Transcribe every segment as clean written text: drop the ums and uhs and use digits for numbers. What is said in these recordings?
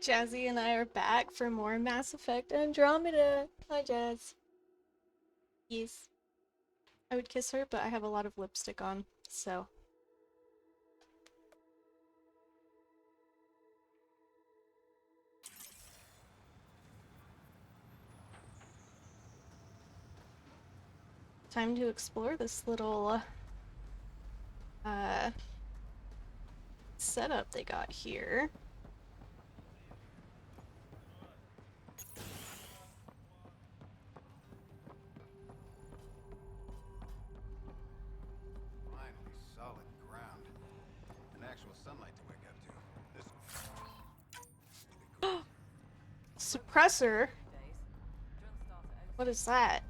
Jazzy and I are back for more Mass Effect Andromeda. Hi, Jazz. Yes. I would kiss her, but I have a lot of lipstick on, so. Time to explore this little, setup they got here. Finally, solid ground. An actual sunlight to wake up to. This Suppressor? What is that?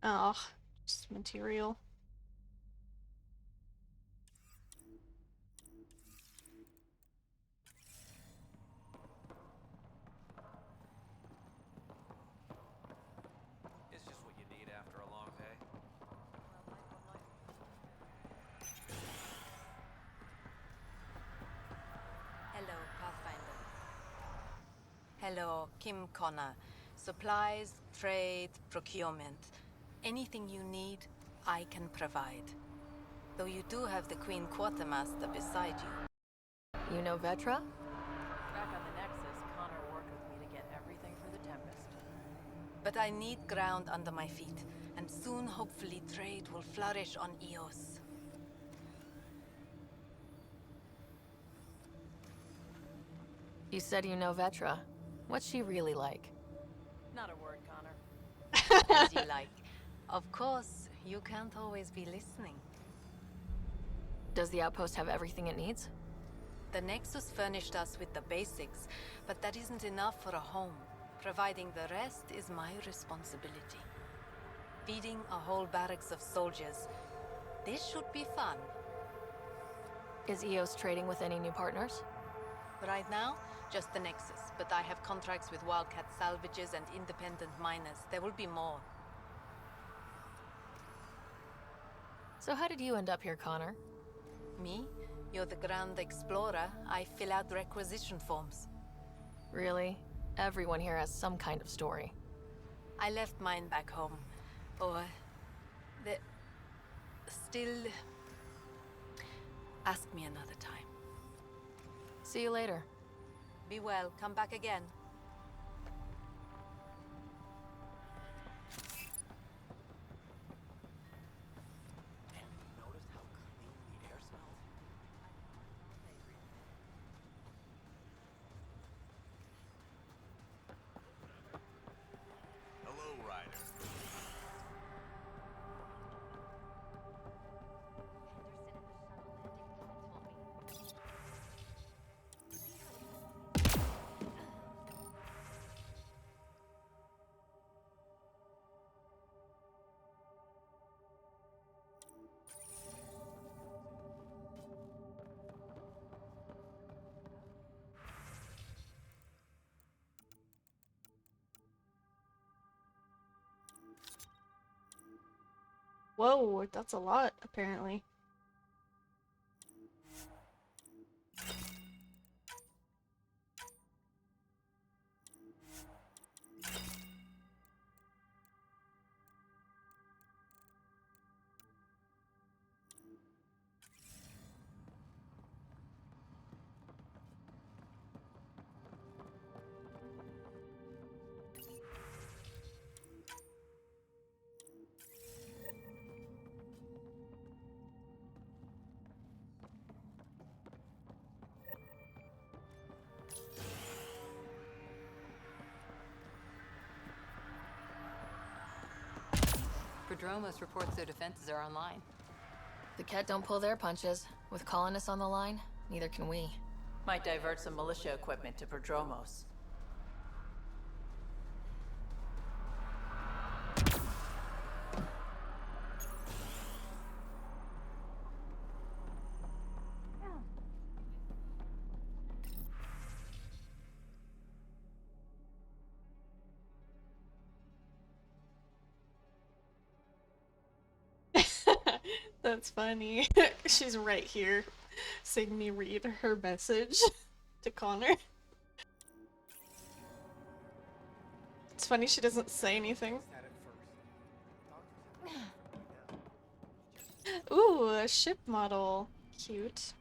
Oh, just material. It's just what you need after a long day. Hello, Pathfinder. Hello, Kim Connor. Supplies, trade, procurement. Anything you need, I can provide. Though you do have the Queen Quartermaster beside you. You know Vetra? Back on the Nexus, Connor worked with me to get everything for the Tempest. But I need ground under my feet, and soon hopefully trade will flourish on Eos. You said you know Vetra. What's she really like? Not a word, Connor. As you like. Of course, you can't always be listening. Does the outpost have everything it needs? The Nexus furnished us with the basics, but that isn't enough for a home. Providing the rest is my responsibility. Feeding a whole barracks of soldiers. This should be fun. Is Eos trading with any new partners? Right now, just the Nexus, but I have contracts with Wildcat salvages and independent miners. There will be more. So how did you end up here, Connor? Me? You're the Grand Explorer. I fill out requisition forms. Really? Everyone here has some kind of story. I left mine back home. Or... the... still... Ask me another time. See you later. Be well. Come back again. Noticed how clean the air smells? Hello, Ryder. Whoa, that's a lot, apparently. Prodromos reports their defenses are online. The Ket don't pull their punches. With colonists on the line, neither can we. Might divert some militia equipment to Prodromos. That's funny. She's right here, seeing me read her message to Connor. It's funny she doesn't say anything. Ooh, a ship model. Cute.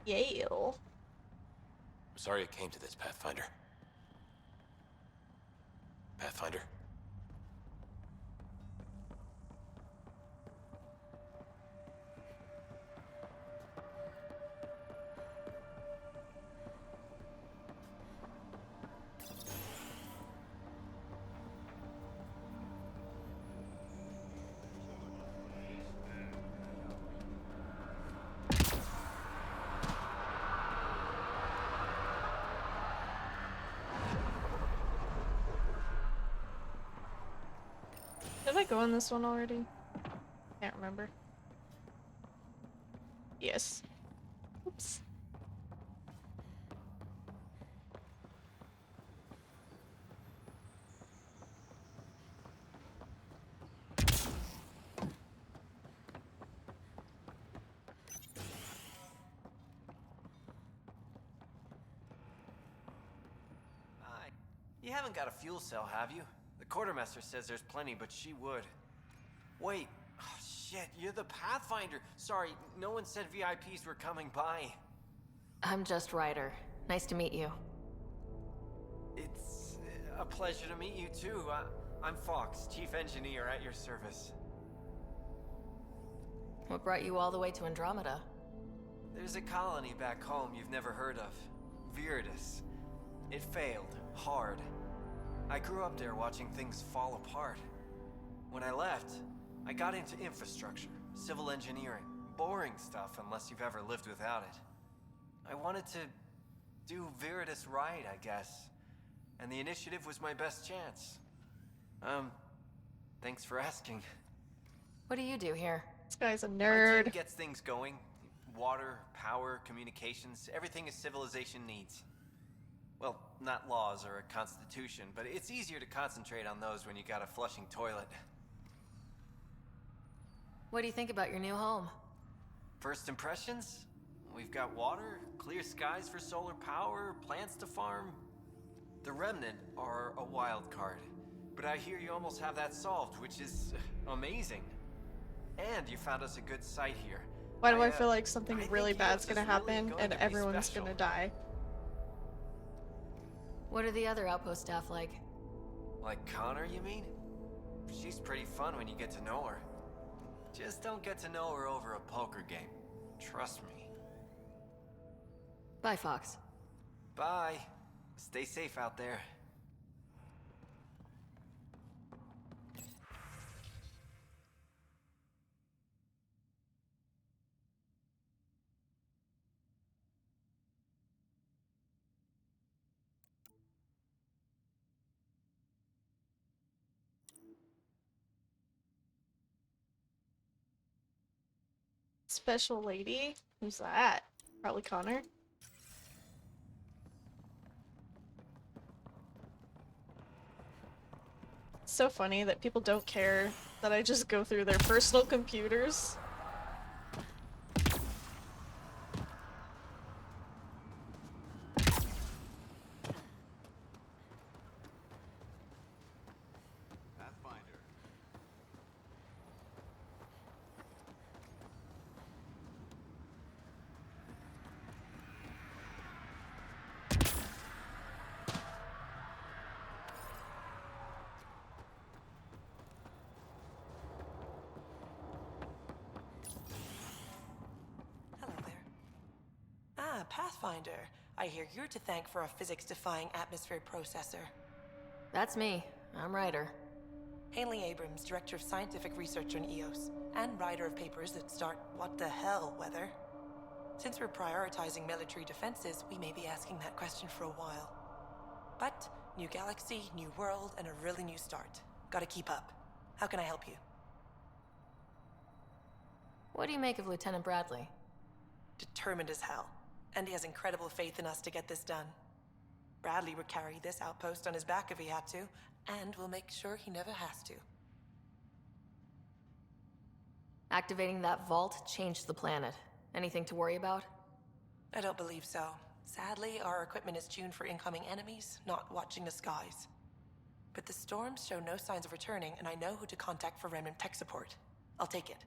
Yale. Sorry it came to this, Pathfinder. Pathfinder? Did I go on this one already? Can't remember. Yes. Oops. You haven't got a fuel cell, have you? The quartermaster says there's plenty, but she would. Wait. Oh, shit, you're the Pathfinder. Sorry, no one said VIPs were coming by. I'm just Ryder. Nice to meet you. It's a pleasure to meet you, too. I'm Fox, Chief Engineer at your service. What brought you all the way to Andromeda? There's a colony back home you've never heard of. Viridis. It failed. Hard. I grew up there watching things fall apart. When I left, I got into infrastructure, civil engineering. Boring stuff unless you've ever lived without it. I wanted to do Viridis right, I guess. And the initiative was my best chance. Thanks for asking. What do you do here? This guy's a My nerd. team gets things going. Water, power, communications, everything a civilization needs. Well, not laws or a constitution, but it's easier to concentrate on those when you got a flushing toilet. What do you think about your new home? First impressions? We've got water, clear skies for solar power, plants to farm. The Remnant are a wild card, but I hear you almost have that solved, which is amazing. And you found us a good site here. Why do I feel like something I really think bad's EOS gonna is really happen going and to be everyone's special. gonna die? What are the other outpost staff like? Like Connor, you mean? She's pretty fun when you get to know her. Just don't get to know her over a poker game. Trust me. Bye, Fox. Bye. Stay safe out there. Special lady? Who's that? Probably Connor. It's so funny that people don't care that I just go through their personal computers. Pathfinder. Hello there. Ah, Pathfinder. I hear you're to thank for a physics-defying atmosphere processor. That's me. I'm Ryder. Haley Abrams, Director of Scientific Research on EOS, and writer of papers that start what the hell weather. Since we're prioritizing military defenses, we may be asking that question for a while. But new galaxy, new world, and a really new start. Gotta keep up. How can I help you? What do you make of Lieutenant Bradley? Determined as hell. And he has incredible faith in us to get this done. Bradley would carry this outpost on his back if he had to, and we'll make sure he never has to. Activating that vault changed the planet. Anything to worry about? I don't believe so. Sadly, our equipment is tuned for incoming enemies, not watching the skies. But the storms show no signs of returning, and I know who to contact for Remnant tech support. I'll take it.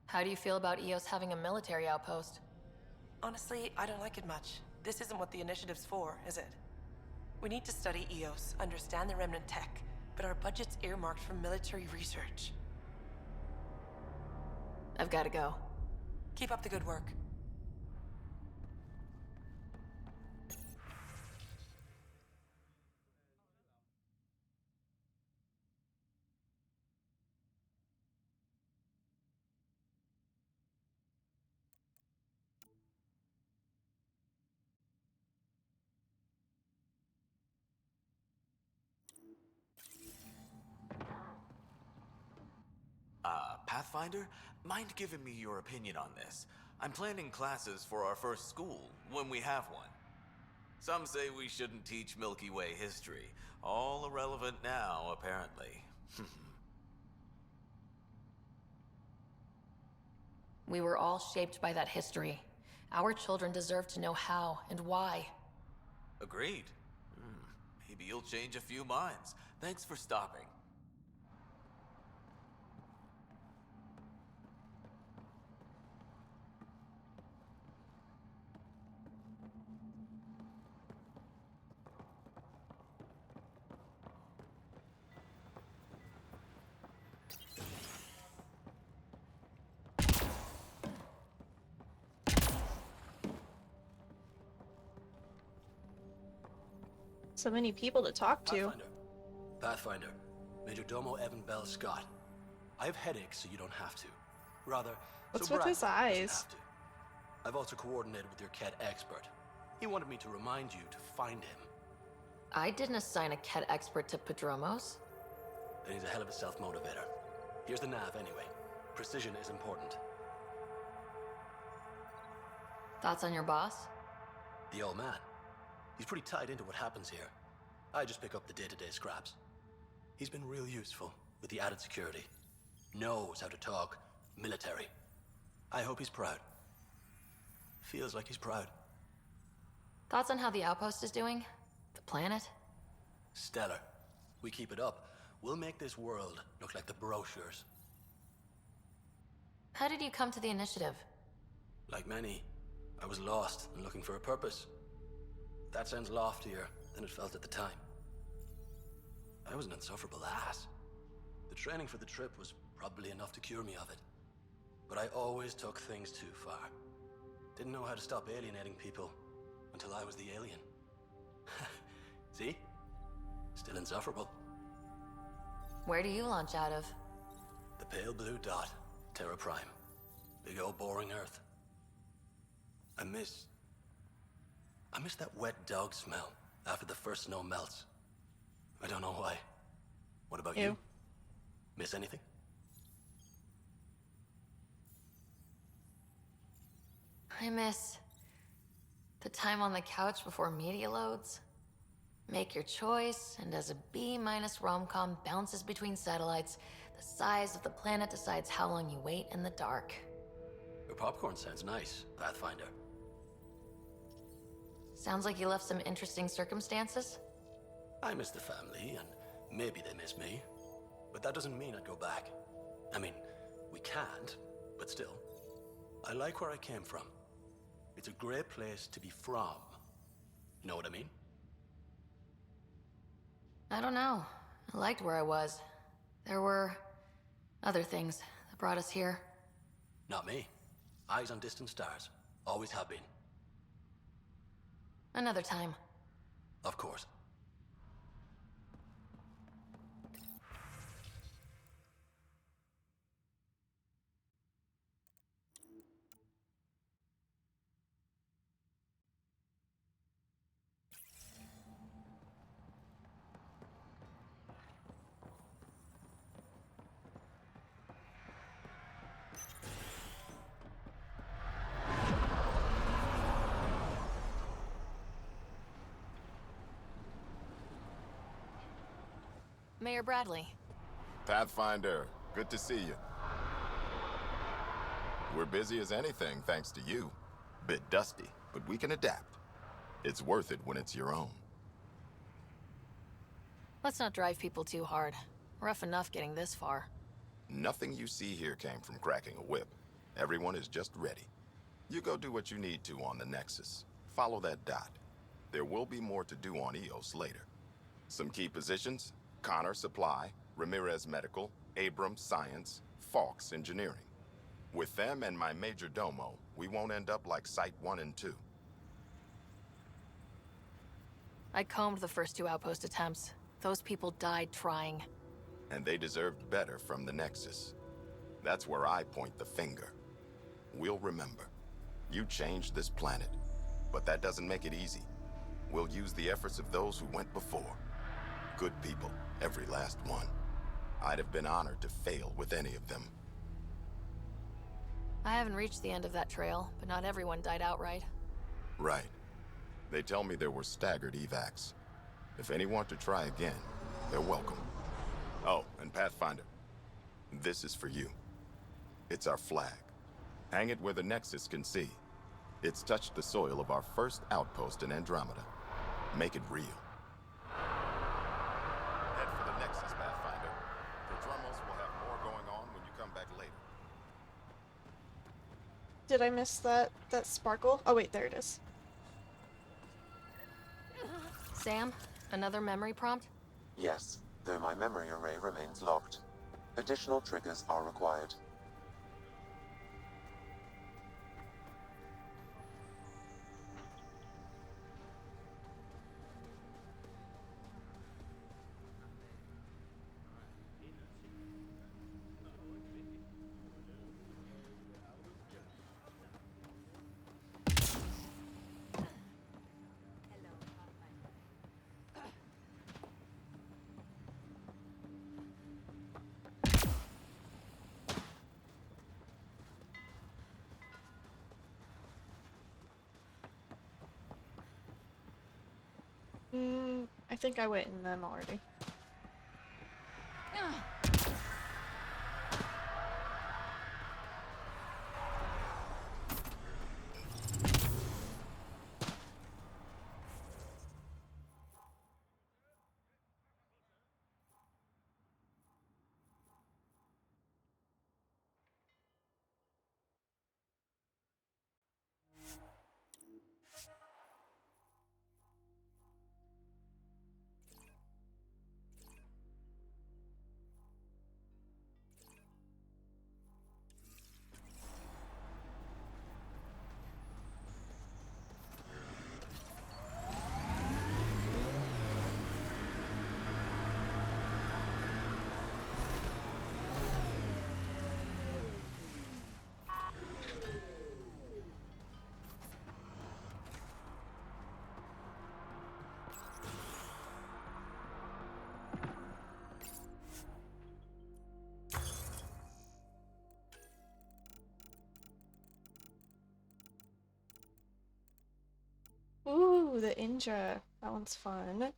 How do you feel about EOS having a military outpost? Honestly, I don't like it much. This isn't what the initiative's for, is it? We need to study EOS, understand the Remnant tech, but our budget's earmarked for military research. I've got to go. Keep up the good work. Pathfinder, mind giving me your opinion on this? I'm planning classes for our first school, when we have one. Some say we shouldn't teach Milky Way history. All irrelevant now, apparently. We were all shaped by that history. Our children deserve to know how and why. Agreed. Maybe you'll change a few minds. Thanks for stopping. So many people to talk to. Pathfinder. Major Domo Evan Bell Scott. I have headaches, so you don't have to. Rather, What's so with Brad his doesn't eyes? have to. I've also coordinated with your Ket expert. He wanted me to remind you to find him. I didn't assign a Ket expert to Padromos. Then he's a hell of a self-motivator. Here's the nav anyway. Precision is important. Thoughts on your boss? The old man. He's pretty tied into what happens here. I just pick up the day-to-day scraps. He's been real useful with the added security. Knows how to talk military. I hope he's proud. Feels like he's proud. Thoughts on how the outpost is doing? The planet? Stellar. We keep it up, we'll make this world look like the brochures. How did you come to the initiative? Like many, I was lost and looking for a purpose. That sounds loftier than it felt at the time. I was an insufferable ass. The training for the trip was probably enough to cure me of it. But I always took things too far. Didn't know how to stop alienating people until I was the alien. See? Still insufferable. Where do you launch out of? The pale blue dot, Terra Prime. Big old boring Earth. I miss that wet dog smell after the first snow melts. I don't know why. What about you? Miss anything? I miss the time on the couch before media loads. Make your choice, and as a B-minus rom-com bounces between satellites, the size of the planet decides how long you wait in the dark. Your popcorn sounds nice, Pathfinder. Sounds like you left some interesting circumstances. I miss the family, and maybe they miss me. But that doesn't mean I'd go back. I mean, we can't, but still. I like where I came from. It's a great place to be from. You know what I mean? I don't know. I liked where I was. There were other things that brought us here. Not me. Eyes on distant stars. Always have been. Another time. Of course. Mayor Bradley. Pathfinder, good to see you. We're busy as anything thanks to you. Bit dusty, but we can adapt. It's worth it when it's your own. Let's not drive people too hard. Rough enough getting this far. Nothing you see here came from cracking a whip. Everyone is just ready. You go do what you need to on the Nexus. Follow that dot. There will be more to do on EOS later. Some key positions: Connor Supply, Ramirez Medical, Abrams Science, Falks Engineering. With them and my major domo, we won't end up like Site 1 and 2. I combed the first 2 outpost attempts. Those people died trying. And they deserved better from the Nexus. That's where I point the finger. We'll remember. You changed this planet, but that doesn't make it easy. We'll use the efforts of those who went before. Good people, every last one. I'd have been honored to fail with any of them. I haven't reached the end of that trail, but not everyone died outright. Right. They tell me there were staggered evacs. If any want to try again, they're welcome. Oh, and Pathfinder, this is for you. It's our flag. Hang it where the Nexus can see. It's touched the soil of our first outpost in Andromeda. Make it real. Head for the Nexus, Pathfinder. Prodromos will have more going on when you come back later. Did I miss that sparkle? Oh wait, there it is. Sam, another memory prompt? Yes, though my memory array remains locked. Additional triggers are required. I think I went in them already. Ooh, the Indra. That one's fun.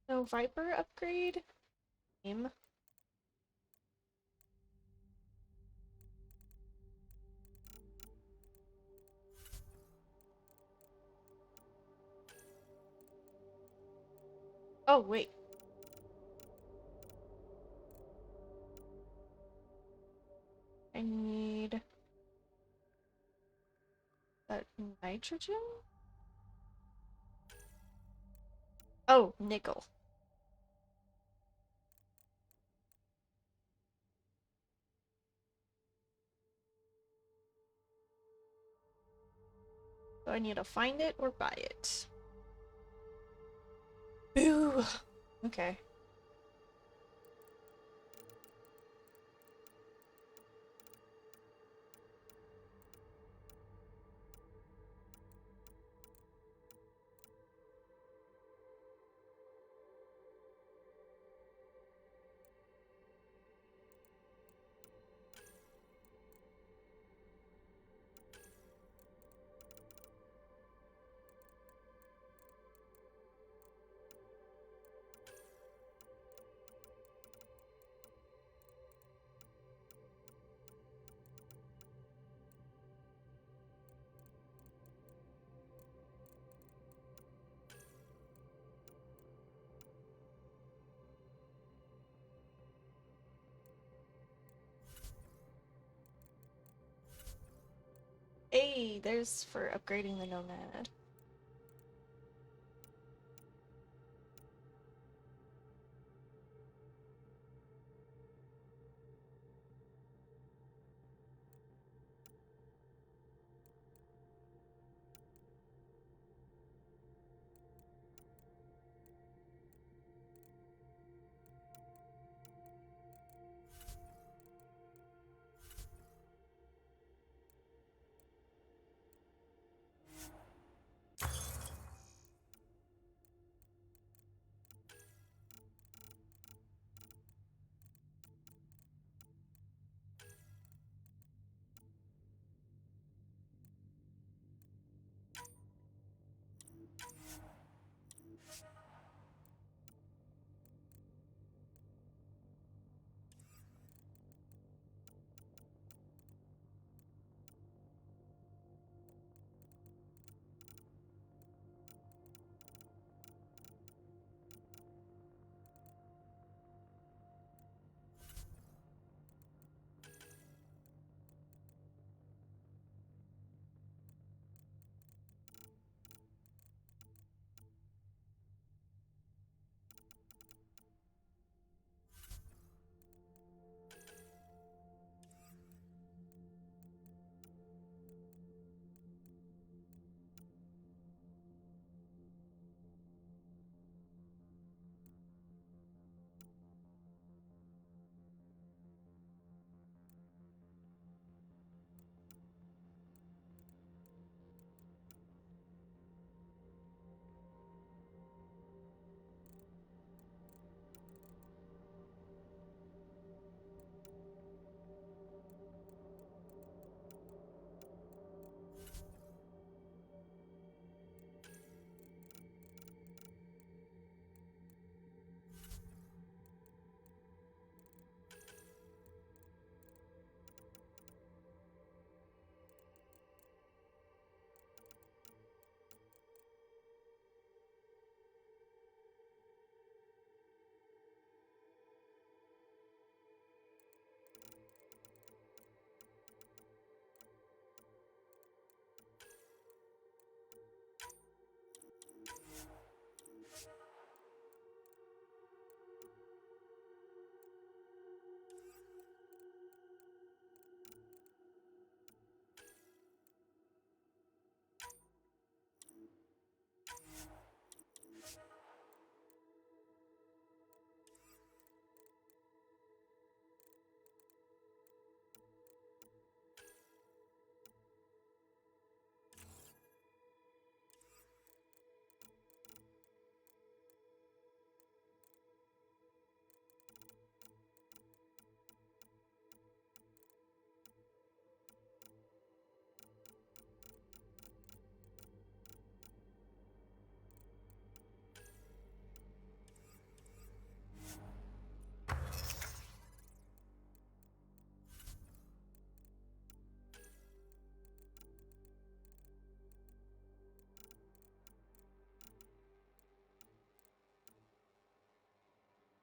No Viper upgrade? Game. Oh, wait. I need... That nitrogen? Oh, nickel. Do I need to find it or buy it? Boo! Okay. Hey, there's for upgrading the Nomad.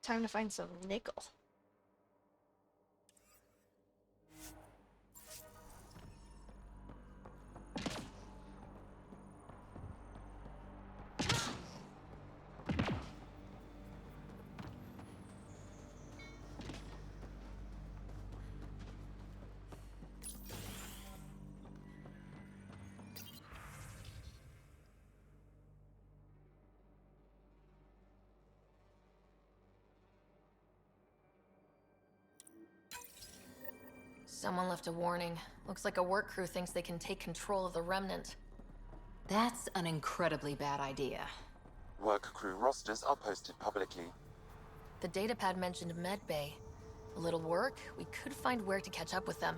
Time to find some nickel. Someone left a warning. Looks like a work crew thinks they can take control of the remnant. That's an incredibly bad idea. Work crew rosters are posted publicly. The datapad mentioned medbay. A little work, we could find where to catch up with them.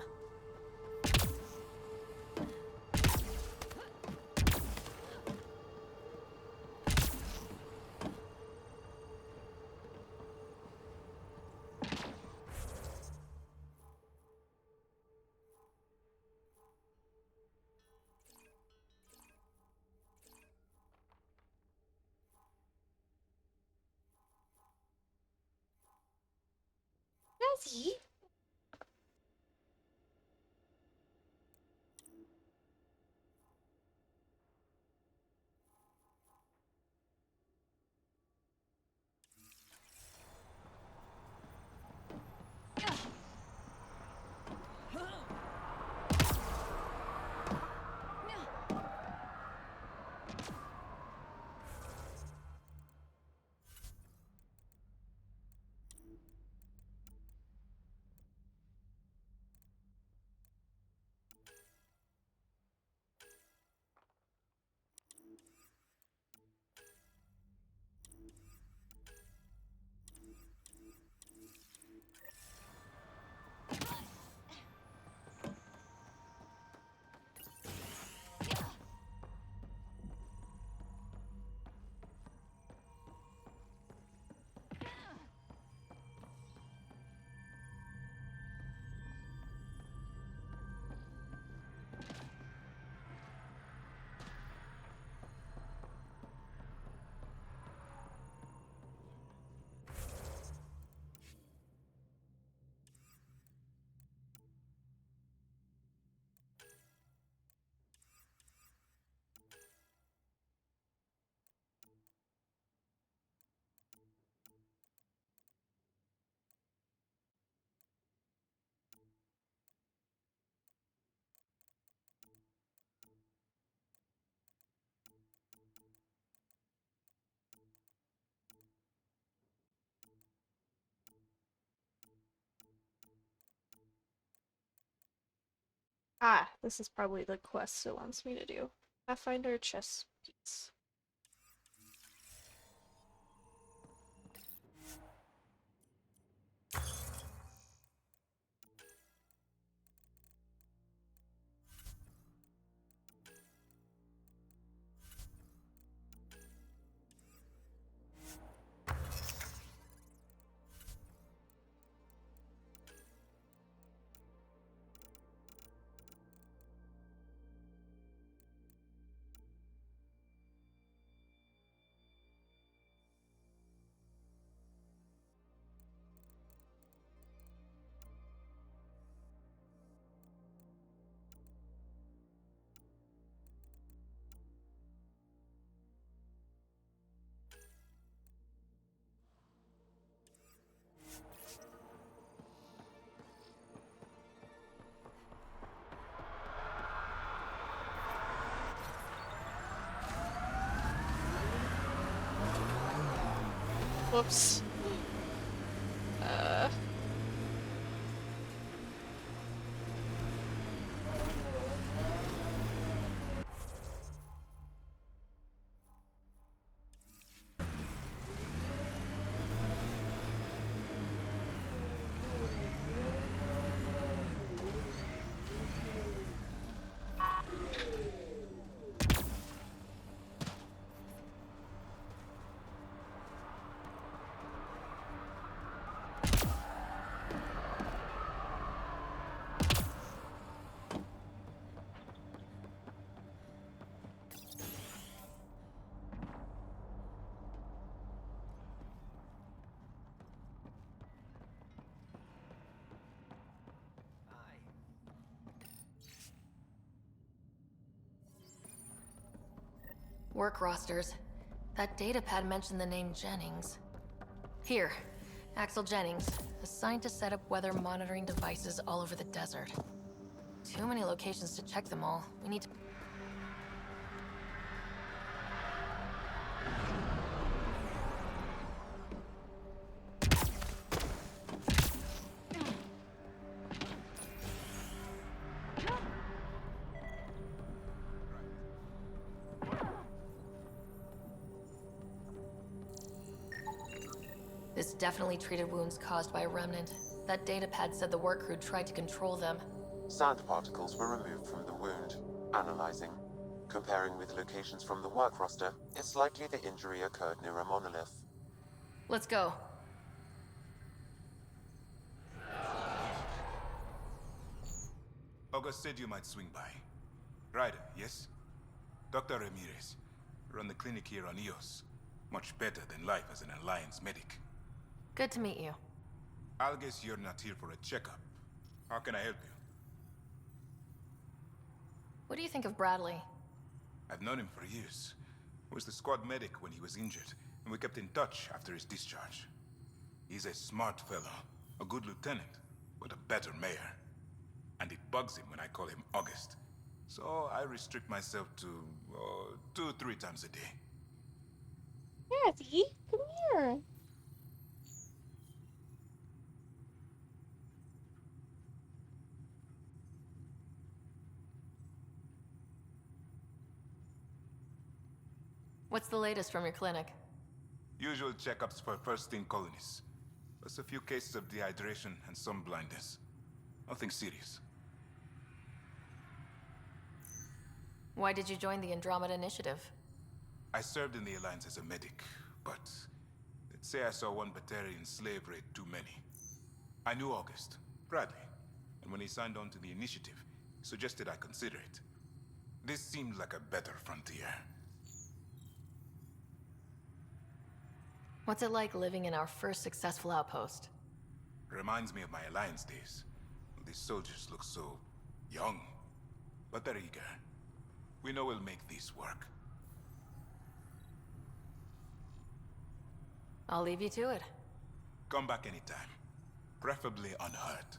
Jazzy? Ah, this is probably the quest it wants me to do. Pathfinder chess piece. Whoops. Work rosters. That datapad mentioned the name Jennings. Here, Axel Jennings, assigned to set up weather monitoring devices all over the desert. Too many locations to check them all. We need to... definitely treated wounds caused by a remnant. That datapad said the work crew tried to control them. Sand particles were removed from the wound. Analyzing. Comparing with locations from the work roster, it's likely the injury occurred near a monolith. Let's go. August said you might swing by. Ryder, yes? Dr. Ramirez. Run the clinic here on Eos. Much better than life as an Alliance medic. Good to meet you. I'll guess you're not here for a checkup. How can I help you? What do you think of Bradley? I've known him for years. He was the squad medic when he was injured, and we kept in touch after his discharge. He's a smart fellow, a good lieutenant, but a better mayor. And it bugs him when I call him August. So I restrict myself to 2-3 times a day. Kathy, come here. What's the latest from your clinic? Usual checkups for first-in colonists. Plus a few cases of dehydration and some blindness. Nothing serious. Why did you join the Andromeda Initiative? I served in the Alliance as a medic, but let's say I saw one Batarian slave raid too many. I knew August, Bradley, and when he signed on to the initiative, he suggested I consider it. This seemed like a better frontier. What's it like living in our first successful outpost? Reminds me of my Alliance days. These soldiers look so young, but they're eager. We know we'll make this work. I'll leave you to it. Come back anytime. Preferably unhurt.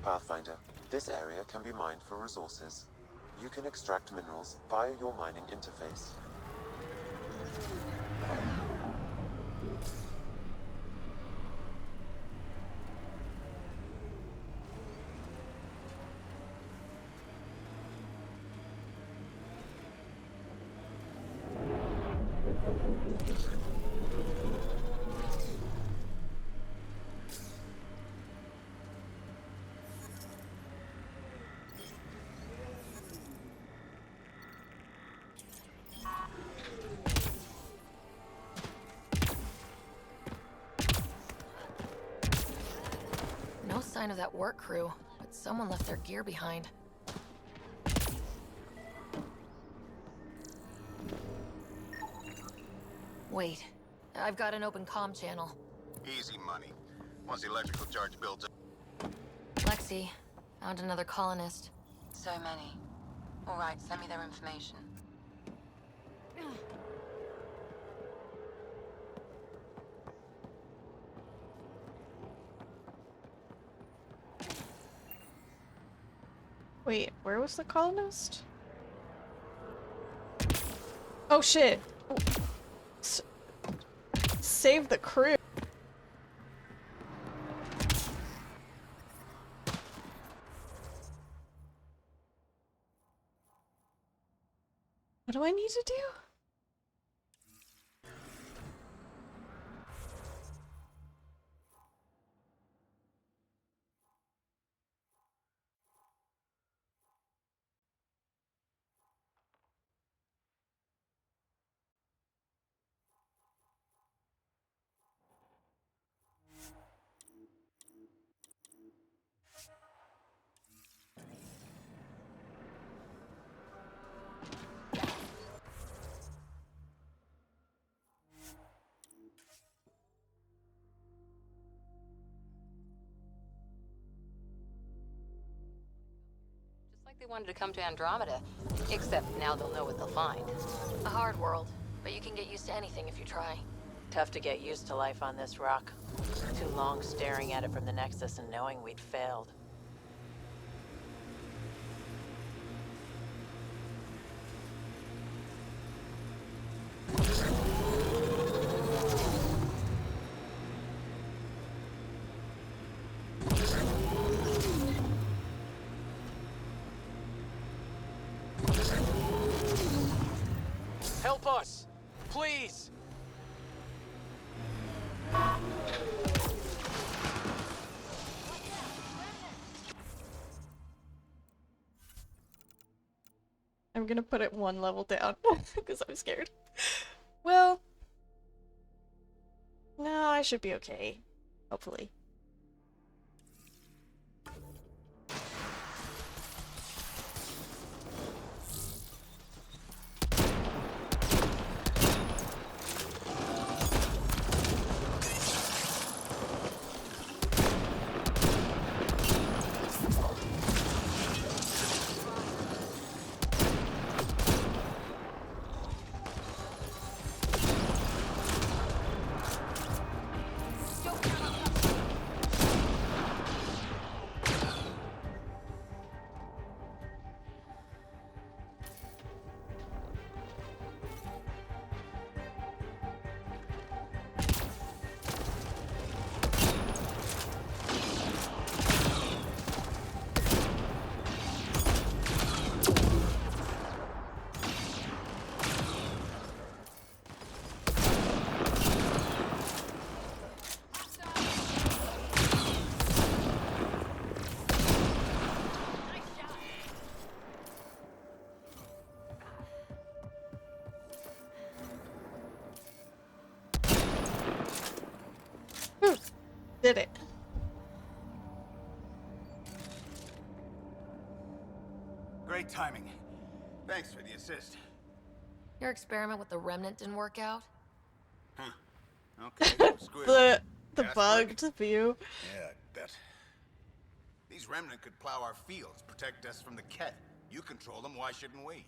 Pathfinder, this area can be mined for resources. You can extract minerals via your mining interface. No sign of that work crew, but someone left their gear behind. Wait, I've got an open comm channel. Easy money. Once the electrical charge builds up. Lexi, found another colonist. So many. All right, send me their information. Wait, where was the colonist? Oh shit! Save the crew! What do I need to do? they wanted to come to Andromeda. Except now they'll know what they'll find. A hard world, but you can get used to anything if you try. Tough to get used to life on this rock. Too long staring at it from the Nexus and knowing we'd failed. Help us! Please! I'm gonna put it one level down because I'm scared. Well, no, I should be okay. Hopefully. Did it. Great timing. Thanks for the assist. Your experiment with the remnant didn't work out? Huh. Okay, screw it. The Gas bugged work? view. Yeah, I bet. These remnant could plow our fields, protect us from the Ket. You control them, why shouldn't we?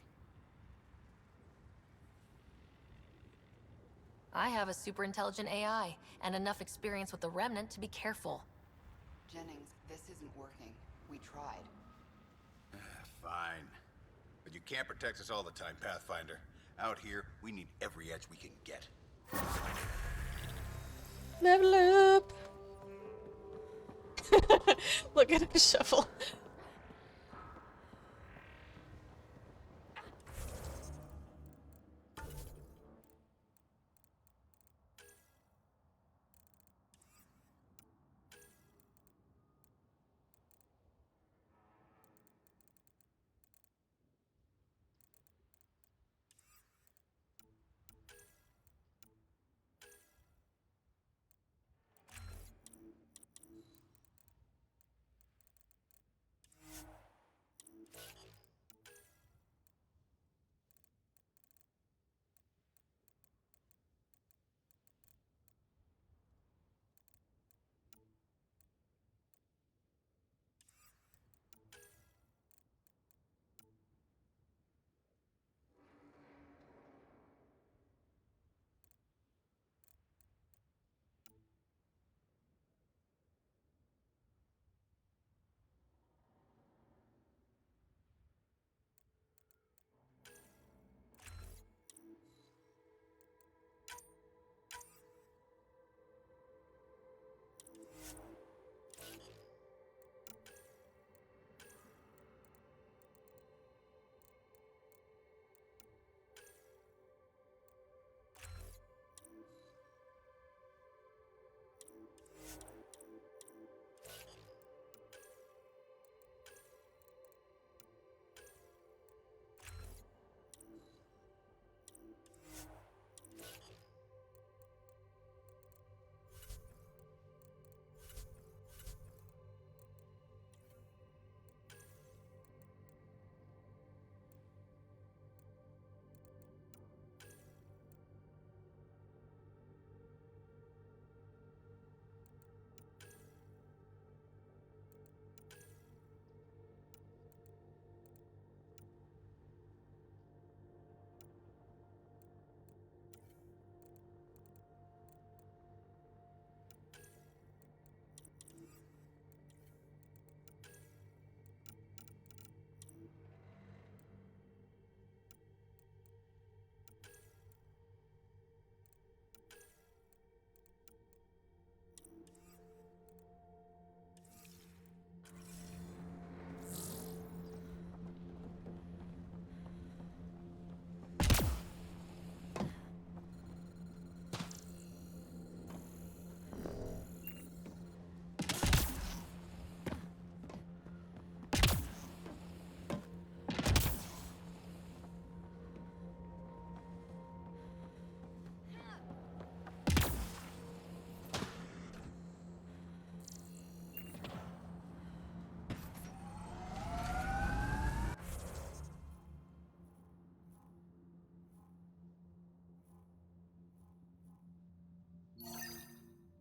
I have a super intelligent AI and enough experience with the remnant to be careful. Jennings, this isn't working. We tried. Fine. But you can't protect us all the time, Pathfinder. Out here, we need every edge we can get. Level up. Look at him shuffle.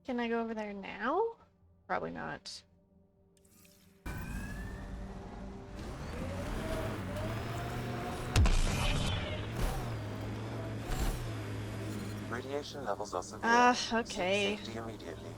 Can I go over there now? Probably not. Radiation levels are severe. Ah, Seek okay. safety immediately.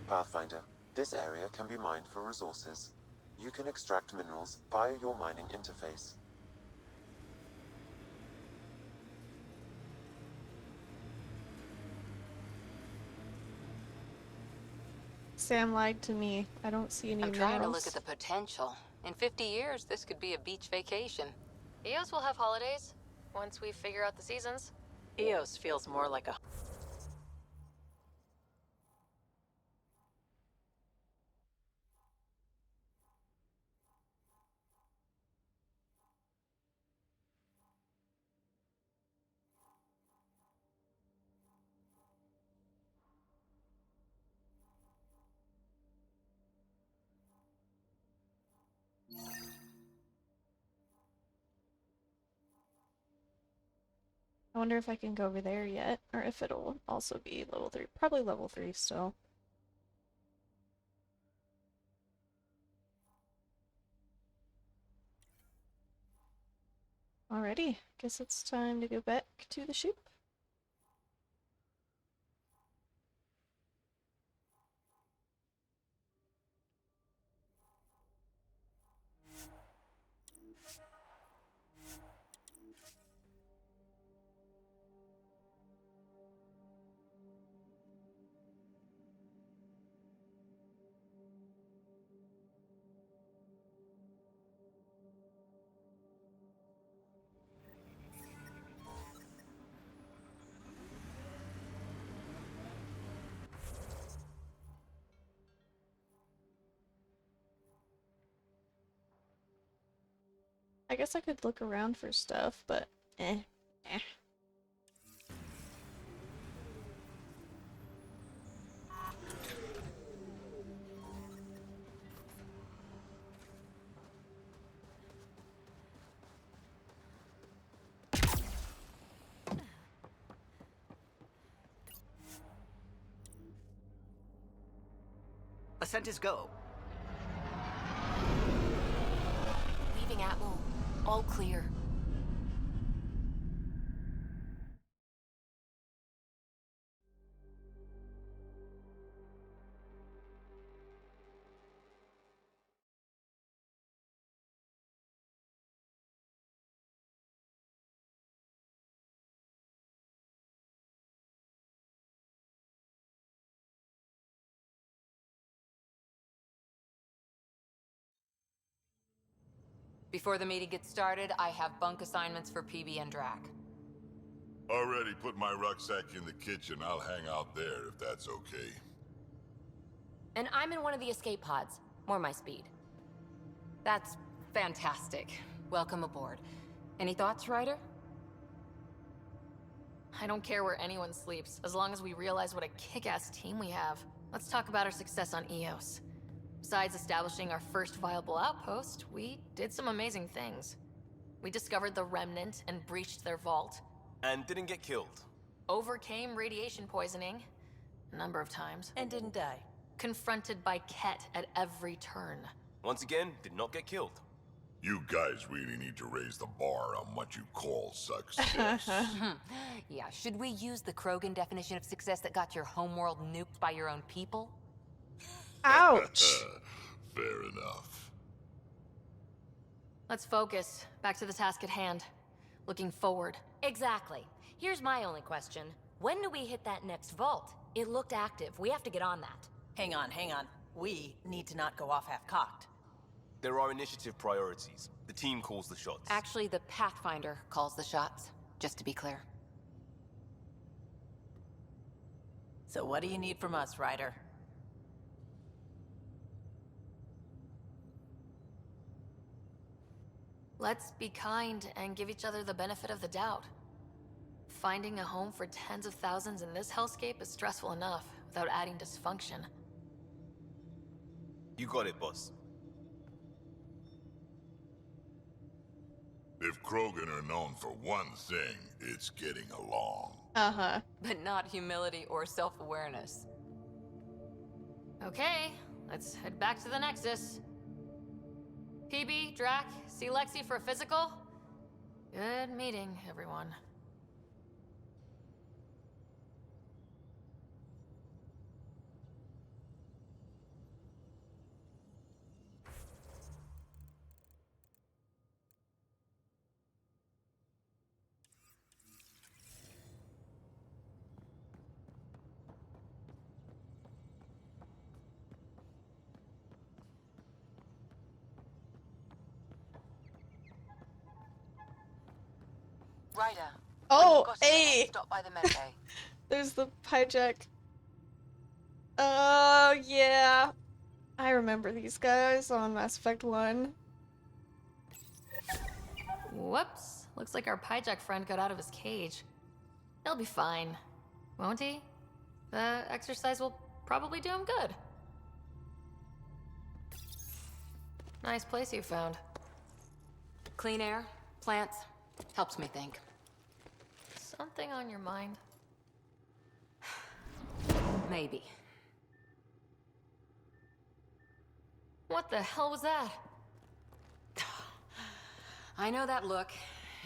Pathfinder, this area can be mined for resources. You can extract minerals via your mining interface. Sam lied to me. I don't see any I'm minerals. trying to look at the potential. In 50 years, this could be a beach vacation. EOS will have holidays once we figure out the seasons. Eos feels more like a... I wonder if I can go over there yet, or if it'll also be level 3. Probably level 3 still. Alrighty, guess it's time to go back to the ship. I guess I could look around for stuff, but eh. Ascent is go. Leaving Atmo. All clear. Before the meeting gets started, I have bunk assignments for PB and Drac. Already put my rucksack in the kitchen. I'll hang out there if that's okay. And I'm in one of the escape pods. More my speed. That's fantastic. Welcome aboard. Any thoughts, Ryder? I don't care where anyone sleeps, as long as we realize what a kick-ass team we have. Let's talk about our success on EOS. Besides establishing our first viable outpost, we did some amazing things. We discovered the Remnant and breached their vault. And didn't get killed. Overcame radiation poisoning a number of times. And didn't die. Confronted by Ket at every turn. Once again, did not get killed. You guys really need to raise the bar on what you call success. Yeah, should we use the Krogan definition of success that got your homeworld nuked by your own people? Ouch! Fair enough. Let's focus. Back to the task at hand. Looking forward. Exactly. Here's my only question. When do we hit that next vault? It looked active. We have to get on that. Hang on. We need to not go off half-cocked. There are initiative priorities. The team calls the shots. Actually, the Pathfinder calls the shots, just to be clear. So what do you need from us, Ryder? Let's be kind and give each other the benefit of the doubt. Finding a home for tens of thousands in this hellscape is stressful enough without adding dysfunction. You got it, boss. If Krogan are known for one thing, it's getting along. Uh-huh. But not humility or self-awareness. Okay, let's head back to the Nexus. PB, Drac, see Lexi for a physical? Good meeting, everyone. Ryder. Oh, hey! Stop by the medbay. There's the hijack. Oh, yeah. I remember these guys on Mass Effect 1. Whoops. Looks like our Pyjack friend got out of his cage. He'll be fine, won't he? The exercise will probably do him good. Nice place you found. Clean air, plants, helps me think. Something on your mind? Maybe. What the hell was that? I know that look.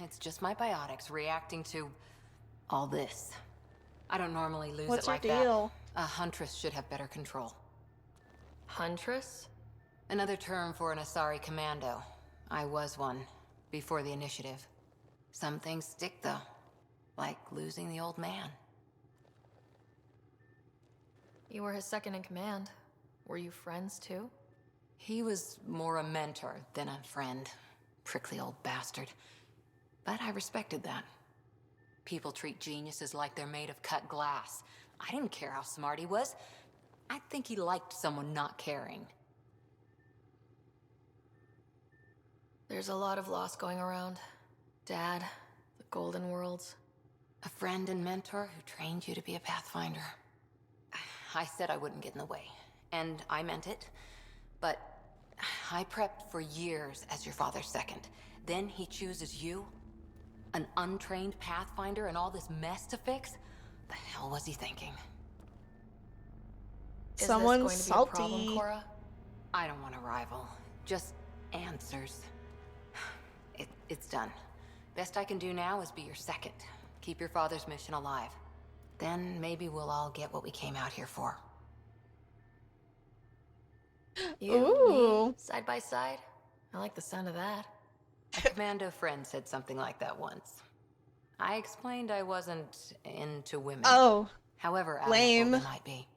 It's just my biotics reacting to all this. I don't normally lose What's it like your deal? that. A huntress should have better control. Huntress? Another term for an Asari commando. I was one, before the initiative. Some things stick, though. Like losing the old man. You were his second in command. Were you friends, too? He was more a mentor than a friend. Prickly old bastard. But I respected that. People treat geniuses like they're made of cut glass. I didn't care how smart he was. I think he liked someone not caring. There's a lot of loss going around. Dad, the Golden Worlds. A friend and mentor who trained you to be a Pathfinder. I said I wouldn't get in the way, and I meant it. But I prepped for years as your father's second. Then he chooses you? An untrained Pathfinder and all this mess to fix? The hell was he thinking? Someone's Is this going to be a salty. problem, Cora? I don't want a rival. Just answers. It's done. Best I can do now is be your second. Keep your father's mission alive. Then maybe we'll all get what we came out here for. You, Ooh. me, side by side? I like the sound of that. A commando friend said something like that once. I explained I wasn't into women. Oh. However, Lame. they might be.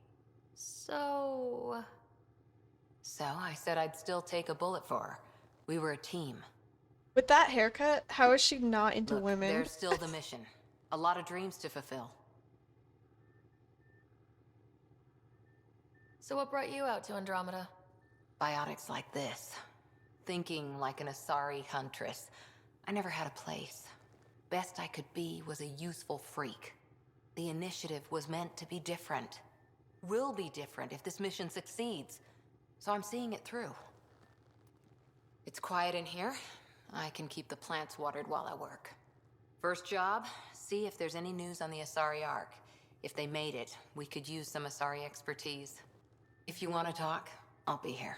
So I said I'd still take a bullet for her. We were a team. With that haircut, how is she not into Look, women? there's still the mission. A lot of dreams to fulfill. So what brought you out to Andromeda? Biotics like this. Thinking like an Asari huntress. I never had a place. Best I could be was a useful freak. The initiative was meant to be different. Will be different if this mission succeeds. So I'm seeing it through. It's quiet in here. I can keep the plants watered while I work. First job, see if there's any news on the Asari Ark. If they made it, we could use some Asari expertise. If you want to talk, I'll be here.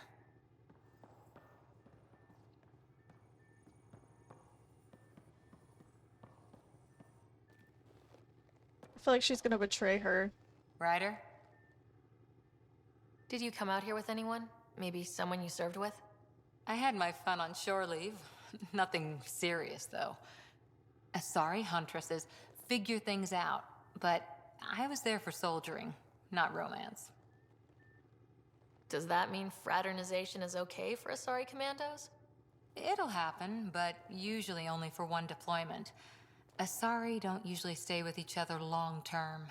I feel like she's gonna betray her. Ryder? Did you come out here with anyone? Maybe someone you served with? I had my fun on shore leave. Nothing serious, though. Asari huntresses figure things out, but I was there for soldiering, not romance. Does that mean fraternization is okay for Asari commandos? It'll happen, but usually only for one deployment. Asari don't usually stay with each other long term.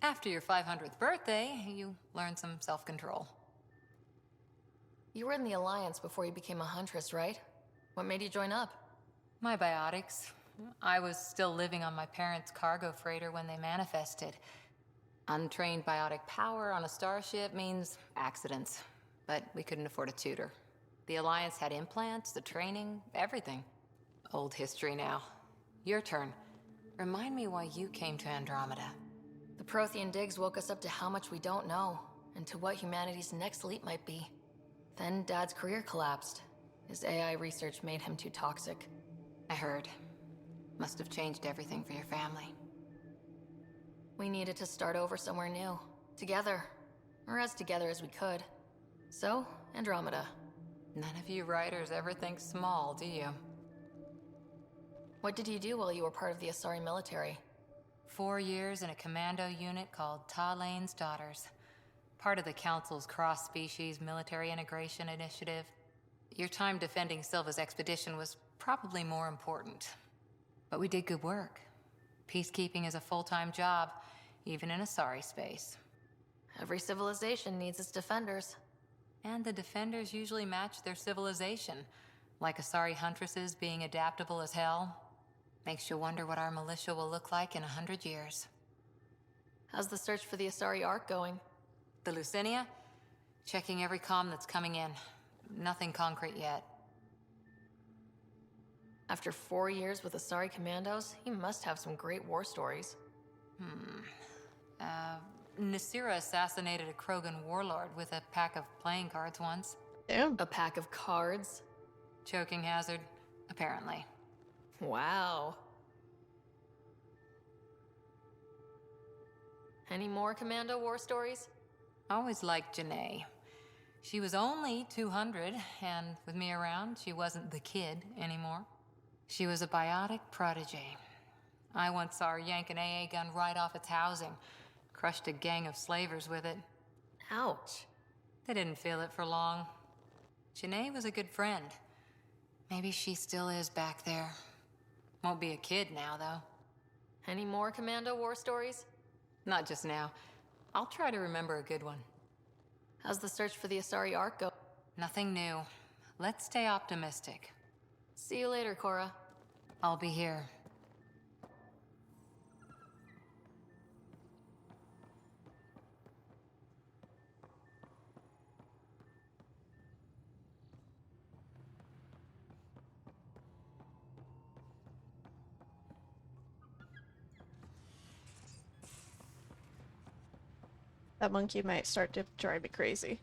After your 500th birthday, you learn some self-control. You were in the Alliance before you became a huntress, right? What made you join up? My biotics. I was still living on my parents' cargo freighter when they manifested. Untrained biotic power on a starship means accidents, but we couldn't afford a tutor. The Alliance had implants, the training, everything. Old history now. Your turn. Remind me why you came to Andromeda. The Prothean digs woke us up to how much we don't know, and to what humanity's next leap might be. Then Dad's career collapsed. His AI research made him too toxic. I heard. Must have changed everything for your family. We needed to start over somewhere new. Together. Or as together as we could. So, Andromeda. None of you writers ever think small, do you? What did you do while you were part of the Asari military? 4 years in a commando unit called Ta Lane's Daughters. Part of the Council's cross-species military integration initiative. Your time defending Silva's expedition was probably more important. But we did good work. Peacekeeping is a full-time job, even in Asari space. Every civilization needs its defenders. And the defenders usually match their civilization, like Asari huntresses being adaptable as hell. Makes you wonder what our militia will look like in 100 years. How's the search for the Asari Ark going? The Lucinia? Checking every comm that's coming in. Nothing concrete yet. After 4 years with Asari commandos, he must have some great war stories. Nasira assassinated a Krogan warlord with a pack of playing cards once. Damn. A pack of cards? Choking hazard, apparently. Wow. Any more commando war stories? Always liked Janae. She was only 200, and with me around, she wasn't the kid anymore. She was a biotic protege. I once saw her yank an AA gun right off its housing. Crushed a gang of slavers with it. Ouch. They didn't feel it for long. Janae was a good friend. Maybe she still is back there. Won't be a kid now, though. Any more commando war stories? Not just now. I'll try to remember a good one. How's the search for the Asari Ark go? Nothing new. Let's stay optimistic. See you later, Cora. I'll be here. That monkey might start to drive me crazy.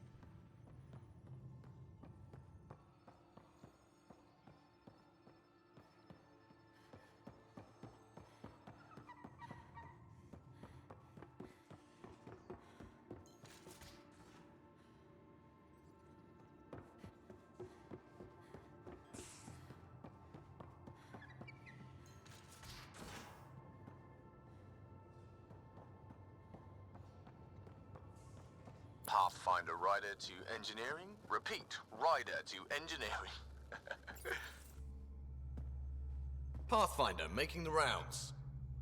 Pathfinder rider to engineering. Repeat, rider to engineering. Pathfinder making the rounds.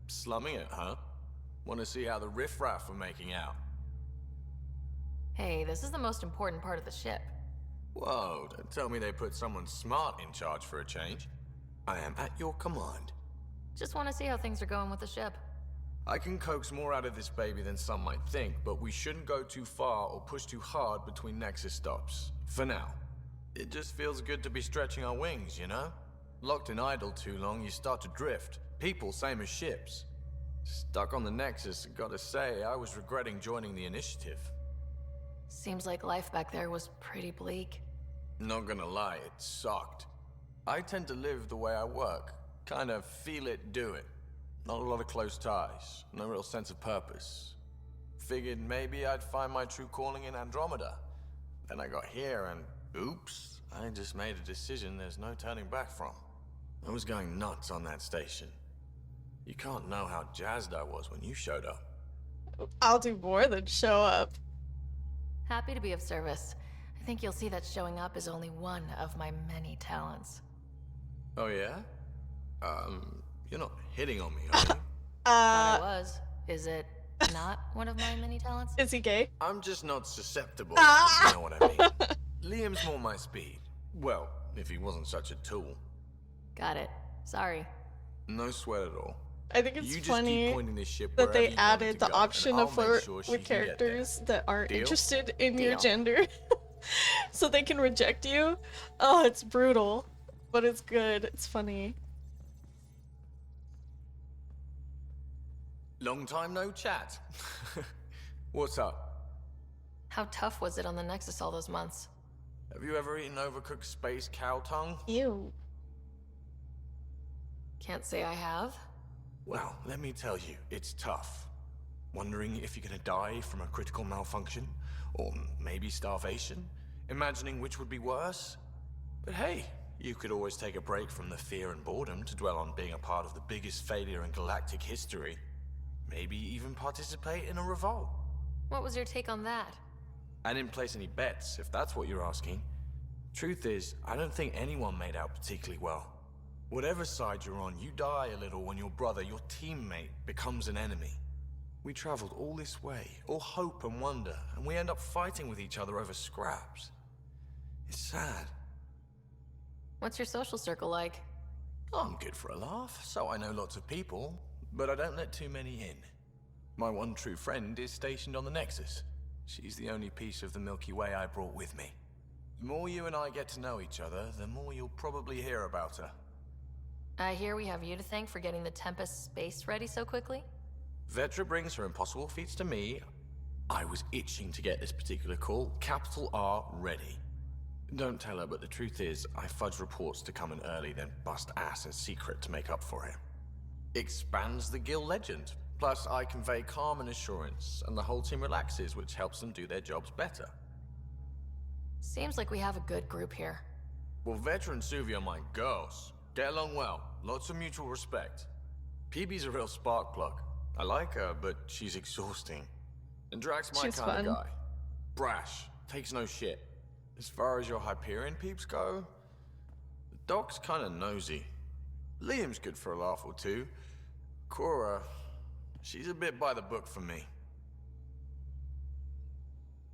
Slumming it, huh? Want to see how the riffraff are making out? Hey, this is the most important part of the ship. Whoa, don't tell me they put someone smart in charge for a change. I am at your command. Just want to see how things are going with the ship. I can coax more out of this baby than some might think, but we shouldn't go too far or push too hard between Nexus stops. For now. It just feels good to be stretching our wings, you know? Locked in idle too long, you start to drift. People, same as ships. Stuck on the Nexus, gotta say, I was regretting joining the initiative. Seems like life back there was pretty bleak. Not gonna lie, it sucked. I tend to live the way I work. Kind of feel it, do it. Not a lot of close ties, no real sense of purpose. Figured maybe I'd find my true calling in Andromeda. Then I got here and, oops, I just made a decision there's no turning back from. I was going nuts on that station. You can't know how jazzed I was when you showed up. I'll do more than show up. Happy to be of service. I think you'll see that showing up is only one of my many talents. Oh yeah? You're not hitting on me, are you? Thought I was. Is it Not one of my many talents? Is he gay? I'm just not susceptible, Ah! if you know what I mean. Liam's more my speed. Well, if he wasn't such a tool. Got it. Sorry. No sweat at all. I think it's You just funny keep pointing this ship that wherever they you want it added to the go, option and I'll of make flirt sure she with can get there. characters that aren't Deal? interested in your Deal. gender. So they can reject you. Oh, it's brutal. But it's good. It's funny. Long time no chat. What's up? How tough was it on the Nexus all those months? Have you ever eaten overcooked space cow tongue? Ew. Can't say I have. Well, let me tell you, it's tough. Wondering if you're gonna die from a critical malfunction, or maybe starvation, imagining which would be worse. But hey, you could always take a break from the fear and boredom to dwell on being a part of the biggest failure in galactic history. Maybe even participate in a revolt. What was your take on that? I didn't place any bets, if that's what you're asking. Truth is, I don't think anyone made out particularly well. Whatever side you're on, you die a little when your brother, your teammate, becomes an enemy. We traveled all this way, all hope and wonder, and we end up fighting with each other over scraps. It's sad. What's your social circle like? I'm good for a laugh, so I know lots of people, but I don't let too many in. My one true friend is stationed on the Nexus. She's the only piece of the Milky Way I brought with me. The more you and I get to know each other, the more you'll probably hear about her. I hear we have you to thank for getting the Tempest space ready so quickly? Vetra brings her impossible feats to me. I was itching to get this particular call, capital R, ready. Don't tell her, but the truth is, I fudge reports to come in early, then bust ass in secret to make up for it. Expands the guild legend. Plus, I convey calm and assurance, and the whole team relaxes, which helps them do their jobs better. Seems like we have a good group here. Well, Vetra and Suvi are my girls. Get along well, lots of mutual respect. PB's a real spark plug. I like her, but she's exhausting. And Drax my She's kind fun. of guy. Brash, takes no shit. As far as your Hyperion peeps go, the Doc's kinda nosy. Liam's good for a laugh or two. Cora, she's a bit by the book for me.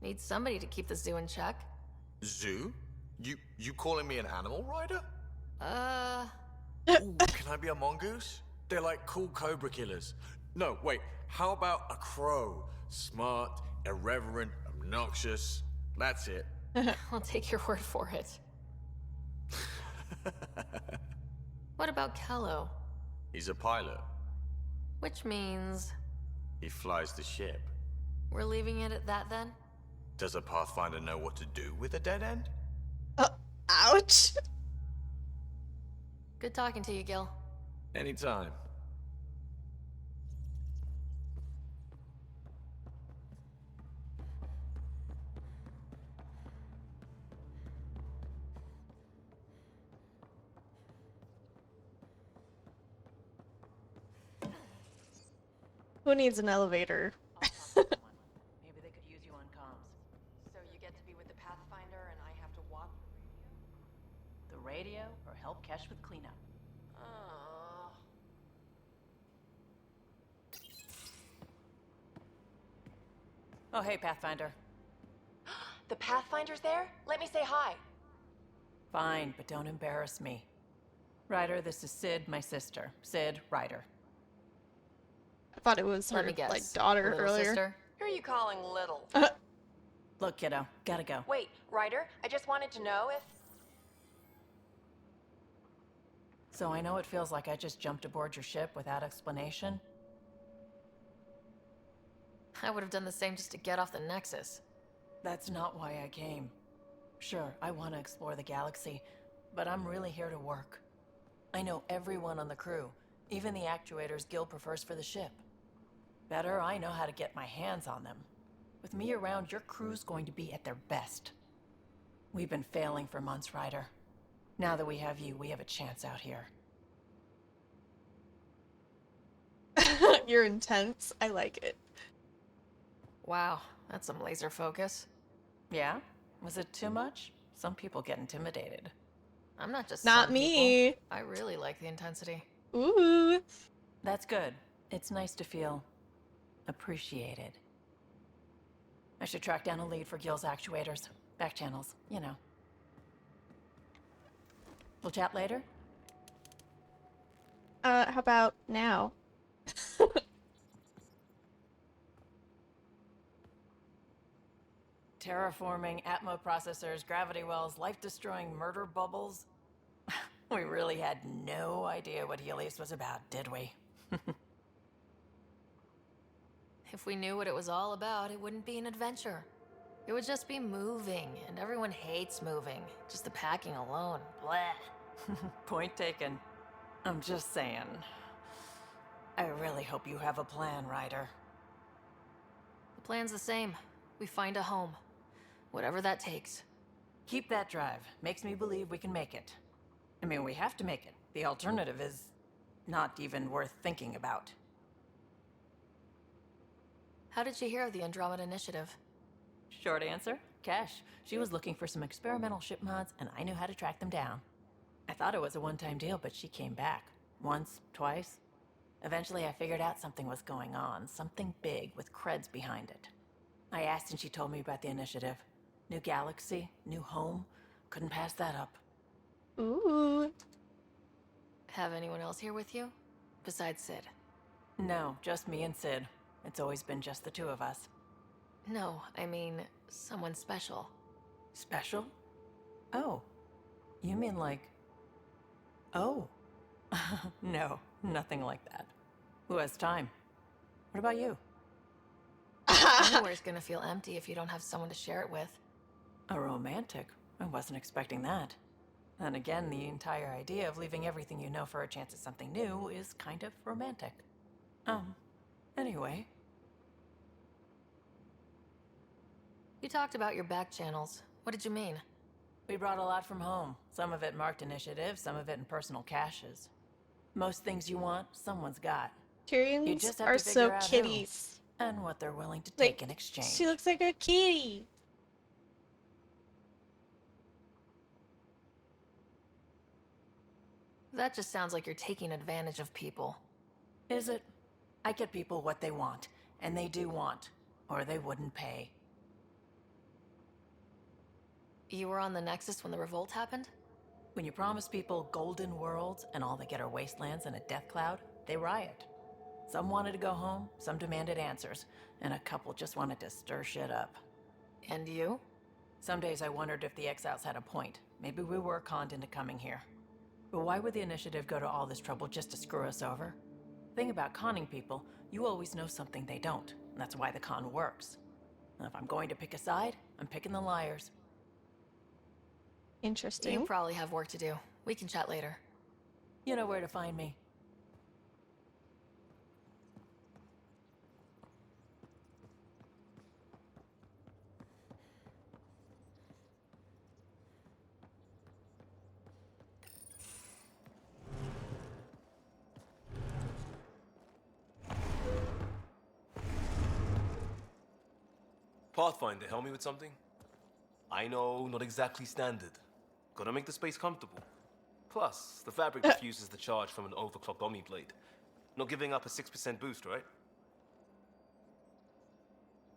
Need somebody to keep the zoo in check. Zoo? You calling me an animal rider? Ooh, can I be a mongoose? They're like cool cobra killers. No, wait, how about a crow? Smart, irreverent, obnoxious. That's it. I'll take your word for it. What about Kello? He's a pilot. Which means He flies the ship. we're leaving it at that then? Does a Pathfinder know what to do with a dead end? Ouch. Good talking to you, Gil. Anytime. Who needs an elevator? Maybe they could use you on comms. So you get to be with the Pathfinder and I have to walk The radio or help Kesh with cleanup. Oh, hey, Pathfinder. The Pathfinder's there? Let me say hi. Fine, but don't embarrass me. Ryder, this is Sid, my sister. Sid, Ryder. I thought it was Let her me guess. like daughter Little earlier. sister? Who are you calling little? Look, kiddo, gotta go. Wait, Ryder, I just wanted to know if... So I know it feels like I just jumped aboard your ship without explanation. I would have done the same just to get off the Nexus. That's not why I came. Sure, I want to explore the galaxy, but I'm really here to work. I know everyone on the crew, even the actuators Gil prefers for the ship. Better, I know how to get my hands on them. With me around, your crew's going to be at their best. We've been failing for months, Ryder. Now that we have you, we have a chance out here. You're intense. I like it. Wow, that's some laser focus. Yeah? Was it too much? Some people get intimidated. I'm not just Not some me. people. I really like the intensity. Ooh. That's good. It's nice to feel Appreciated. I should track down a lead for Gil's actuators. Back channels, you know. We'll chat later? How about now? Terraforming, Atmo processors, gravity wells, life-destroying murder bubbles. We really had no idea what Helios was about, did we? If we knew what it was all about, it wouldn't be an adventure. It would just be moving, and everyone hates moving. Just the packing alone. Bleh. Point taken. I'm just saying. I really hope you have a plan, Ryder. The plan's the same. We find a home. Whatever that takes. Keep that drive. Makes me believe we can make it. I mean, we have to make it. The alternative is not even worth thinking about. How did you hear of the Andromeda Initiative? Short answer, Cash. She was looking for some experimental ship mods, and I knew how to track them down. I thought it was a one-time deal, but she came back. Once, twice. Eventually, I figured out something was going on. Something big with creds behind it. I asked and she told me about the initiative. New galaxy, new home. Couldn't pass that up. Ooh. Have anyone else here with you? Besides Sid? No, just me and Sid. It's always been just the two of us. No, I mean, someone special. Special? Oh. You mean like... Oh. No, nothing like that. Who has time? What about you? Anywhere's gonna feel empty if you don't have someone to share it with. A romantic? I wasn't expecting that. And again, the entire idea of leaving everything you know for a chance at something new is kind of romantic. Anyway. You talked about your back channels. What did you mean? We brought a lot from home. Some of it marked initiative, some of it in personal caches. Most things you want, someone's got. You Tyrians just have are to figure so out kitties. who and what they're willing to Like, take in exchange. she looks like a kitty. That just sounds like you're taking advantage of people. Is it? I get people what they want, and they do want, or they wouldn't pay. You were on the Nexus when the revolt happened? When you promise people golden worlds and all they get are wastelands and a death cloud, they riot. Some wanted to go home, some demanded answers, and a couple just wanted to stir shit up. And you? Some days I wondered if the exiles had a point. Maybe we were conned into coming here. But why would the initiative go to all this trouble just to screw us over? Thing about conning people, you always know something they don't, and that's why the con works. And if I'm going to pick a side, I'm picking the liars. Interesting. You probably have work to do. We can chat later. You know where to find me. Pathfinder, help me with something? I know, not exactly standard. Gotta make the space comfortable. Plus, the fabric diffuses the charge from an overclocked Omniblade. Not giving up a 6% boost, right?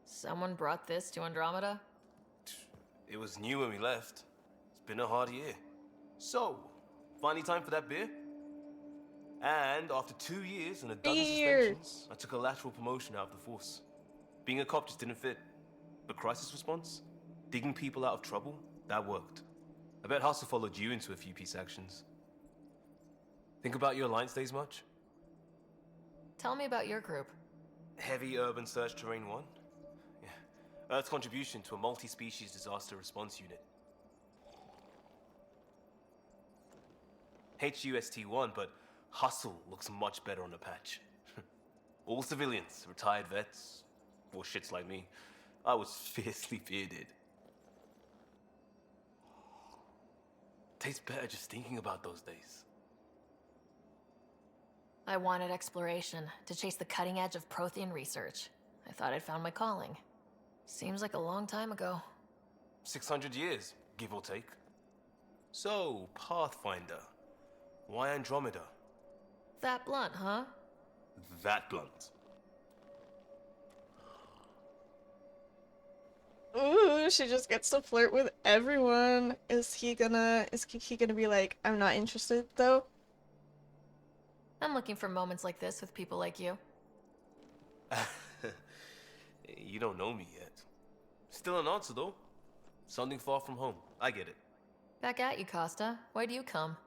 Someone brought this to Andromeda? It was new when we left. It's been a hard year. So, finally time for that beer? And after 2 years and a dozen suspensions, I took a lateral promotion out of the force. Being a cop just didn't fit. But crisis response? Digging people out of trouble? That worked. I bet Hustle followed you into a few peace actions. Think about your Alliance days much? Tell me about your group. Heavy Urban Search Terrain 1? Yeah. Earth's contribution to a multi-species disaster response unit. HUST-1, but Hustle looks much better on the patch. All civilians, retired vets, or shits like me. I was fiercely bearded. Tastes better just thinking about those days. I wanted exploration, to chase the cutting edge of Prothean research. I thought I'd found my calling. Seems like a long time ago. 600 years, give or take. So, Pathfinder. Why Andromeda? That blunt, huh? That blunt. Ooh, she just gets to flirt with everyone. Is he gonna be like, I'm not interested though? I'm looking for moments like this with people like you. You don't know me yet. Still an answer, though. Something far from home. I get it. Back at you, Costa. Why do you come?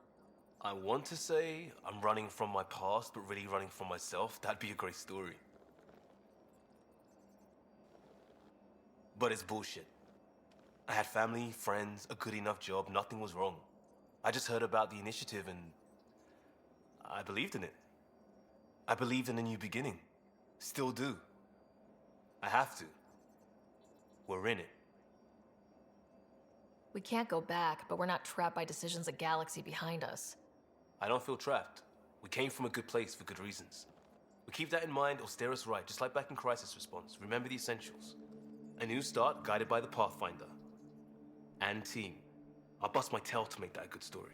I want to say I'm running from my past, but really running from myself. That'd be a great story. But it's bullshit. I had family, friends, a good enough job, nothing was wrong. I just heard about the initiative and I believed in it. I believed in a new beginning. Still do. I have to. We're in it. We can't go back, but we're not trapped by decisions a galaxy behind us. I don't feel trapped. We came from a good place for good reasons. We keep that in mind or steer us right, just like back in Crisis Response. Remember the essentials. A new start guided by the Pathfinder. And team. I'll bust my tail to make that a good story.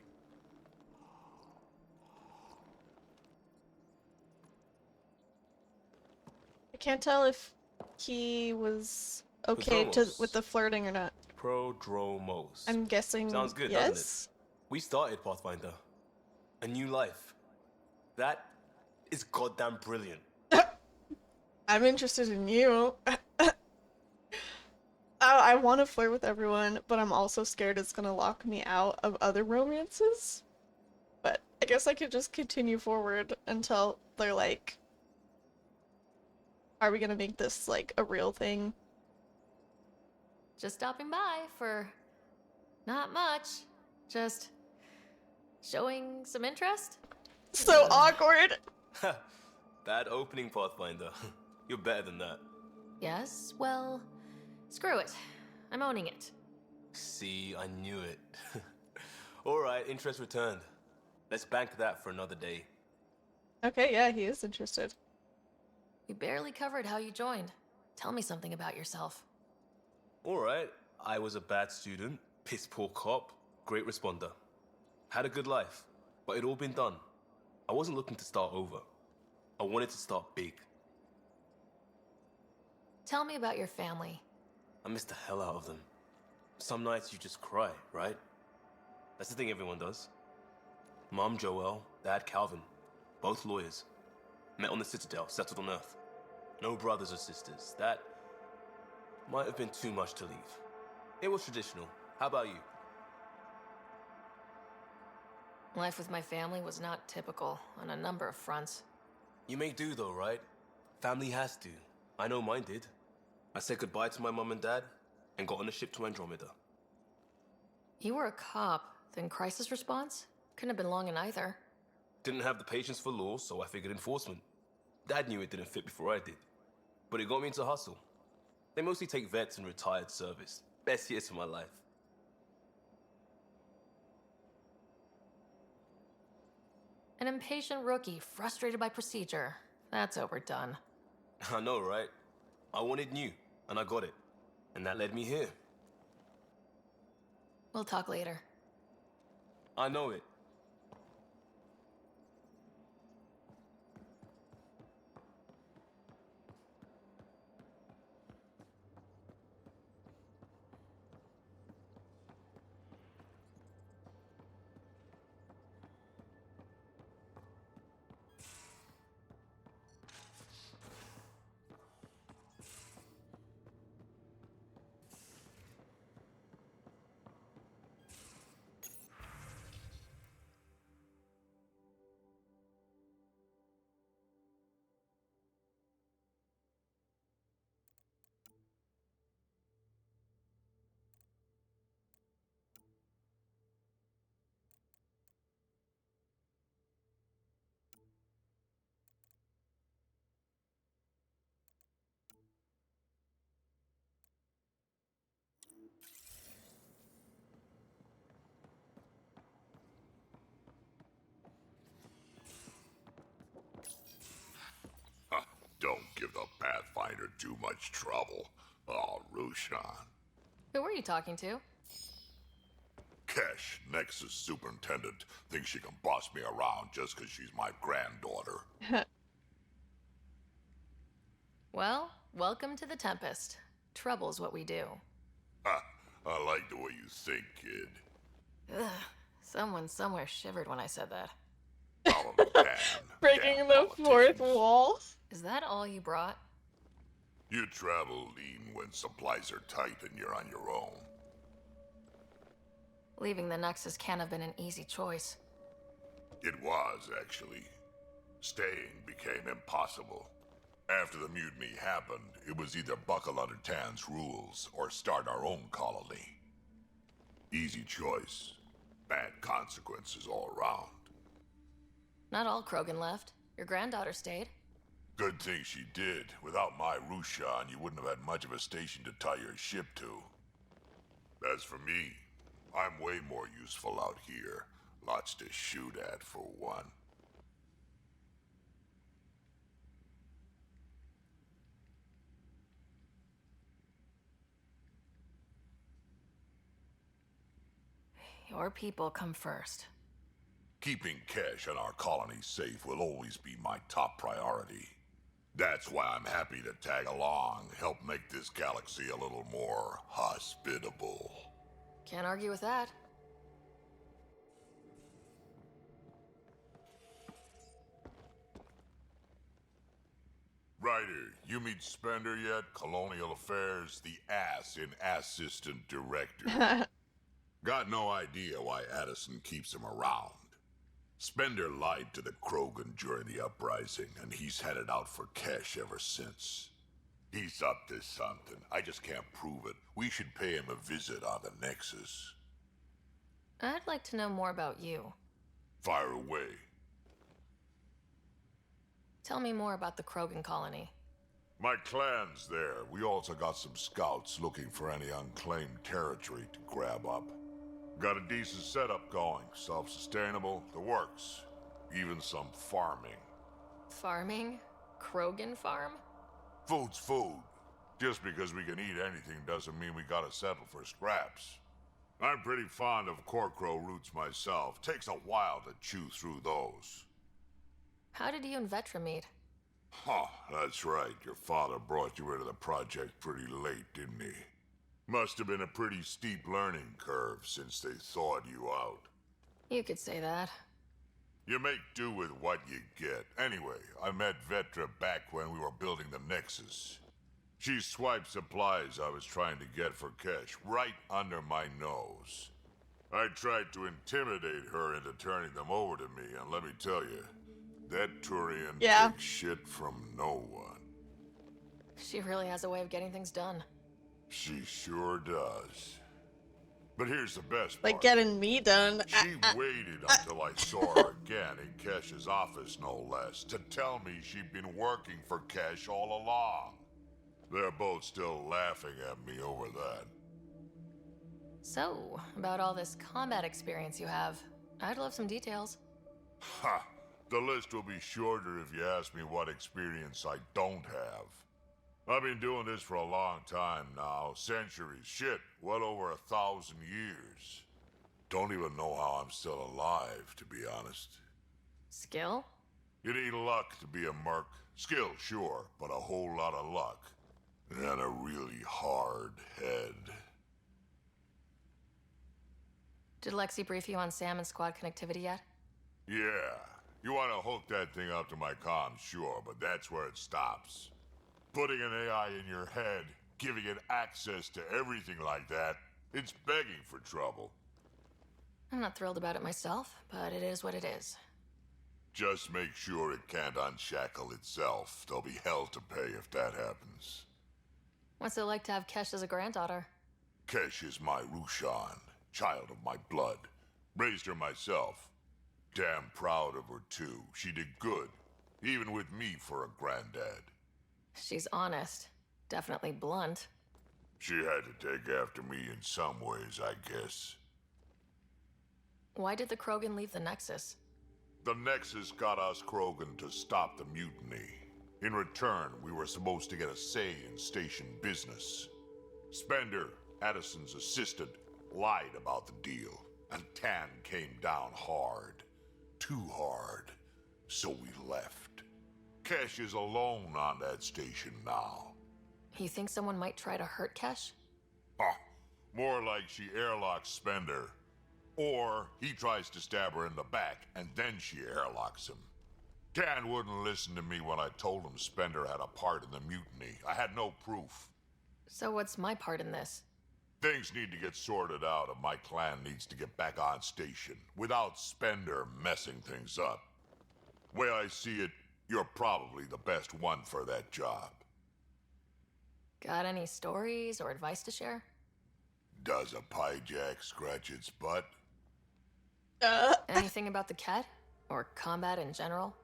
I can't tell if he was okay with the flirting or not. Prodromos. I'm guessing Sounds good, yes? doesn't it? We started Pathfinder. A new life. That is goddamn brilliant. I'm interested in you. I want to flirt with everyone, but I'm also scared it's gonna lock me out of other romances. But I guess I could just continue forward until they're like, are we gonna make this like a real thing? Just stopping by for not much. Just showing some interest. So awkward. Bad opening, Pathfinder. You're better than that. Yes, well, screw it. I'm owning it. See, I knew it. Alright, interest returned. Let's bank that for another day. Okay, yeah, he is interested. You barely covered how you joined. Tell me something about yourself. Alright, I was a bad student, piss poor cop, great responder. Had a good life, but it'd all been done. I wasn't looking to start over. I wanted to start big. Tell me about your family. I missed the hell out of them. Some nights you just cry, right? That's the thing everyone does. Mom Joelle, Dad Calvin, both lawyers. Met on the Citadel, settled on Earth. No brothers or sisters. That might have been too much to leave. It was traditional. How about you? Life with my family was not typical on a number of fronts. You may do though, right? Family has to. I know mine did. I said goodbye to my mom and dad and got on a ship to Andromeda. You were a cop, then crisis response? Couldn't have been long in either. Didn't have the patience for law, so I figured enforcement. Dad knew it didn't fit before I did. But it got me into hustle. They mostly take vets and retired service. Best years of my life. An impatient rookie, frustrated by procedure. That's overdone. I know, right? I wanted new, and I got it. And that led me here. We'll talk later. I know it. Don't give the Pathfinder too much trouble. Oh, Rushan. Who were you talking to? Kesh, Nexus Superintendent, thinks she can boss me around just because she's my granddaughter. Well, welcome to the Tempest. Trouble's what we do. Ha! I like the way you think, kid. Ugh. Someone somewhere shivered when I said that. Breaking the fourth wall. Is that all you brought? You travel lean when supplies are tight and you're on your own. Leaving the Nexus can't have been an easy choice. It was, actually. Staying became impossible. After the mutiny happened, it was either buckle under Tan's rules or start our own colony. Easy choice. Bad consequences all around. Not all Krogan left. Your granddaughter stayed. Good thing she did. Without my Rushan, you wouldn't have had much of a station to tie your ship to. As for me, I'm way more useful out here. Lots to shoot at, for one. Your people come first. Keeping Kesh and our colony safe will always be my top priority. That's why I'm happy to tag along, help make this galaxy a little more hospitable. Can't argue with that. Ryder, you meet Spender yet? Colonial Affairs, the ass in assistant director. Got no idea why Addison keeps him around. Spender lied to the Krogan during the uprising, and he's had it out for Kesh ever since. He's up to something. I just can't prove it. We should pay him a visit on the Nexus. I'd like to know more about you. Fire away. Tell me more about the Krogan colony. My clan's there. We also got some scouts looking for any unclaimed territory to grab up. Got a decent setup going. Self-sustainable, the works. Even some farming. Farming? Krogan farm? Food's food. Just because we can eat anything doesn't mean we gotta settle for scraps. I'm pretty fond of Corcrow roots myself. Takes a while to chew through those. How did you and Vetra meet? Huh, that's right. Your father brought you into the project pretty late, didn't he? Must have been a pretty steep learning curve since they thawed you out. You could say that. You make do with what you get. Anyway, I met Vetra back when we were building the Nexus. She swiped supplies I was trying to get for Kesh right under my nose. I tried to intimidate her into turning them over to me, and let me tell you, that Turian takes shit from no one. She really has a way of getting things done. She sure does. But here's the best part. Like getting me done. She waited until I saw her again in Kesh's office, no less, to tell me she'd been working for Kesh all along. They're both still laughing at me over that. So, about all this combat experience you have, I'd love some details. Ha! The list will be shorter if you ask me what experience I don't have. I've been doing this for a long time now. Centuries. Shit, well over 1,000 years. Don't even know how I'm still alive, to be honest. Skill? You need luck to be a merc. Skill, sure, but a whole lot of luck. And a really hard head. Did Lexi brief you on Sam and squad connectivity yet? Yeah. You want to hook that thing up to my comms, sure, but that's where it stops. Putting an AI in your head, giving it access to everything like that, it's begging for trouble. I'm not thrilled about it myself, but it is what it is. Just make sure it can't unshackle itself. There'll be hell to pay if that happens. What's it like to have Kesh as a granddaughter? Kesh is my Rushan, child of my blood. Raised her myself. Damn proud of her, too. She did good, even with me for a granddad. She's honest. Definitely blunt. She had to take after me in some ways, I guess. Why did the Krogan leave the Nexus? The Nexus got us Krogan to stop the mutiny. In return, we were supposed to get a say in station business. Spender, Addison's assistant, lied about the deal, and Tan came down hard. Too hard. So we left. Kesh is alone on that station now. You think someone might try to hurt Kesh? Ah, More like she airlocks Spender. Or he tries to stab her in the back, and then she airlocks him. Dan wouldn't listen to me when I told him Spender had a part in the mutiny. I had no proof. So what's my part in this? Things need to get sorted out, and my clan needs to get back on station without Spender messing things up. Way I see it, you're probably the best one for that job. Got any stories or advice to share? Does a pyjak scratch its butt? Anything about the cat? Or combat in general?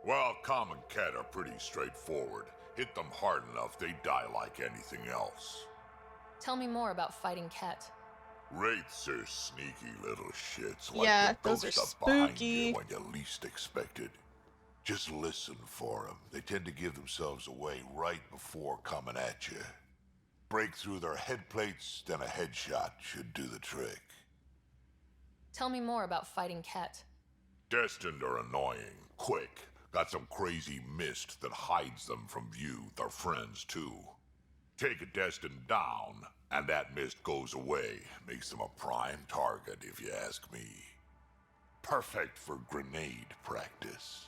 Well, common cat are pretty straightforward. Hit them hard enough, they die like anything else. Tell me more about fighting Ket. Wraiths are sneaky little shits, like Yeah, the those ghost are up behind spooky. you when you least expect it. Just listen for them. They tend to give themselves away right before coming at you. Break through their head plates, then a headshot should do the trick. Tell me more about fighting Ket. Destined are annoying, quick. Got some crazy mist that hides them from view, their friends too. Take a Destined down, and that mist goes away. Makes them a prime target, if you ask me. Perfect for grenade practice.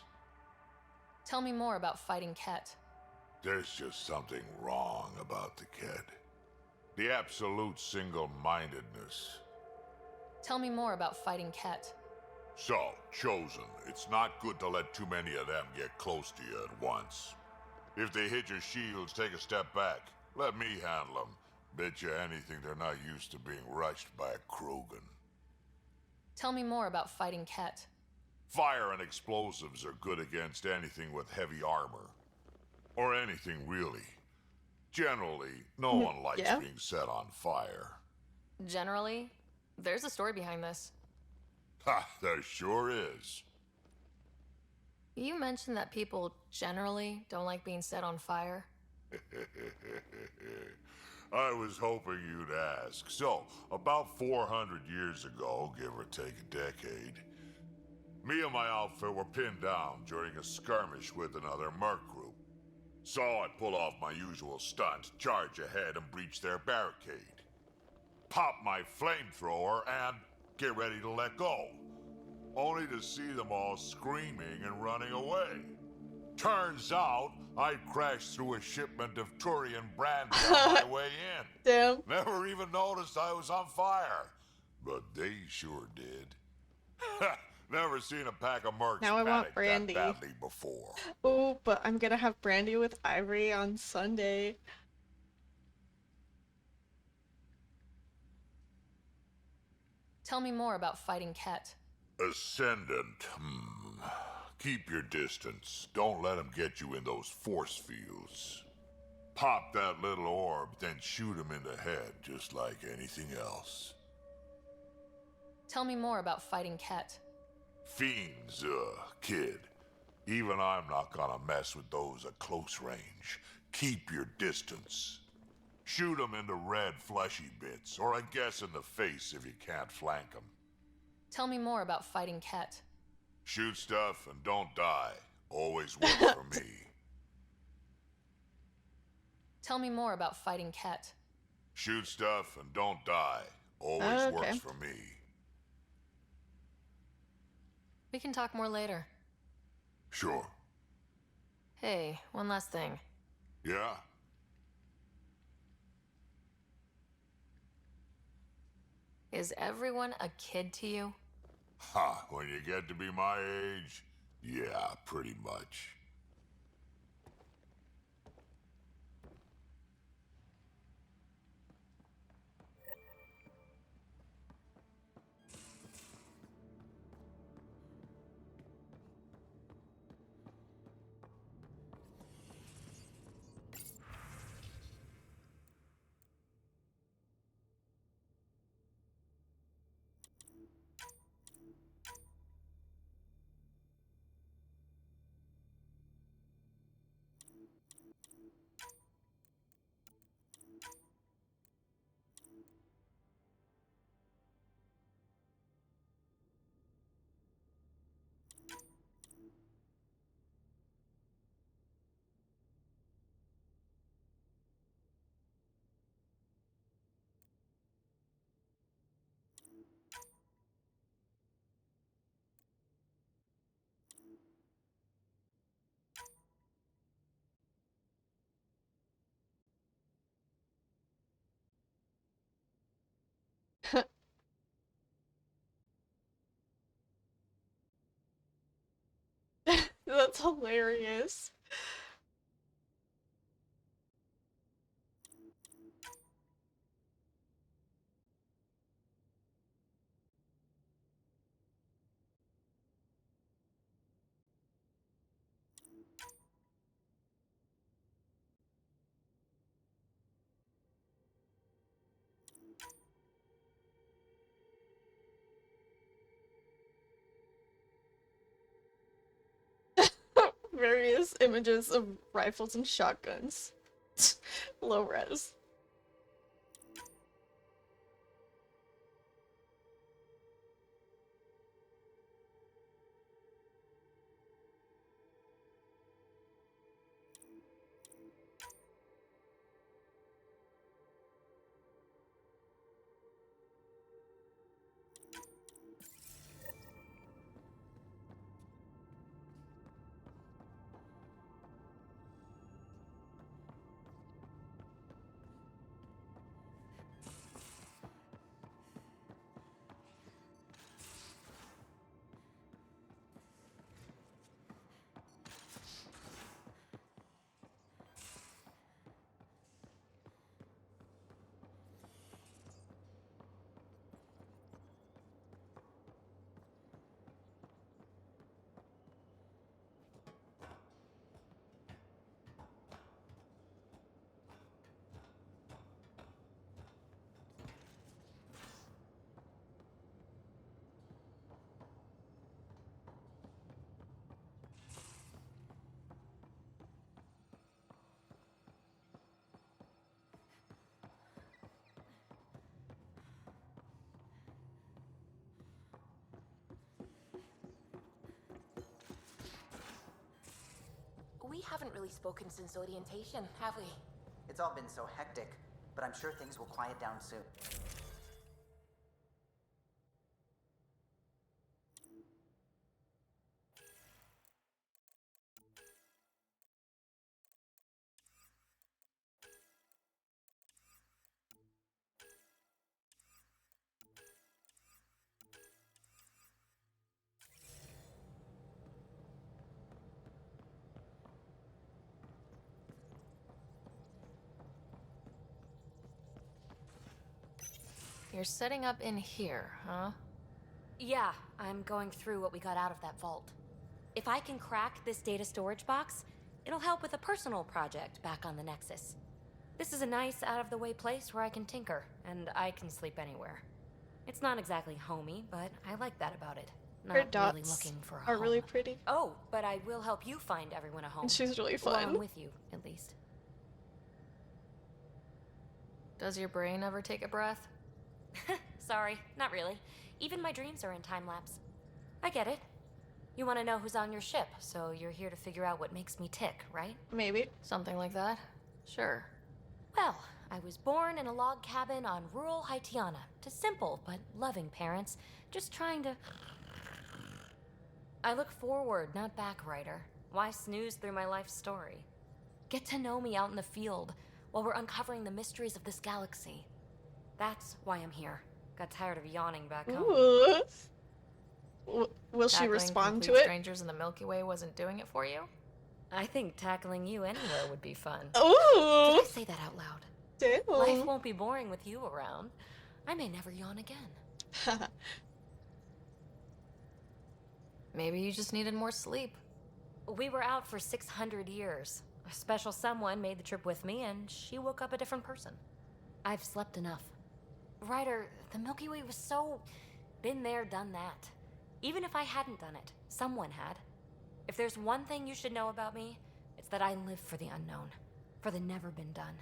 Tell me more about fighting Ket. There's just something wrong about the kid. The absolute single-mindedness. Tell me more about fighting Ket. So, Chosen, it's not good to let too many of them get close to you at once. If they hit your shields, take a step back. Let me handle them. Bet you anything they're not used to being rushed by a Krogan. Tell me more about fighting Ket. Fire and explosives are good against anything with heavy armor. Or anything, really. Generally, no one likes being set on fire. Generally? There's a story behind this. Ha, there sure is. You mentioned that people generally don't like being set on fire. I was hoping you'd ask. So, about 400 years ago, give or take a decade, me and my outfit were pinned down during a skirmish with another merc group. So I pull off my usual stunt, charge ahead and breach their barricade. Pop my flamethrower and get ready to let go. Only to see them all screaming and running away. Turns out, I crashed through a shipment of Turian brandy on my way in. Damn. Never even noticed I was on fire. But they sure did. Never seen a pack of mercs Now I want panic brandy. that badly before. Oh, but I'm gonna have brandy with Ivory on Sunday. Tell me more about fighting Ket. Ascendant. Keep your distance. Don't let them get you in those force fields. Pop that little orb, then shoot him in the head, just like anything else. Tell me more about fighting Ket. Fiends, kid. Even I'm not gonna mess with those at close range. Keep your distance. Shoot them in the red fleshy bits, or I guess in the face if you can't flank them. Tell me more about fighting Ket. Shoot stuff and don't die. Always works for me. Tell me more about fighting Ket. Shoot stuff and don't die. Always works for me. We can talk more later. Sure. Hey, one last thing. Yeah? Is everyone a kid to you? Ha, when you get to be my age, yeah, pretty much. That's hilarious. Various images of rifles and shotguns. Low res. We haven't really spoken since orientation, have we? It's all been so hectic, but I'm sure things will quiet down soon. You're setting up in here, huh? Yeah, I'm going through what we got out of that vault. If I can crack this data storage box, it'll help with a personal project back on the Nexus. This is a nice, out-of-the-way place where I can tinker, and I can sleep anywhere. It's not exactly homey, but I like that about it. Not Her really dots looking for a are home. really pretty. Oh, but I will help you find everyone a home. And she's really Well, I'm fun. with you, at least. Does your brain ever take a breath? Sorry, not really. Even my dreams are in time-lapse. I get it. You want to know who's on your ship, so you're here to figure out what makes me tick, right? Maybe. Something like that? Sure. Well, I was born in a log cabin on rural Haitiana to simple but loving parents, just trying to... I look forward, not back, writer. Why snooze through my life story? Get to know me out in the field while we're uncovering the mysteries of this galaxy. That's why I'm here. Got tired of yawning back home. Ooh. Will she Tackling respond to complete it? strangers in the Milky Way wasn't doing it for you? I think tackling you anywhere would be fun. Ooh. Did I say that out loud? Damn. Life won't be boring with you around. I may never yawn again. Maybe you just needed more sleep. We were out for 600 years. A special someone made the trip with me, and she woke up a different person. I've slept enough. Ryder, the Milky Way was so... been there, done that. Even if I hadn't done it, someone had. If there's one thing you should know about me, it's that I live for the unknown. For the never been done.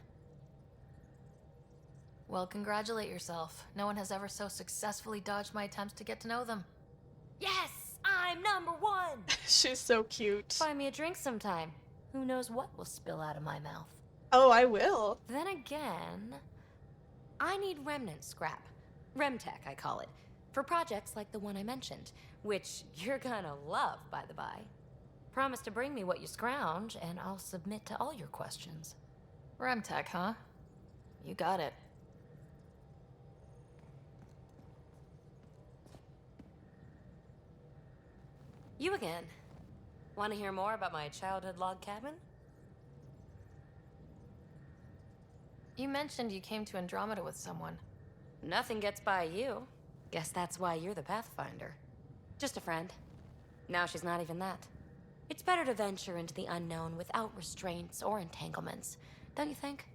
Well, congratulate yourself. No one has ever so successfully dodged my attempts to get to know them. Yes! I'm number one! She's so cute. Buy me a drink sometime. Who knows what will spill out of my mouth. Oh, I will. Then again... I need remnant scrap. Remtech, I call it. For projects like the one I mentioned. Which you're gonna love, by the by. Promise to bring me what you scrounge, and I'll submit to all your questions. Remtech, huh? You got it. You again. Want to hear more about my childhood log cabin? You mentioned you came to Andromeda with someone. Nothing gets by you. Guess that's why you're the Pathfinder. Just a friend. Now she's not even that. It's better to venture into the unknown without restraints or entanglements, don't you think?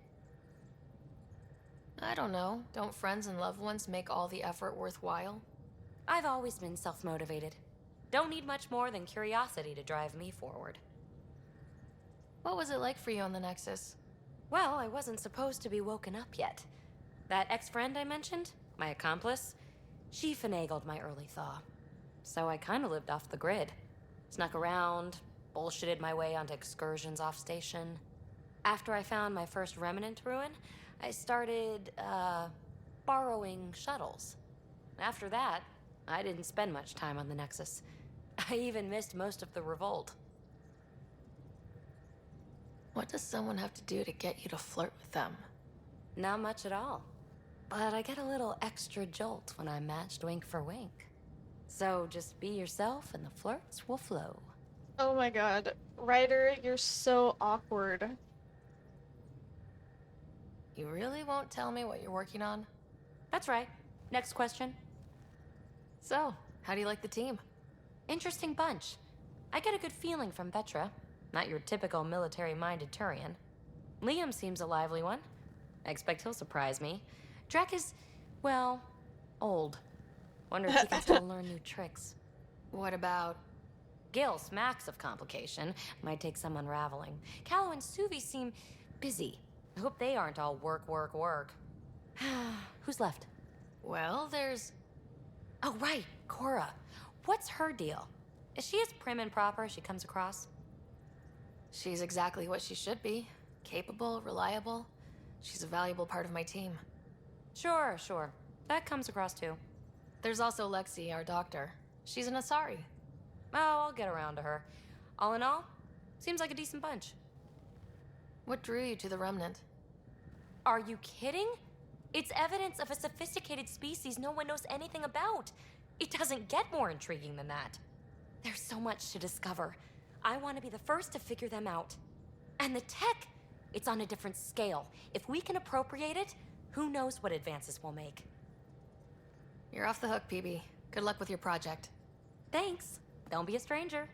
I don't know. Don't friends and loved ones make all the effort worthwhile? I've always been self-motivated. Don't need much more than curiosity to drive me forward. What was it like for you on the Nexus? Well, I wasn't supposed to be woken up yet. That ex-friend I mentioned, my accomplice, she finagled my early thaw. So I kinda lived off the grid. Snuck around, bullshitted my way onto excursions off station. After I found my first remnant ruin, I started, borrowing shuttles. After that, I didn't spend much time on the Nexus. I even missed most of the revolt. What does someone have to do to get you to flirt with them? Not much at all. But I get a little extra jolt when I'm matched wink for wink. So just be yourself and the flirts will flow. Oh my god. Ryder, you're so awkward. You really won't tell me what you're working on? That's right. Next question. So, how do you like the team? Interesting bunch. I get a good feeling from Vetra. Not your typical military-minded Turian. Liam seems a lively one. I expect he'll surprise me. Drek is, well, old. Wonder if he can still learn new tricks. What about... Gil smacks of complication. Might take some unraveling. Callow and Suvi seem busy. I hope they aren't all work, work, work. Who's left? Well, there's... Oh, right, Cora. What's her deal? Is she as prim and proper as she comes across? She's exactly what she should be. Capable, reliable. She's a valuable part of my team. Sure, sure. That comes across too. There's also Lexi, our doctor. She's an Asari. Oh, I'll get around to her. All in all, seems like a decent bunch. What drew you to the Remnant? Are you kidding? It's evidence of a sophisticated species no one knows anything about. It doesn't get more intriguing than that. There's so much to discover. I want to be the first to figure them out. And the tech, it's on a different scale. If we can appropriate it, who knows what advances we'll make. You're off the hook, PB. Good luck with your project. Thanks. Don't be a stranger.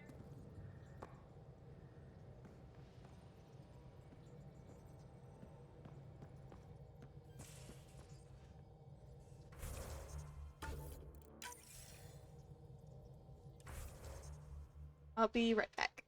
I'll be right back.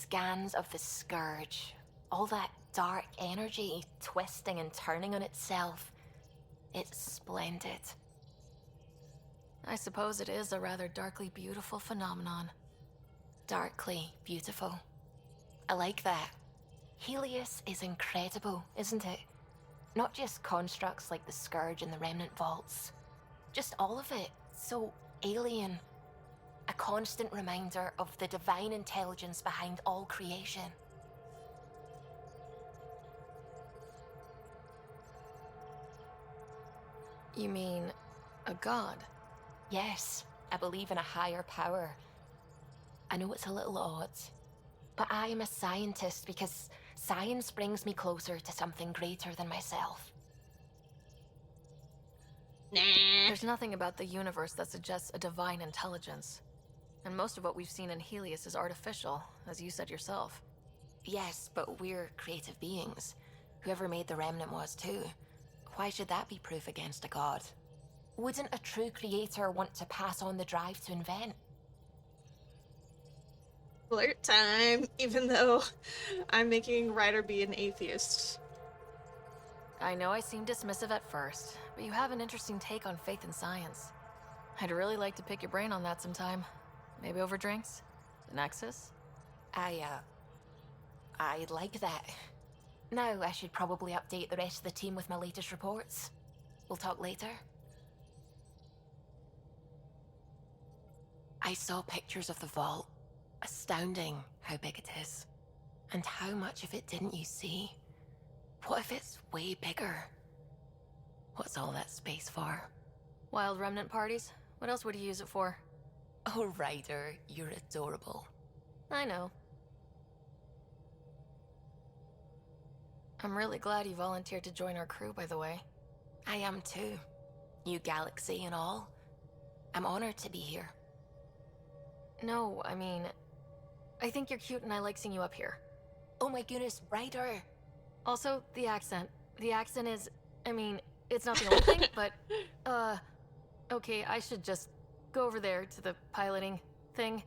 scans of the Scourge, all that dark energy twisting and turning on itself. It's splendid. I suppose it is a rather darkly beautiful phenomenon. Darkly beautiful. I like that. Helios is incredible, isn't it? Not just constructs like the Scourge and the Remnant Vaults. Just all of it. So alien. A constant reminder of the divine intelligence behind all creation. You mean a god? Yes, I believe in a higher power. I know it's a little odd, but I am a scientist because science brings me closer to something greater than myself. There's nothing about the universe that suggests a divine intelligence. And most of what we've seen in Helios is artificial, as you said yourself. Yes, but we're creative beings. Whoever made the Remnant was too. Why should that be proof against a god? Wouldn't a true creator want to pass on the drive to invent? Flirt time, even though I'm making Ryder be an atheist. I know I seem dismissive at first, but you have an interesting take on faith and science. I'd really like to pick your brain on that sometime. Maybe over drinks? The Nexus? I'd like that. Now I should probably update the rest of the team with my latest reports. We'll talk later. I saw pictures of the vault. Astounding how big it is. And how much of it didn't you see? What if it's way bigger? What's all that space for? Wild remnant parties? What else would you use it for? Oh, Ryder, you're adorable. I know. I'm really glad you volunteered to join our crew, by the way. I am too. New galaxy and all. I'm honored to be here. No, I mean, I think you're cute and I like seeing you up here. Oh my goodness, Ryder! Also, the accent. The accent is, I mean, it's not the only thing, but, okay, I should just go over there to the piloting thing.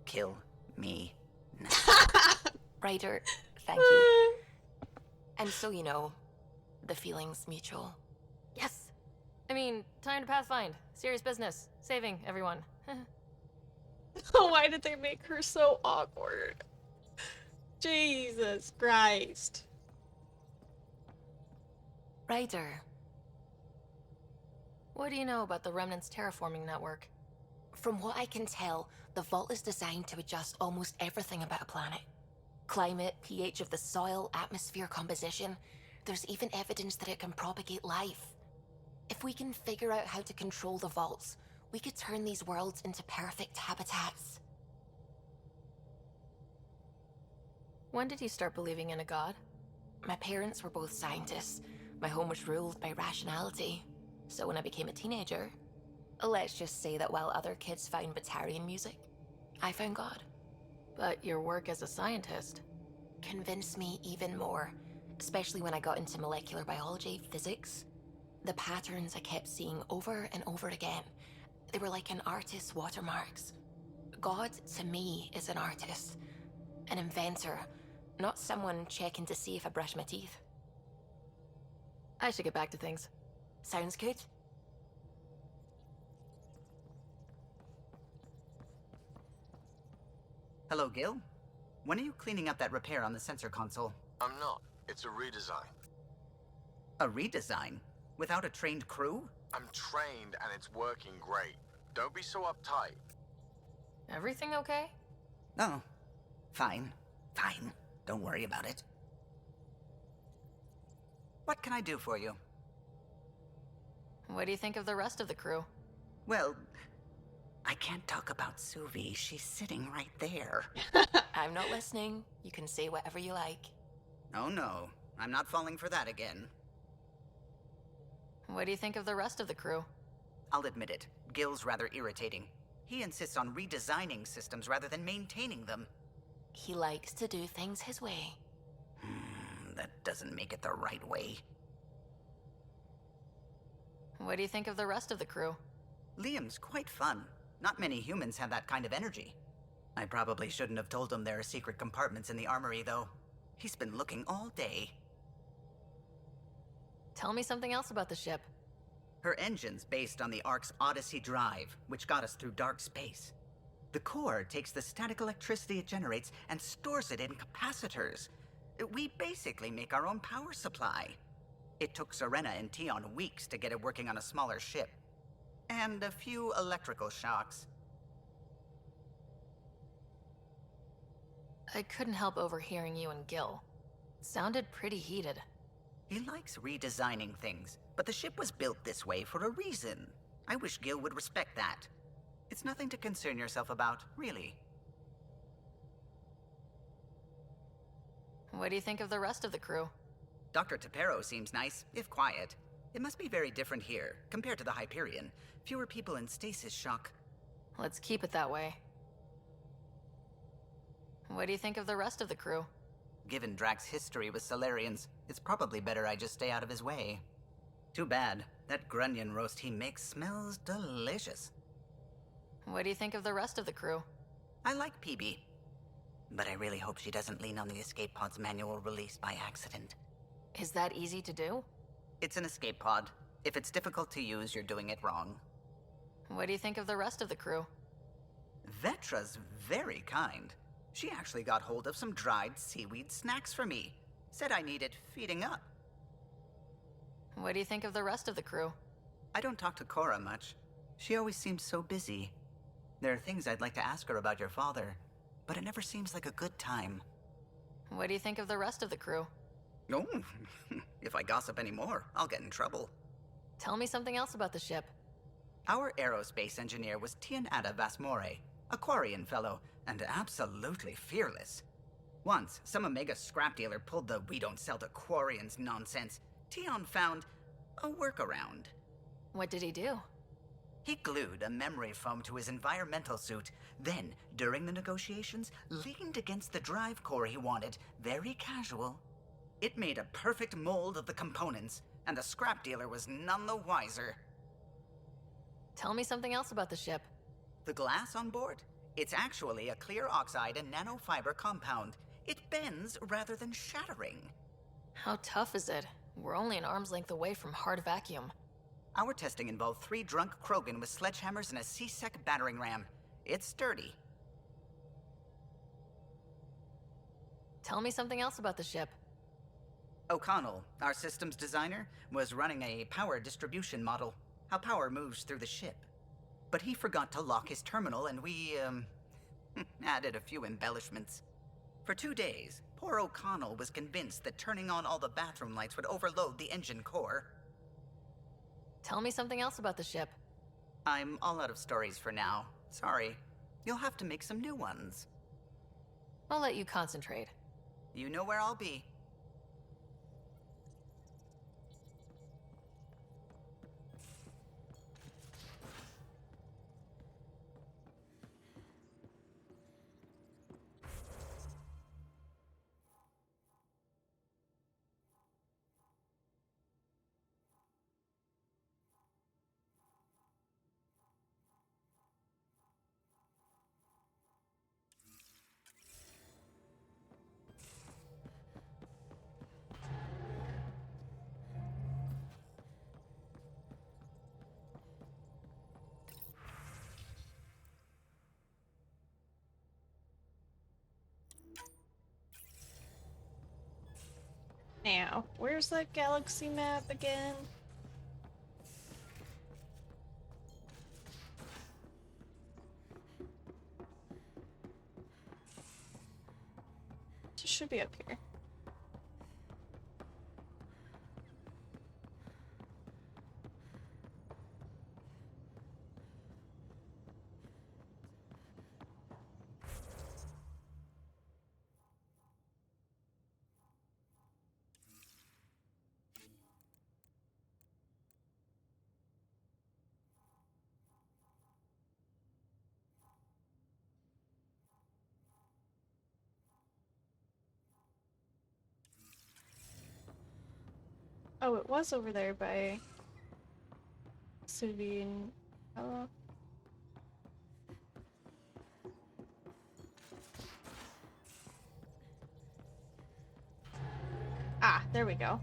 Kill me. Ryder, thank you. And so you know, the feeling's mutual. Yes! I mean, time to pathfind. Serious business. Saving everyone. Why did they make her so awkward? Jesus Christ. Ryder. What do you know about the Remnant's terraforming network? From what I can tell, the vault is designed to adjust almost everything about a planet. Climate, pH of the soil, atmosphere composition. There's even evidence that it can propagate life. If we can figure out how to control the vaults, we could turn these worlds into perfect habitats. When did you start believing in a god? My parents were both scientists. My home was ruled by rationality. So when I became a teenager, let's just say that while other kids found Batarian music, I found God. But your work as a scientist convinced me even more, especially when I got into molecular biology, physics. The patterns I kept seeing over and over again, they were like an artist's watermarks. God, to me, is an artist, an inventor, not someone checking to see if I brush my teeth. I should get back to things. Sounds good. Hello, Gil. When are you cleaning up that repair on the sensor console? I'm not. It's a redesign. A redesign? Without a trained crew? I'm trained and it's working great. Don't be so uptight. Everything okay? Oh, fine. Fine. Don't worry about it. What can I do for you? What do you think of the rest of the crew? Well, I can't talk about Suvi. She's sitting right there. I'm not listening. You can say whatever you like. Oh no, I'm not falling for that again. What do you think of the rest of the crew? I'll admit it. Gil's rather irritating. He insists on redesigning systems rather than maintaining them. He likes to do things his way. That doesn't make it the right way. What do you think of the rest of the crew? Liam's quite fun. Not many humans have that kind of energy. I probably shouldn't have told him there are secret compartments in the armory, though. He's been looking all day. Tell me something else about the ship. Her engine's based on the Ark's Odyssey drive, which got us through dark space. The core takes the static electricity it generates and stores it in capacitors. We basically make our own power supply. It took Serena and Tion weeks to get it working on a smaller ship. And a few electrical shocks. I couldn't help overhearing you and Gil. It sounded pretty heated. He likes redesigning things, but the ship was built this way for a reason. I wish Gil would respect that. It's nothing to concern yourself about, really. What do you think of the rest of the crew? Dr. Tapero seems nice, if quiet. It must be very different here, compared to the Hyperion. Fewer people in stasis shock. Let's keep it that way. What do you think of the rest of the crew? Given Drax's history with Solarians, it's probably better I just stay out of his way. Too bad. That grunion roast he makes smells delicious. What do you think of the rest of the crew? I like PB. But I really hope she doesn't lean on the escape pod's manual release by accident. Is that easy to do? It's an escape pod. If it's difficult to use, you're doing it wrong. What do you think of the rest of the crew? Vetra's very kind. She actually got hold of some dried seaweed snacks for me. Said I needed feeding up. What do you think of the rest of the crew? I don't talk to Cora much. She always seems so busy. There are things I'd like to ask her about your father, but it never seems like a good time. What do you think of the rest of the crew? Oh, if I gossip anymore, I'll get in trouble. Tell me something else about the ship. Our aerospace engineer was Tianada Vasmore, a Quarian fellow, and absolutely fearless. Once, some Omega scrap dealer pulled the "we don't sell to Quarians" nonsense. Tion found a workaround. What did he do? He glued a memory foam to his environmental suit, then, during the negotiations, leaned against the drive core he wanted, very casual. It made a perfect mold of the components, and the scrap dealer was none the wiser. Tell me something else about the ship. The glass on board? It's actually a clear oxide and nanofiber compound. It bends rather than shattering. How tough is it? We're only an arm's length away from hard vacuum. Our testing involved 3 drunk Krogan with sledgehammers and a C-Sec battering ram. It's sturdy. Tell me something else about the ship. O'Connell, our systems designer, was running a power distribution model, how power moves through the ship. But he forgot to lock his terminal and we, added a few embellishments. For 2 days, poor O'Connell was convinced that turning on all the bathroom lights would overload the engine core. Tell me something else about the ship. I'm all out of stories for now. Sorry. You'll have to make some new ones. I'll let you concentrate. You know where I'll be. Now, where's that galaxy map again? It should be up here. Oh, it was over there by Suvine. Oh. There we go.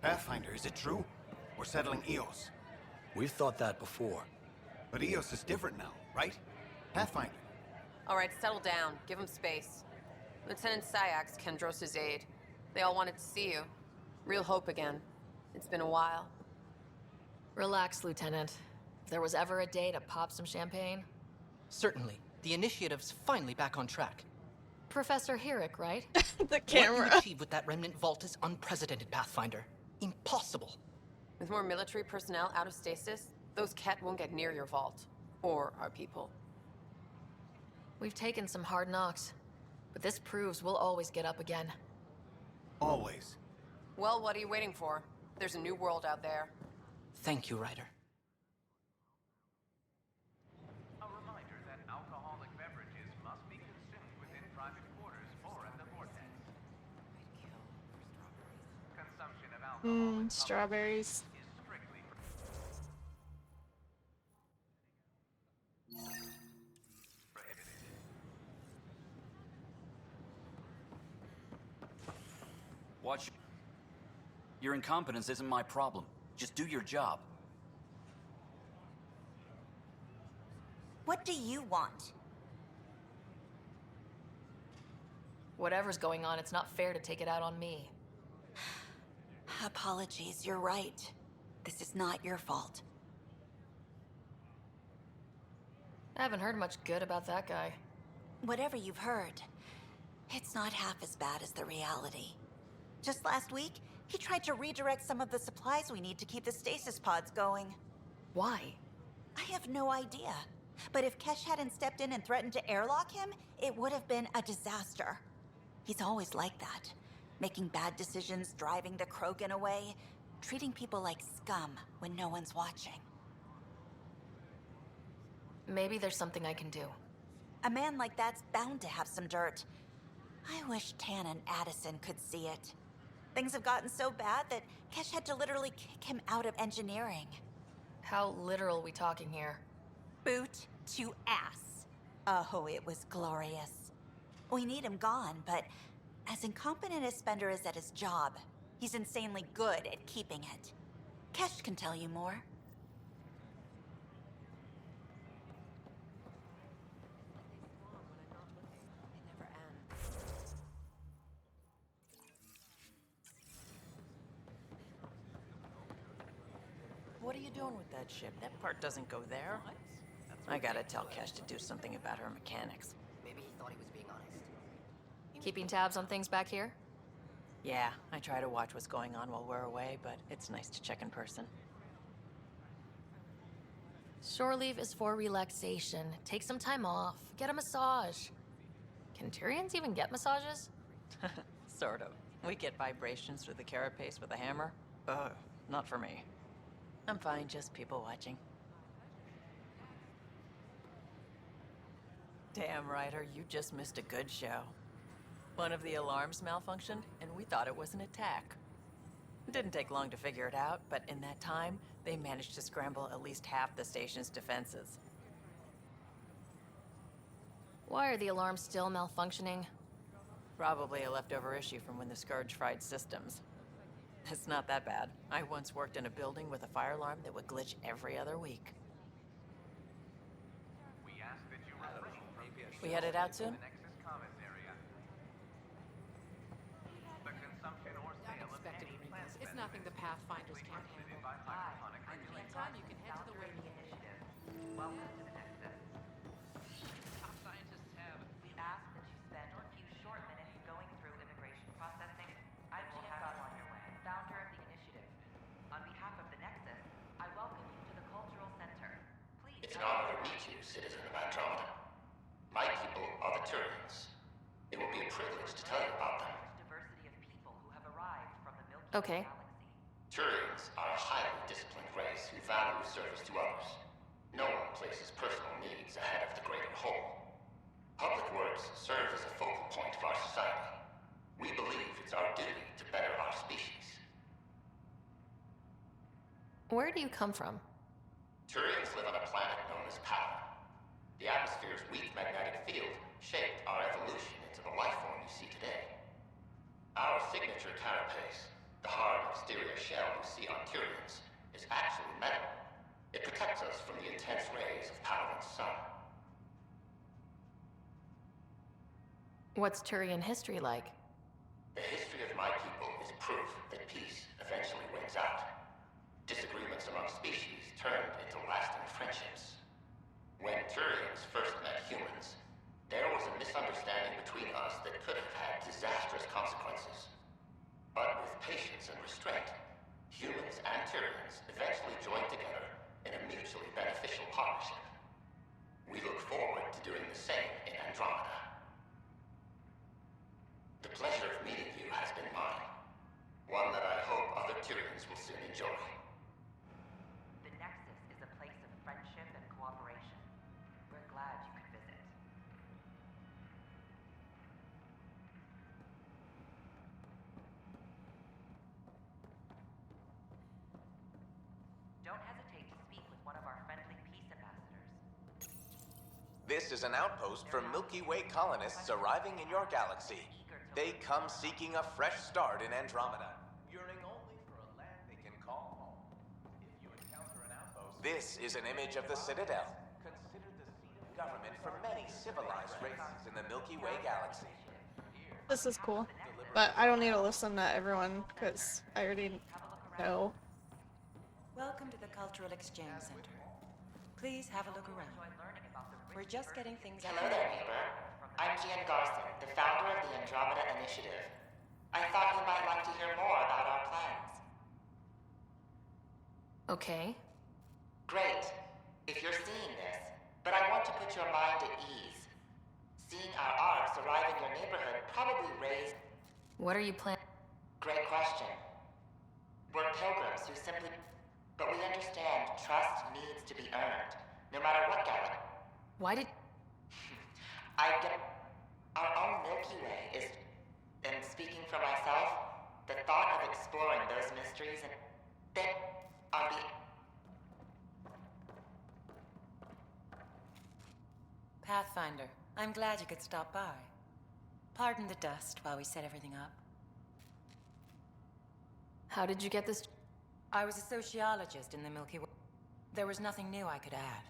Pathfinder, is it true? We're settling Eos. We've thought that before. But Eos is different now, right? Pathfinder. All right, settle down. Give him space. Lieutenant Syax, Kendros' aide. They all wanted to see you. Real hope again. It's been a while. Relax, Lieutenant. If there was ever a day to pop some champagne... Certainly. The initiative's finally back on track. Professor Herrick, right? The camera. What you achieved with that remnant vault is unprecedented, Pathfinder. Impossible. With more military personnel out of stasis, those Ket won't get near your vault. Or our people. We've taken some hard knocks, but this proves we'll always get up again. Always. Well, what are you waiting for? There's a new world out there. Thank you, Ryder. A reminder that alcoholic beverages must be consumed within private quarters or at the vortex. Consumption of alcohol Strawberries. is strictly prohibited. Watch. Your incompetence isn't my problem. Just do your job. What do you want? Whatever's going on, it's not fair to take it out on me. Apologies, you're right. This is not your fault. I haven't heard much good about that guy. Whatever you've heard, it's not half as bad as the reality. Just last week, he tried to redirect some of the supplies we need to keep the stasis pods going. Why? I have no idea. But if Kesh hadn't stepped in and threatened to airlock him, it would have been a disaster. He's always like that. Making bad decisions, driving the Krogan away, treating people like scum when no one's watching. Maybe there's something I can do. A man like that's bound to have some dirt. I wish Tan and Addison could see it. Things have gotten so bad that Kesh had to literally kick him out of engineering. How literal are we talking here? Boot to ass. Oh, it was glorious. We need him gone, but as incompetent as Spender is at his job, he's insanely good at keeping it. Kesh can tell you more. What are you doing with that ship? That part doesn't go there. I gotta tell Kesh to do something about her mechanics. Maybe he thought he was being honest. Keeping tabs on things back here? Yeah, I try to watch what's going on while we're away, but it's nice to check in person. Shore leave is for relaxation. Take some time off. Get a massage. Can Tyrians even get massages? Sort of. We get vibrations through the carapace with a hammer. Ugh, not for me. I'm fine, just people watching. Damn, Ryder, you just missed a good show. One of the alarms malfunctioned, and we thought it was an attack. It didn't take long to figure it out, but in that time, they managed to scramble at least half the station's defenses. Why are the alarms still malfunctioning? Probably a leftover issue from when the Scourge fried systems. It's not that bad. I once worked in a building with a fire alarm that would glitch every other week. We ask that you refrain from We headed out soon? the Nexus Commons area. The consumption or sale of any plant It's nothing the Pathfinders can't handle. In the meantime, you can head to the waiting initiative. Welcome to the Nexus. Our scientists have... We ask that you spend a few short minutes going through immigration processing. I'm Giancarlo on your way, founder of the initiative. On behalf of the Nexus, I welcome you to the Cultural Center. Please... It's an honor to meet you, citizen of Andromeda. My people are the Turians. It will be a privilege to tell you about them. Diversity of people who have arrived from the Milky Okay. Turians are a highly disciplined race who value service to others. No one places personal needs ahead of the greater whole. Public works serve as a focal point of our society. We believe it's our duty to better our species. Where do you come from? Turians live on a planet known as Pala. The atmosphere's weak magnetic field shaped our evolution into the life form you see today. Our signature carapace, the hard exterior shell you see on Turians, is actually metal. It protects us from the intense rays of Paladin's sun. What's Turian history like? The history of my people is proof that peace eventually wins out. Disagreements among species turned into lasting friendships. When Turians first met humans, there was a misunderstanding between us that could have had disastrous consequences. But with patience and restraint, humans and Turians eventually joined together in a mutually beneficial partnership. We look forward to doing the same in Andromeda. The pleasure of meeting you has been mine. One that I hope other Turians will soon enjoy. The Nexus is a place of friendship and cooperation. We're glad you could visit. Don't hesitate to speak with one of our friendly peace ambassadors. This is an outpost for Milky Way colonists arriving in your galaxy. They come seeking a fresh start in Andromeda, yearning only for a land they can call home. If you encounter an outpost, this is an image of the Citadel, considered the seat of government for many civilized races in the Milky Way galaxy. This is cool. But I don't need to listen to everyone, because I already know. Welcome to the Cultural Exchange Center. Please have a look around. We're just getting things Hello there, neighbor. I'm Gian Garson, the founder of the Andromeda Initiative. I thought you might like to hear more about our plans. Okay. Great, if you're seeing this, but I want to put your mind at ease. Seeing our arcs arrive in your neighborhood probably raised... What are you planning? Great question. We're pilgrims who simply... But we understand trust needs to be earned, no matter what galaxy. Why did... I get... Our own Milky Way is... And speaking for myself, the thought of exploring those mysteries and... Then, on the... Pathfinder, I'm glad you could stop by. Pardon the dust while we set everything up. How did you get this? I was a sociologist in the Milky Way. There was nothing new I could add.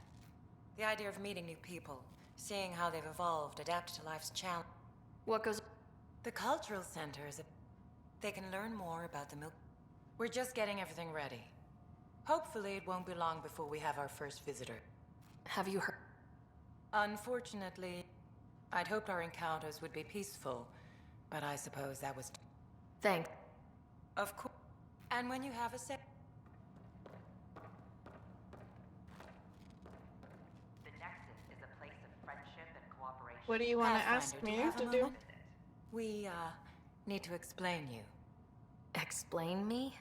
The idea of meeting new people, seeing how they've evolved, adapted to life's challenge. What goes... The Cultural Center is a... They can learn more about the Milky... We're just getting everything ready. Hopefully it won't be long before we have our first visitor. Have you heard? Unfortunately, I'd hoped our encounters would be peaceful, but I suppose that was... Thanks. Of course. And when you have a sec... The Nexus is a place of friendship and cooperation. What do you want to ask Pathfinder, do me you have a to do? moment? We, need to explain you. Explain me?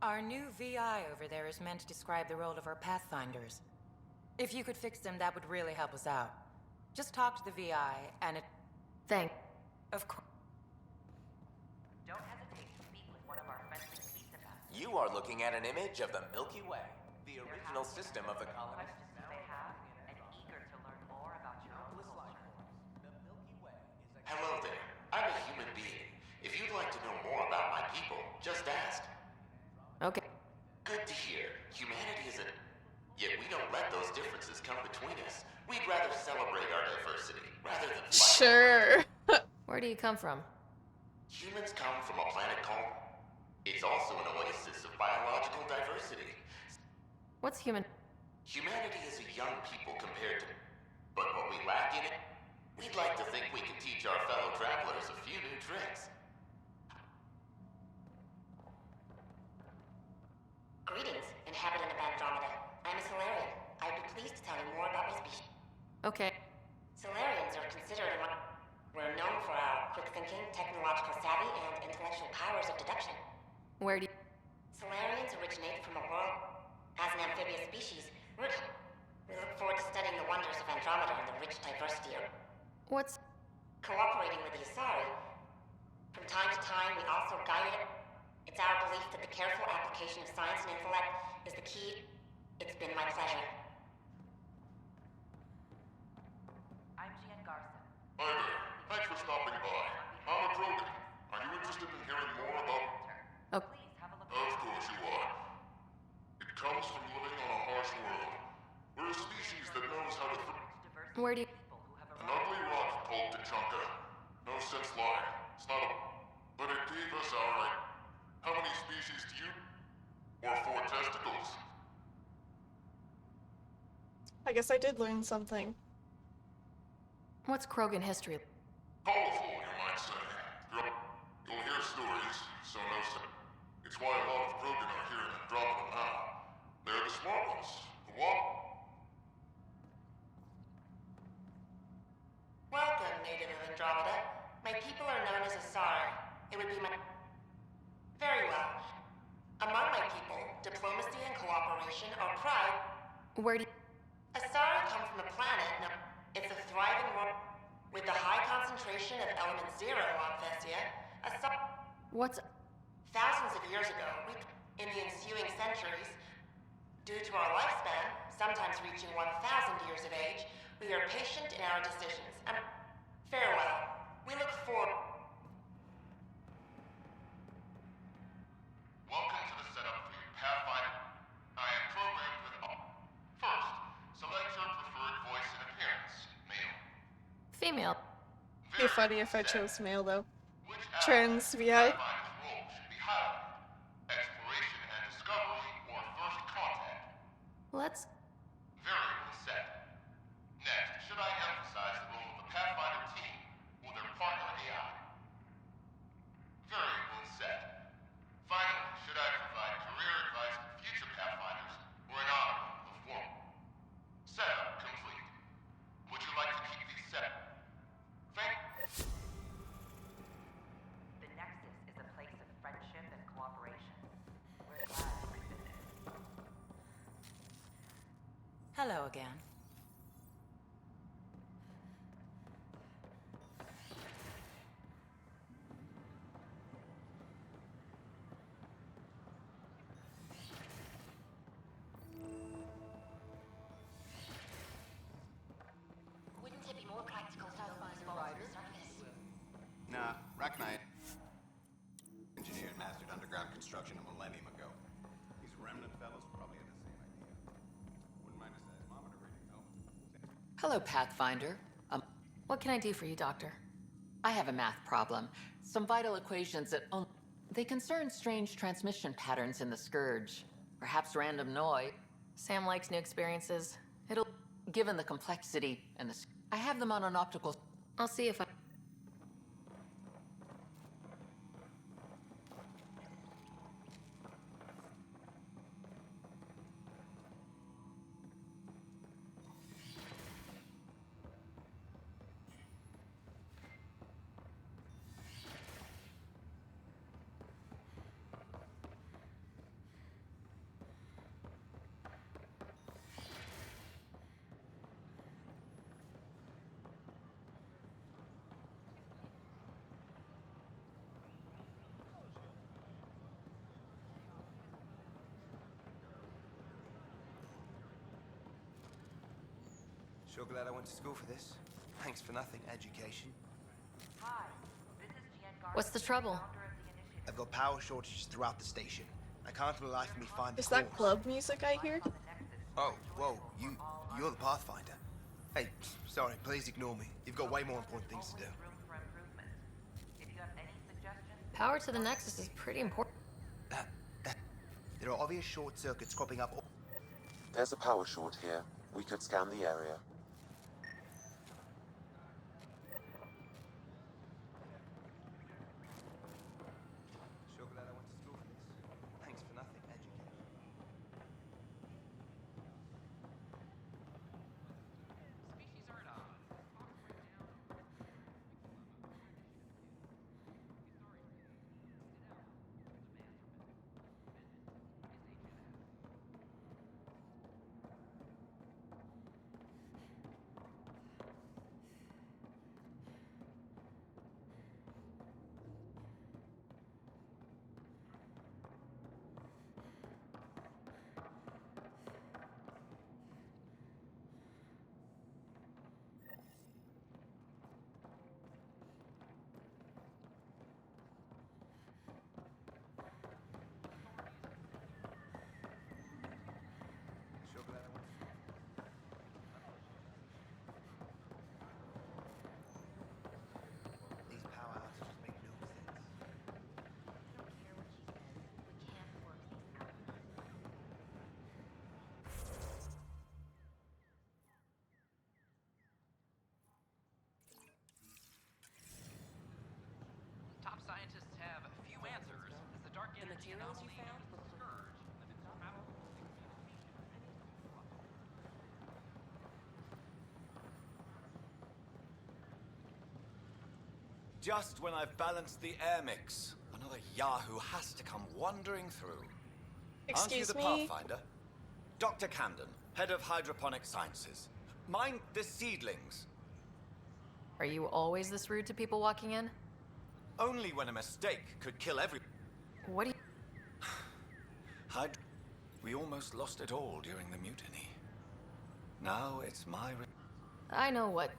Our new VI over there is meant to describe the role of our Pathfinders. If you could fix them, that would really help us out. Just talk to the VI, and it... Thank... Of course. Don't hesitate to speak with one of our friendly pizza masters. You are looking at an image of the Milky Way, the original system of the colony. Questions you may have, and eager to learn more about your own culture. Hello there. I'm a human being. If you'd like to know more about my people, just ask. Okay. Good to hear. Humanity is a... Yet we don't let those differences come between us. We'd rather celebrate our diversity, rather than fight. Sure. Where do you come from? Humans come from a planet called... It's also an oasis of biological diversity. What's human? Humanity is a young people compared to... But what we lack in it, we'd like to think we can teach our fellow travelers a few new tricks. Greetings, inhabitant of Andromeda. I'm a Solarian. I'd be pleased to tell you more about my species. Okay. Solarians are considered among... We're known for our quick thinking, technological savvy, and intellectual powers of deduction. Where do you... Solarians originate from a world... As an amphibious species, we look forward to studying the wonders of Andromeda and the rich diversity of... What's... Cooperating with the Asari. From time to time, we also guide it. It's our belief that the careful application of science and intellect is the key. It's been my pleasure. I'm Gian Garson. Hi there. Thanks for stopping by. I'm a Krogan. Are you interested in hearing more about... Oh. Of course you are. It comes from living on a harsh world. We're a species that knows how to... Where do you... An ugly rock called Tachanka. No sense lying. It's not a... But it gave us our right. How many species do you... Or 4 testicles? I guess I did learn something. What's Krogan history? Colorful, you might say. You'll hear stories, so no sense. It's why a lot of Krogan are here in Andromeda now. They're the smart ones. The what? Welcome, native of Andromeda. My people are known as Asari. It would be my... Very well. Among my people, diplomacy and cooperation are pride. Where do you... Asari come from a planet. No, it's a thriving world with the high concentration of element 0 on Thessia. What's... Thousands of years ago, in the ensuing centuries, due to our lifespan, sometimes reaching 1,000 years of age, we are patient in our decisions. Farewell. We look forward. Welcome to the setup for your Pathfinder. I am programmed with all. First, select your preferred voice and appearance. Male. Female. Be funny if I chose male though. Trans VI. Pathfinder's role should be highlighted. Exploration and discovery or first contact. Let's... Variable set. Next, should I emphasize the role of the Pathfinder team or their partner AI? Variable set. Finally, should I provide career advice for future Pathfinders or an honor of formal? Setup complete. Would you like to keep these set? Thank... The Nexus is a place of friendship and cooperation. We're glad you visited. Hello again. Wouldn't it be more practical to focus on the surface? Nah, Rachni engineered mastered underground construction a millennium ago. These remnant fellows probably had the same idea. Wouldn't mind a seismometer reading, though. Hello, Pathfinder. What can I do for you, Doctor? I have a math problem. Some vital equations that they concern strange transmission patterns in the Scourge. Perhaps random noise. Sam likes new experiences. It'll... given the complexity and the... I have them on an optical... I'll see if I... Sure glad I went to school for this. Thanks for nothing, education. Hi, this is Giancarlo. What's the trouble? I've got power shortages throughout the station. I can't for the life of me find the Is that cause. club music I hear? Oh, whoa, you're the Pathfinder. Hey, sorry, please ignore me. You've got way more important things to do. Power to the Nexus is pretty important. There are obvious short circuits cropping up. There's a power short here. We could scan the area. Sure glad I went to school for this. Thanks for nothing, education. These power outages make no sense. Top scientists have few answers, as the dark energy anomaly is the scourge of insurmountable Just when I've balanced the air mix, another Yahoo has to come wandering through. Excuse Aren't you the me? Pathfinder? Dr. Camden, head of hydroponic sciences. Mind the seedlings. Are you always this rude to people walking in? Only when a mistake could kill every... What do you... We almost lost it all during the mutiny. Now it's my... I know what...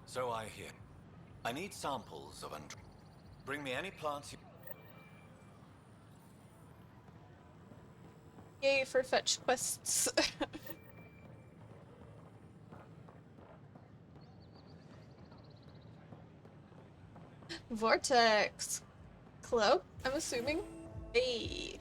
So I hear. I need samples of Bring me any plants you... Yay for fetch quests. Vortex. Club, I'm assuming. Hey.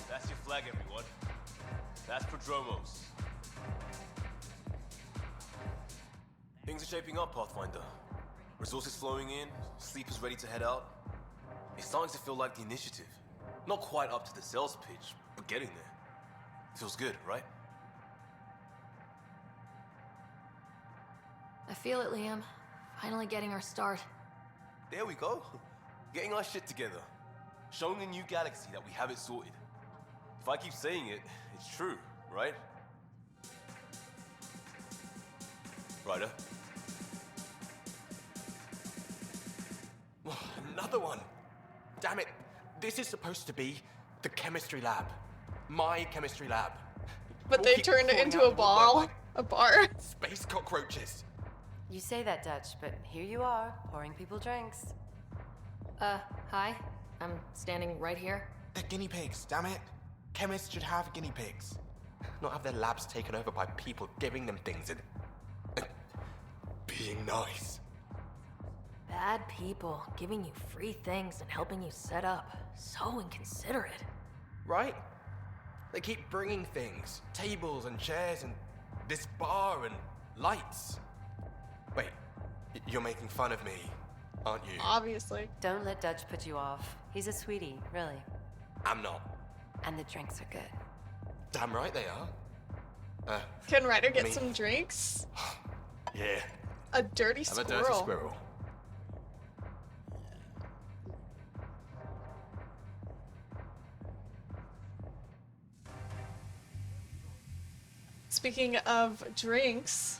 That's your flag, everyone. That's Prodromos. Things are shaping up, Pathfinder. Resources flowing in, sleepers ready to head out. It's starting to feel like the initiative. Not quite up to the sales pitch, but getting there. Feels good, right? I feel it, Liam. Finally getting our start. There we go. Getting our shit together. Showing a new galaxy that we have it sorted. If I keep saying it, it's true, right? Ryder? Another one! Damn it! This is supposed to be the chemistry lab. My chemistry lab. But All they keep turned it falling into out a of the ball. woodwork A bar. like Space cockroaches. You say that, Dutch, but here you are, pouring people drinks. Hi. I'm standing right here. They're guinea pigs, damn it. Chemists should have guinea pigs. Not have their labs taken over by people giving them things and being nice. Bad people giving you free things and helping you set up. So inconsiderate. Right? They keep bringing things, tables and chairs and this bar and lights. Wait, you're making fun of me, aren't you? Obviously. Don't let Dutch put you off. He's a sweetie, really. I'm not. And the drinks are good. Damn right they are. Can Ryder get me- some drinks? Yeah. A dirty I'm squirrel. a dirty squirrel. Speaking of drinks,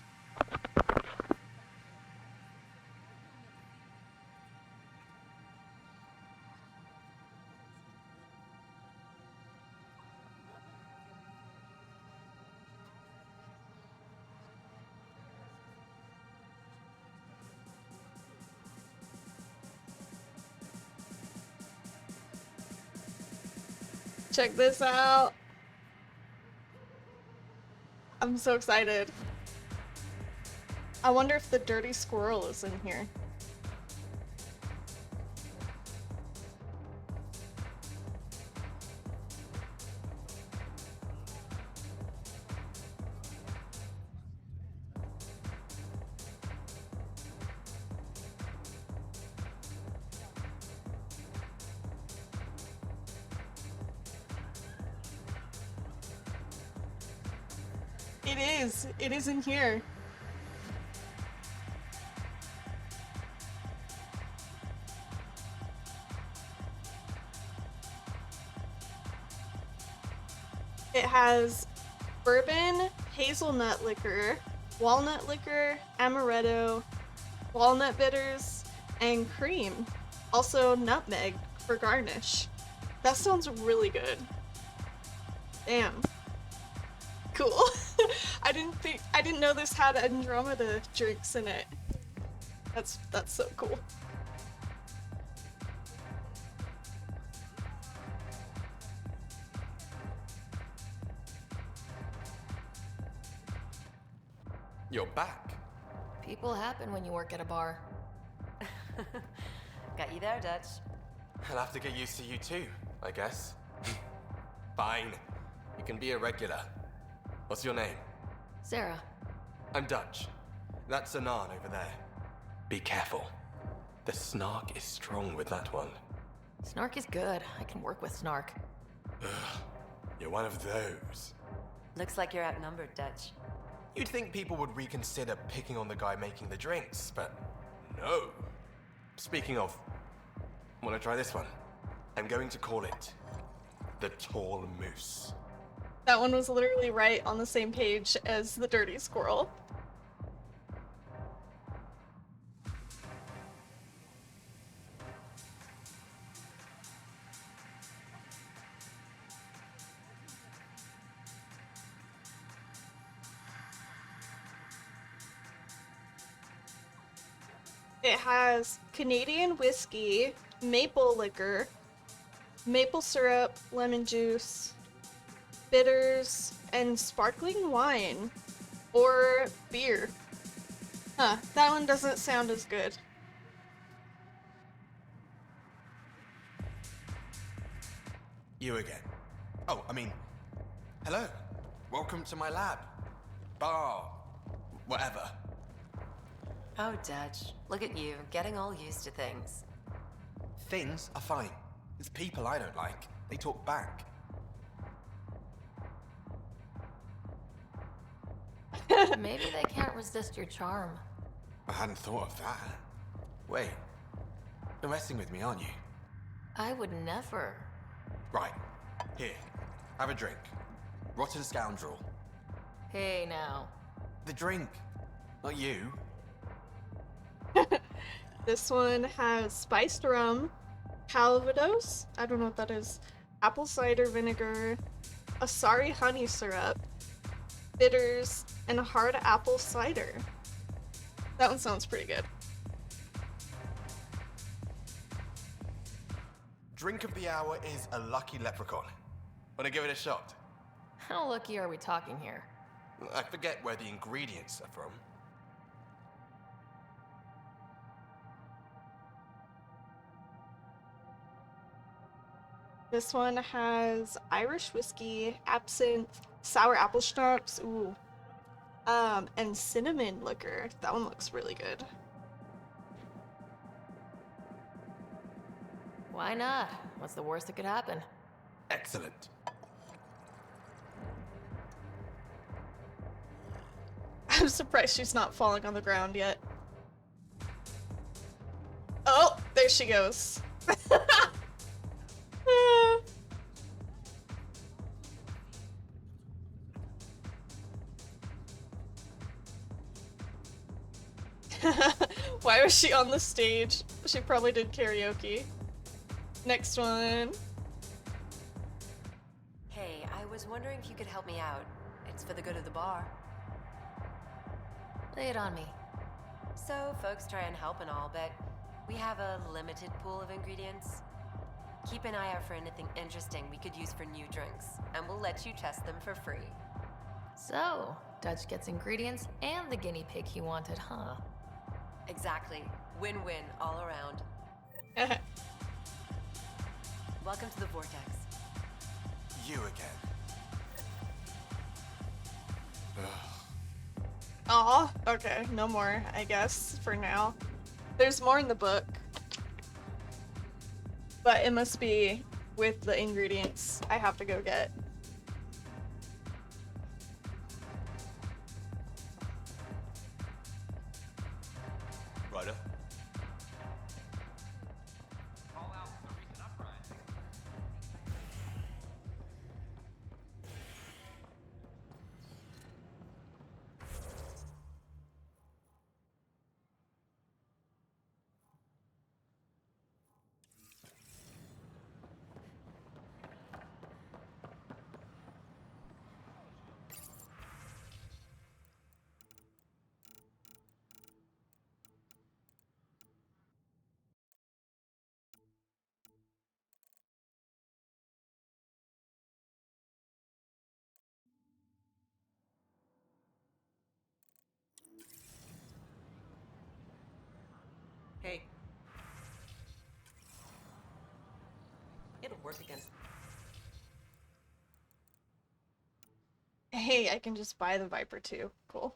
check this out. I'm so excited. I wonder if the dirty squirrel is in here. It is. It is in here. It has bourbon, hazelnut liquor, walnut liquor, amaretto, walnut bitters, and cream. Also nutmeg for garnish. That sounds really good. Damn. Cool. I didn't know this had Andromeda drinks in it. That's so cool. You're back. People happen when you work at a bar. Got you there, Dutch. I'll have to get used to you too, I guess. Fine. You can be a regular. What's your name? Sarah. I'm Dutch. That's Anan over there. Be careful. The snark is strong with that one. Snark is good. I can work with Snark. Ugh, you're one of those. Looks like you're outnumbered, Dutch. You'd think people would reconsider picking on the guy making the drinks, but no. Speaking of, wanna try this one? I'm going to call it the Tall Moose. That one was literally right on the same page as the dirty squirrel. It has Canadian whiskey, maple liquor, maple syrup, lemon juice, bitters, and sparkling wine. Or beer. Huh, that one doesn't sound as good. You again. Oh, I mean, hello. Welcome to my lab. Bar. Whatever. Oh, Dutch. Look at you, getting all used to things. Things are fine. It's people I don't like. They talk back. Maybe they can't resist your charm. I hadn't thought of that. Wait. You're messing with me, aren't you? I would never. Right. Here. Have a drink. Rotten scoundrel. Hey, now. The drink. Not you. This one has spiced rum, calvados, I don't know what that is, apple cider vinegar, Asari honey syrup, bitters, and hard apple cider. That one sounds pretty good. Drink of the hour is a lucky leprechaun. Wanna give it a shot? How lucky are we talking here? I forget where the ingredients are from. This one has Irish whiskey, absinthe, sour apple schnapps, ooh, and cinnamon liquor. That one looks really good. Why not? What's the worst that could happen? Excellent. I'm surprised she's not falling on the ground yet. Oh, there she goes. Why was she on the stage? She probably did karaoke. Next one. Hey, I was wondering if you could help me out. It's for the good of the bar. Lay it on me. So, folks try and help and all, but we have a limited pool of ingredients. Keep an eye out for anything interesting we could use for new drinks, and we'll let you test them for free. So, Dutch gets ingredients and the guinea pig he wanted, huh? Exactly. Win-win all around. Welcome to the Vortex. You again. Aw, okay, no more, I guess, for now. There's more in the book. But it must be with the ingredients I have to go get. Ryder? Hey. It'll work against... Hey, I can just buy the Viper too. Cool.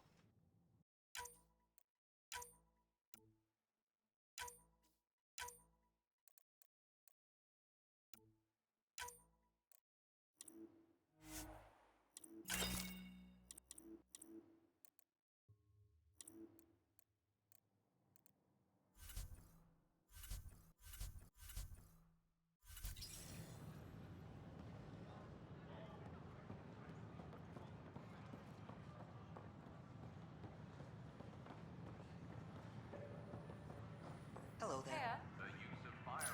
Hello there. The use of firearms.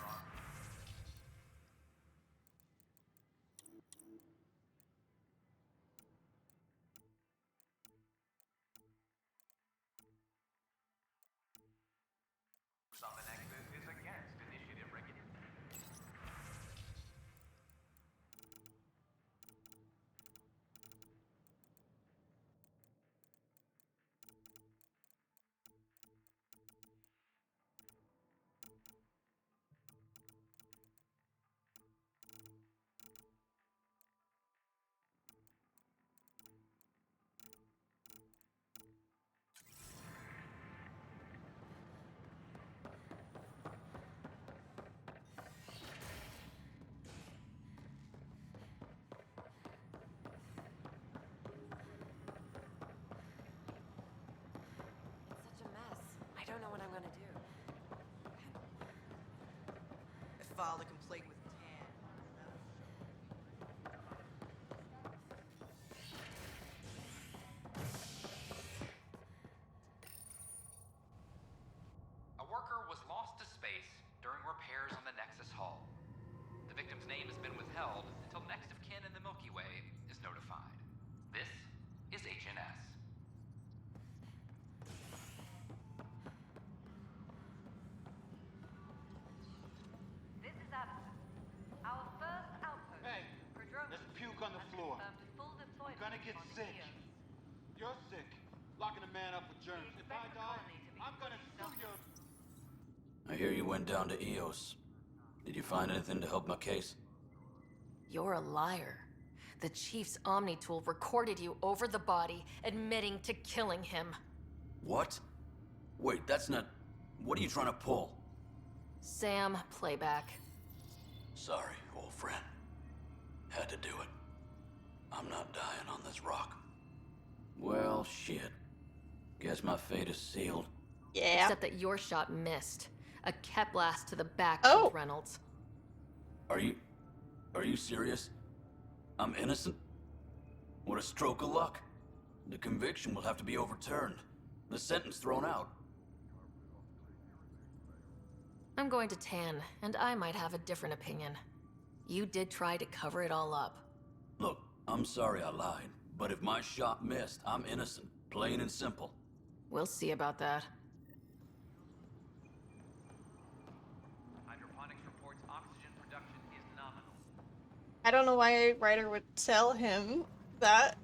On the Nexus is against initiative regulation. It's such a mess. I don't know what I'm gonna do. I filed a complaint with Tan. A worker was lost to space during repairs on the Nexus hull. The victim's name has been withheld until next of kin in the Milky Way is notified. This is HNS. This is Addison. Our first outpost. Hey, let's puke on the floor. I'm gonna get sick. You're sick. Locking a man up with germs. If I die, I'm gonna sue your... I hear you went down to EOS. Did you find anything to help my case? You're a liar. The Chief's Omni tool recorded you over the body, admitting to killing him. What? Wait, that's not... What are you trying to pull? Sam, playback. Sorry, old friend. Had to do it. I'm not dying on this rock. Well, shit. Guess my fate is sealed. Yeah. Except that your shot missed. A Kep blast to the back Oh. with Reynolds. Are you serious? I'm innocent? What a stroke of luck. The conviction will have to be overturned. The sentence thrown out. I'm going to Tan, and I might have a different opinion. You did try to cover it all up. Look, I'm sorry I lied, but if my shot missed, I'm innocent. Plain and simple. We'll see about that. Hydroponics reports oxygen production is nominal. I don't know why Ryder would tell him that.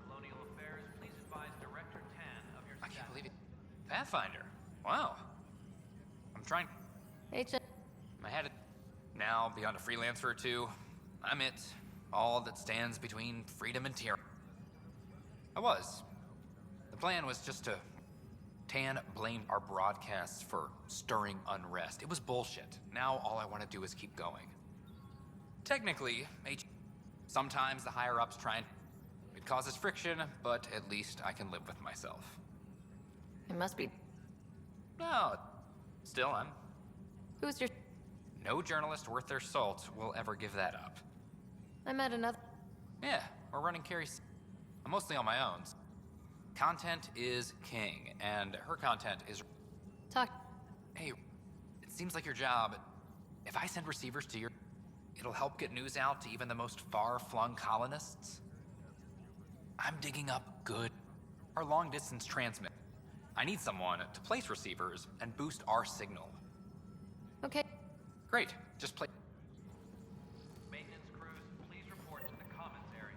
Colonial Affairs, please advise Director Tan of your status. I can't believe it. Pathfinder. Wow. I'm trying. Agent. I had it. Now, beyond a freelancer or two, I'm it. All that stands between freedom and tyranny. I was. The plan was just to... Tan blamed our broadcasts for stirring unrest. It was bullshit. Now all I want to do is keep going. Technically, sometimes the higher-ups try and... It causes friction, but at least I can live with myself. It must be... No, still, I'm... Who's your... No journalist worth their salt will ever give that up. I met another... Yeah, we're running Carrie's... I'm mostly on my own. Content is king, and her content is... Talk... Hey, it seems like your job... If I send receivers to your... It'll help get news out to even the most far-flung colonists? I'm digging up good... Our long-distance transmit. I need someone to place receivers and boost our signal. Okay. Great, just play... Maintenance crews, please report to the commons area.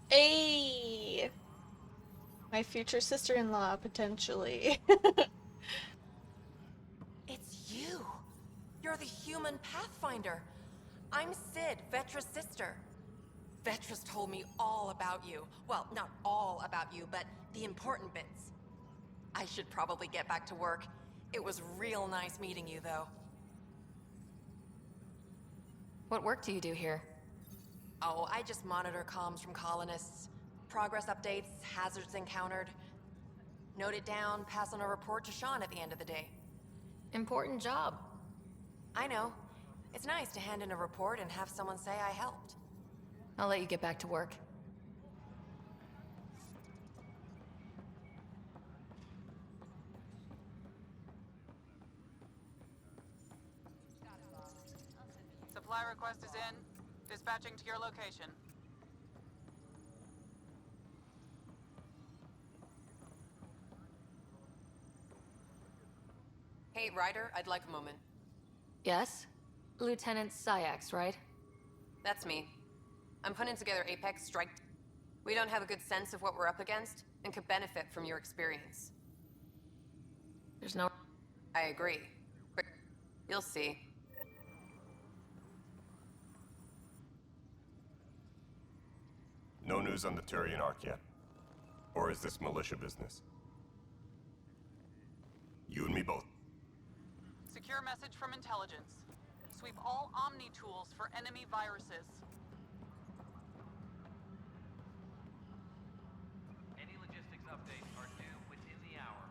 Hey! My future sister-in-law, potentially. It's you! You're the human Pathfinder. I'm Sid, Vetra's sister. Vetra's told me all about you. Well, not all about you, but the important bits. I should probably get back to work. It was real nice meeting you, though. What work do you do here? Oh, I just monitor comms from colonists. Progress updates, hazards encountered. Note it down, pass on a report to Sean at the end of the day. Important job. I know. It's nice to hand in a report and have someone say I helped. I'll let you get back to work. Supply request is in. Dispatching to your location. Hey, Ryder, I'd like a moment. Yes? Lieutenant Syax, right? That's me. I'm putting together Apex Strike. We don't have a good sense of what we're up against, and could benefit from your experience. There's no... I agree. But you'll see. No news on the Turian Ark yet? Or is this militia business? You and me both. Secure message from intelligence. Sweep all Omni tools for enemy viruses. Any logistics updates are due within the hour.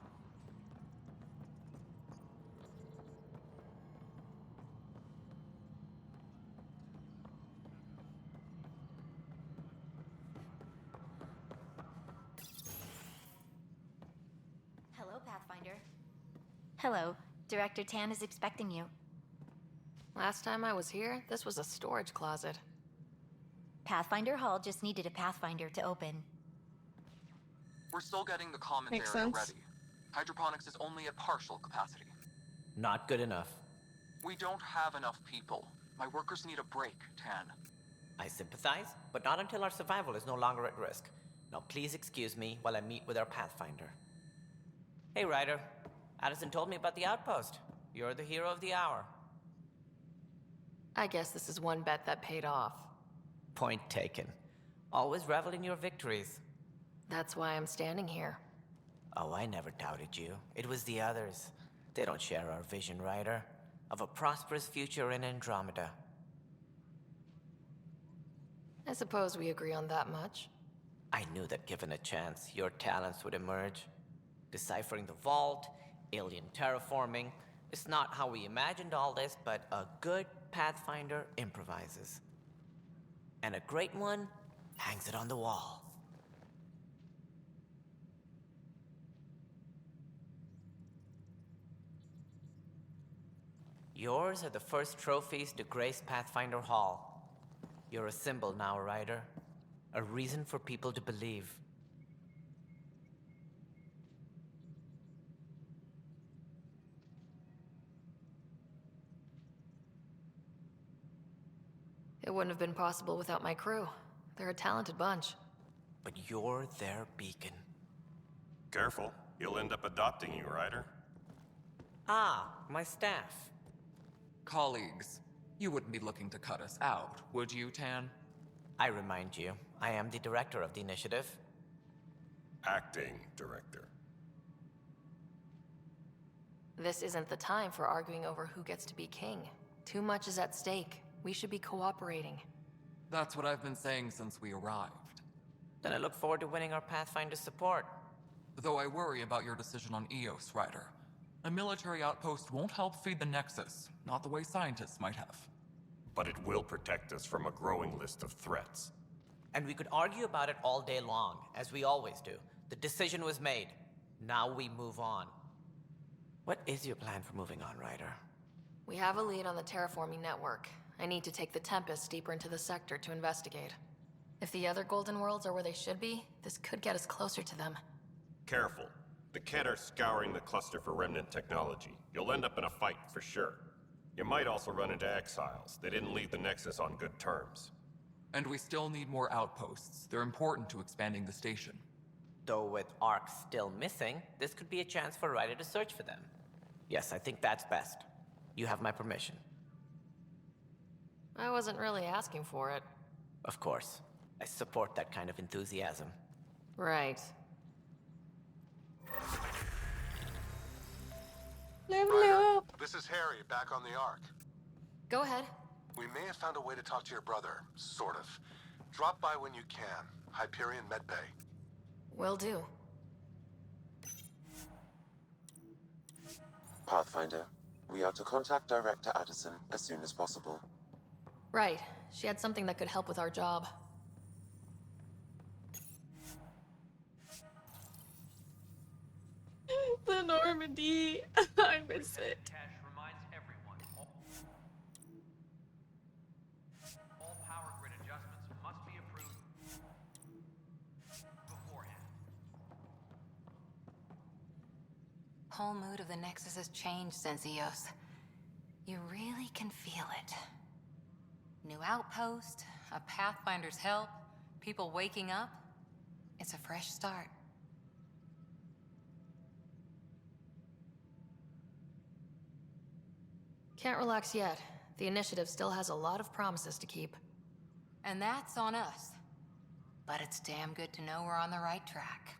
Hello, Pathfinder. Hello. Director Tan is expecting you. Last time I was here, this was a storage closet. Pathfinder Hall just needed a Pathfinder to open. We're still getting the commons Makes area sense. ready. Hydroponics is only at partial capacity. Not good enough. We don't have enough people. My workers need a break, Tan. I sympathize, but not until our survival is no longer at risk. Now please excuse me while I meet with our Pathfinder. Hey, Ryder. Addison told me about the outpost. You're the hero of the hour. I guess this is one bet that paid off. Point taken. Always revel in your victories. That's why I'm standing here. Oh, I never doubted you. It was the others. They don't share our vision, Ryder, of a prosperous future in Andromeda. I suppose we agree on that much. I knew that given a chance, your talents would emerge. Deciphering the vault, alien terraforming. It's not how we imagined all this, but a good Pathfinder improvises. And a great one hangs it on the wall. Yours are the first trophies to grace Pathfinder Hall. You're a symbol now, Ryder. A reason for people to believe. It wouldn't have been possible without my crew. They're a talented bunch. But you're their beacon. Careful, you'll end up adopting you, Ryder. Ah, my staff. Colleagues, you wouldn't be looking to cut us out, would you, Tan? I remind you, I am the director of the initiative. Acting director. This isn't the time for arguing over who gets to be king. Too much is at stake. We should be cooperating. That's what I've been saying since we arrived. Then I look forward to winning our Pathfinder support. Though I worry about your decision on Eos, Ryder. A military outpost won't help feed the Nexus, not the way scientists might have. But it will protect us from a growing list of threats. And we could argue about it all day long, as we always do. The decision was made. Now we move on. What is your plan for moving on, Ryder? We have a lead on the terraforming network. I need to take the Tempest deeper into the sector to investigate. If the other Golden Worlds are where they should be, this could get us closer to them. Careful. The Kett are scouring the cluster for remnant technology. You'll end up in a fight, for sure. You might also run into exiles. They didn't leave the Nexus on good terms. And we still need more outposts. They're important to expanding the station. Though with Ark still missing, this could be a chance for Ryder to search for them. Yes, I think that's best. You have my permission. I wasn't really asking for it. Of course. I support that kind of enthusiasm. Right. Level up! This is Harry, back on the Ark. Go ahead. We may have found a way to talk to your brother, sort of. Drop by when you can. Hyperion Medbay. Will do. Pathfinder, we are to contact Director Addison as soon as possible. Right. She had something that could help with our job. The Normandy. I miss it. Cache reminds everyone. All power grid adjustments must be approved beforehand. Whole mood of the Nexus has changed since Eos. You really can feel it. New outpost, a Pathfinder's help, people waking up. It's a fresh start. Can't relax yet. The initiative still has a lot of promises to keep. And that's on us. But it's damn good to know we're on the right track.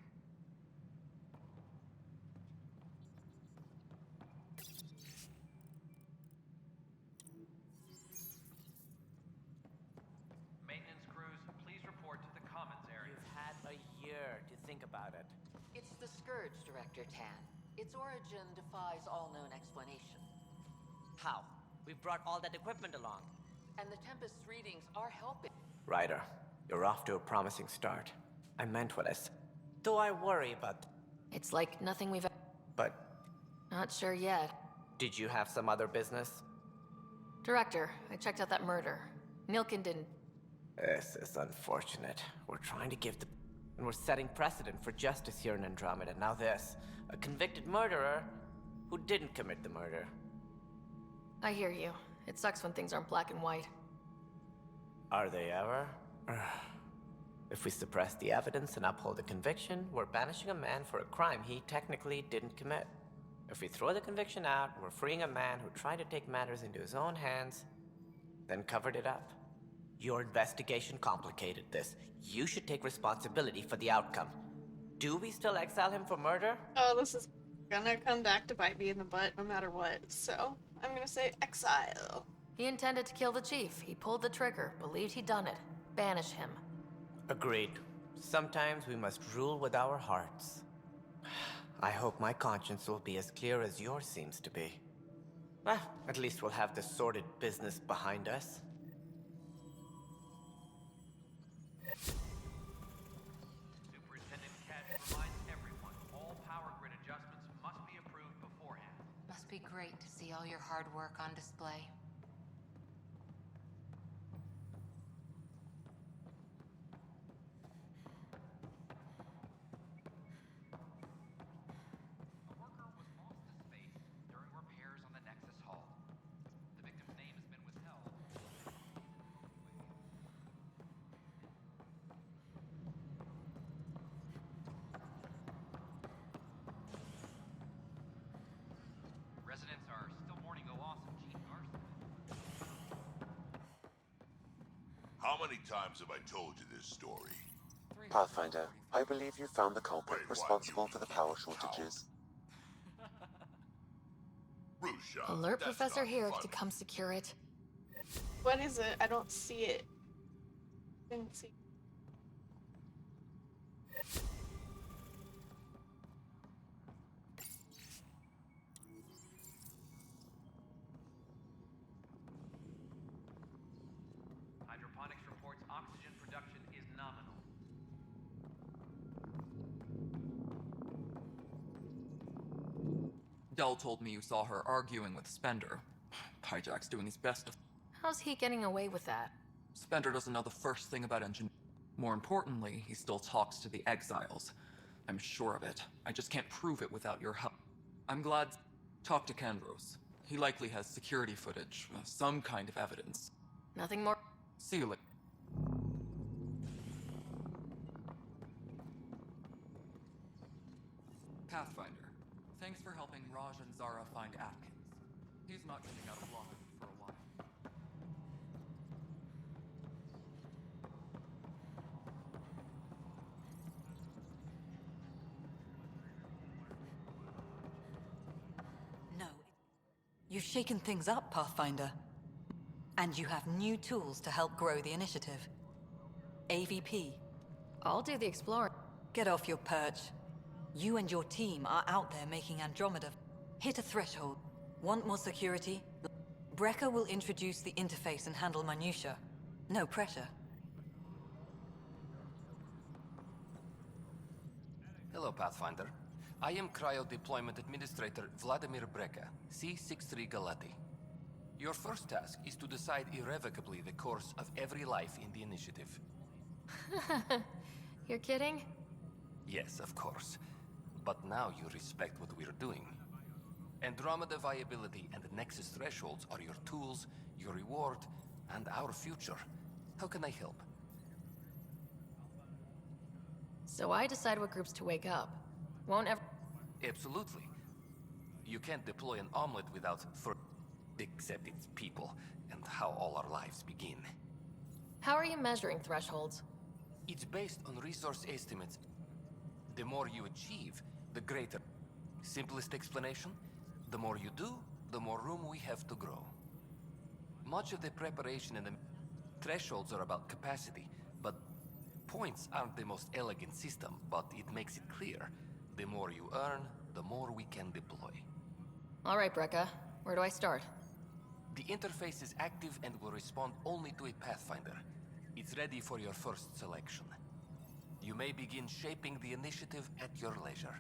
Maintenance crews, please report to the commons area. You've had a year to think about it. It's the Scourge, Director Tan. Its origin defies all known explanation. How? We brought all that equipment along. And the Tempest's readings are helping. Ryder, you're off to a promising start. I meant what I said. Though I worry about... It's like nothing we've... But... Not sure yet. Did you have some other business? Director, I checked out that murder. Nilkin didn't... This is unfortunate. We're trying to give the... And we're setting precedent for justice here in Andromeda. Now this. A convicted murderer who didn't commit the murder. I hear you. It sucks when things aren't black and white. Are they ever? If we suppress the evidence and uphold the conviction, we're banishing a man for a crime he technically didn't commit. If we throw the conviction out, we're freeing a man who tried to take matters into his own hands, then covered it up. Your investigation complicated this. You should take responsibility for the outcome. Do we still exile him for murder? Oh, this is gonna come back to bite me in the butt no matter what, so I'm gonna say exile. He intended to kill the chief. He pulled the trigger, believed he'd done it. Banish him. Agreed. Sometimes we must rule with our hearts. I hope my conscience will be as clear as yours seems to be. Well, at least we'll have this sordid business behind us. Superintendent Ketch reminds everyone all power grid adjustments must be approved beforehand. Must be great to see all your hard work on display. A worker was lost to space during repairs on the Nexus hull. The victim's name has been withheld. Residents are still mourning the loss of Chief Garson. How many times have I told you this story? Pathfinder, I believe you found the culprit Wait, what? responsible You for the power shortages. Rusha, Alert that's Professor not here funny. to come secure it. What is it? I don't see it. Didn't see. Hydroponics reports oxygen production is nominal. Dell told me you saw her arguing with Spender. Hijack's doing his best to... How's he getting away with that? Spender doesn't know the first thing about engineering. More importantly, he still talks to the exiles. I'm sure of it. I just can't prove it without your help. I'm glad... Talk to Kandros. He likely has security footage, some kind of evidence. Nothing more. See you later. Pathfinder, thanks for helping Raj and Zara find Atkins. He's not getting out of lockup for a while. No. You've shaken things up, Pathfinder. And you have new tools to help grow the initiative. AVP. I'll do the exploring. Get off your perch. You and your team are out there making Andromeda. Hit a threshold. Want more security? Brecker will introduce the interface and handle minutia. No pressure. Hello, Pathfinder. I am Cryo Deployment Administrator Vladimir Breca, C-63 Galati. Your first task is to decide irrevocably the course of every life in the initiative. You're kidding? Yes, of course. But now you respect what we're doing. Andromeda viability and the Nexus thresholds are your tools, your reward, and our future. How can I help? So I decide what groups to wake up. Won't ever... Absolutely. You can't deploy an omelet without except its people, and how all our lives begin. How are you measuring thresholds? It's based on resource estimates. The more you achieve, the greater. Simplest explanation, the more you do, the more room we have to grow. Much of the preparation and the thresholds are about capacity, but points aren't the most elegant system, but it makes it clear. The more you earn, the more we can deploy. All right, Brecca. Where do I start? The interface is active and will respond only to a Pathfinder. It's ready for your first selection. You may begin shaping the initiative at your leisure.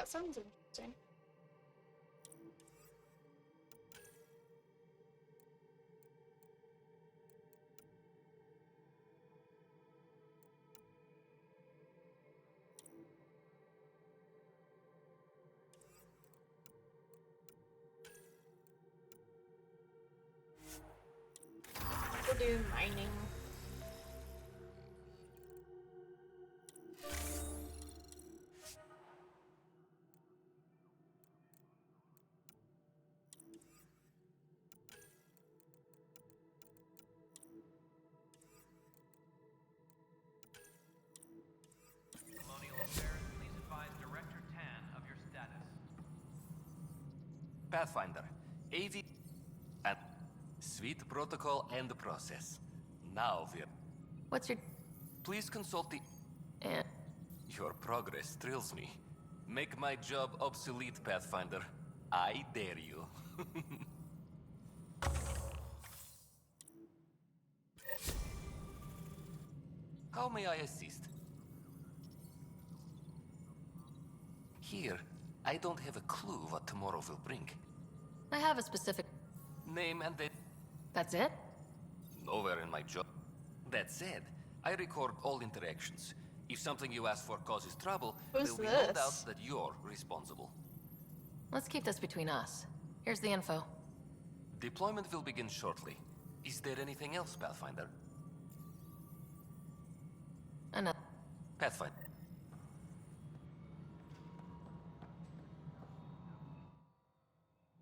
That sounds interesting. We'll do mining. Colonial Affairs, please advise Director Tan of your status. Pathfinder, AV and Sweet protocol and process. Now we're... What's your... Please consult the... Eh. Your progress thrills me. Make my job obsolete, Pathfinder. I dare you. How may I assist? Here, I don't have a clue what tomorrow will bring. I have a specific... Name and date. That's it? Nowhere in my job. That said, I record all interactions. If something you ask for causes trouble, Who's there'll be no this? doubt that you're responsible. Let's keep this between us. Here's the info. Deployment will begin shortly. Is there anything else, Pathfinder? Enough. Pathfinder.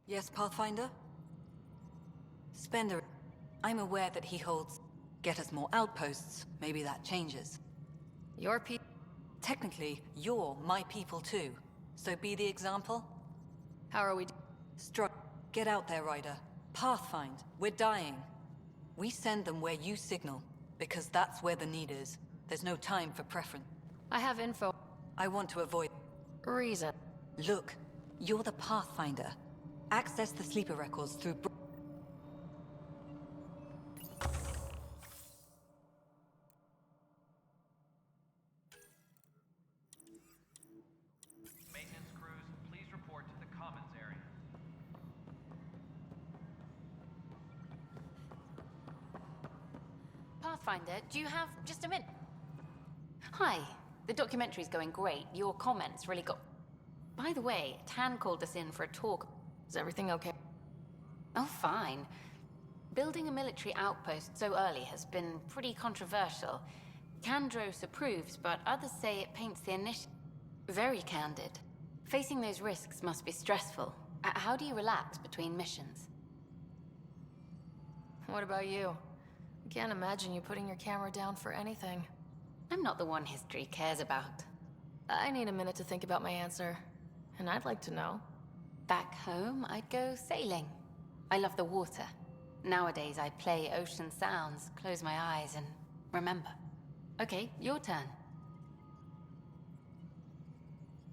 Yes, Pathfinder? Spender, I'm aware that he holds... Get us more outposts. Maybe that changes. Your people... Technically, you're my people too. So be the example. How are we... Get out there, Ryder. Pathfind. We're dying. We send them where you signal, because that's where the need is. There's no time for preference. I have info. I want to avoid... Reason. Look, you're the Pathfinder. Access the sleeper records through... Maintenance crews, please report to the commons area. Pathfinder, do you have just a minute? Hi, the documentary's going great. Your comments really got... By the way, Tan called us in for a talk. Is everything okay? Oh, fine. Building a military outpost so early has been pretty controversial. Kandros approves, but others say it paints the initiative... Very candid. Facing those risks must be stressful. How do you relax between missions? What about you? I can't imagine you putting your camera down for anything. I'm not the one history cares about. I need a minute to think about my answer. And I'd like to know. Back home, I'd go sailing. I love the water. Nowadays, I play ocean sounds, close my eyes, and remember. Okay, your turn.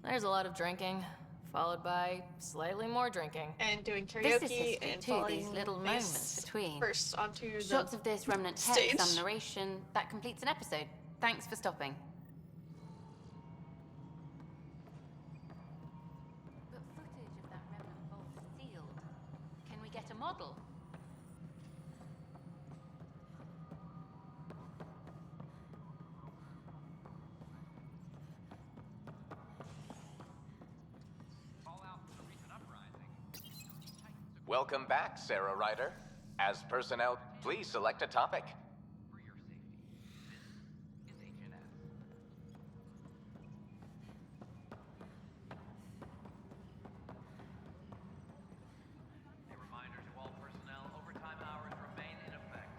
There's a lot of drinking, followed by slightly more drinking. And doing This karaoke is history and too, falling these little face moments between. first onto the Shots of this remnant stage. text, some narration. That completes an episode. Thanks for stopping. But footage of that remnant vault is sealed. Can we get a model? Welcome back, Sarah Ryder. As personnel, please select a topic. A reminder to all personnel, overtime hours remain in effect.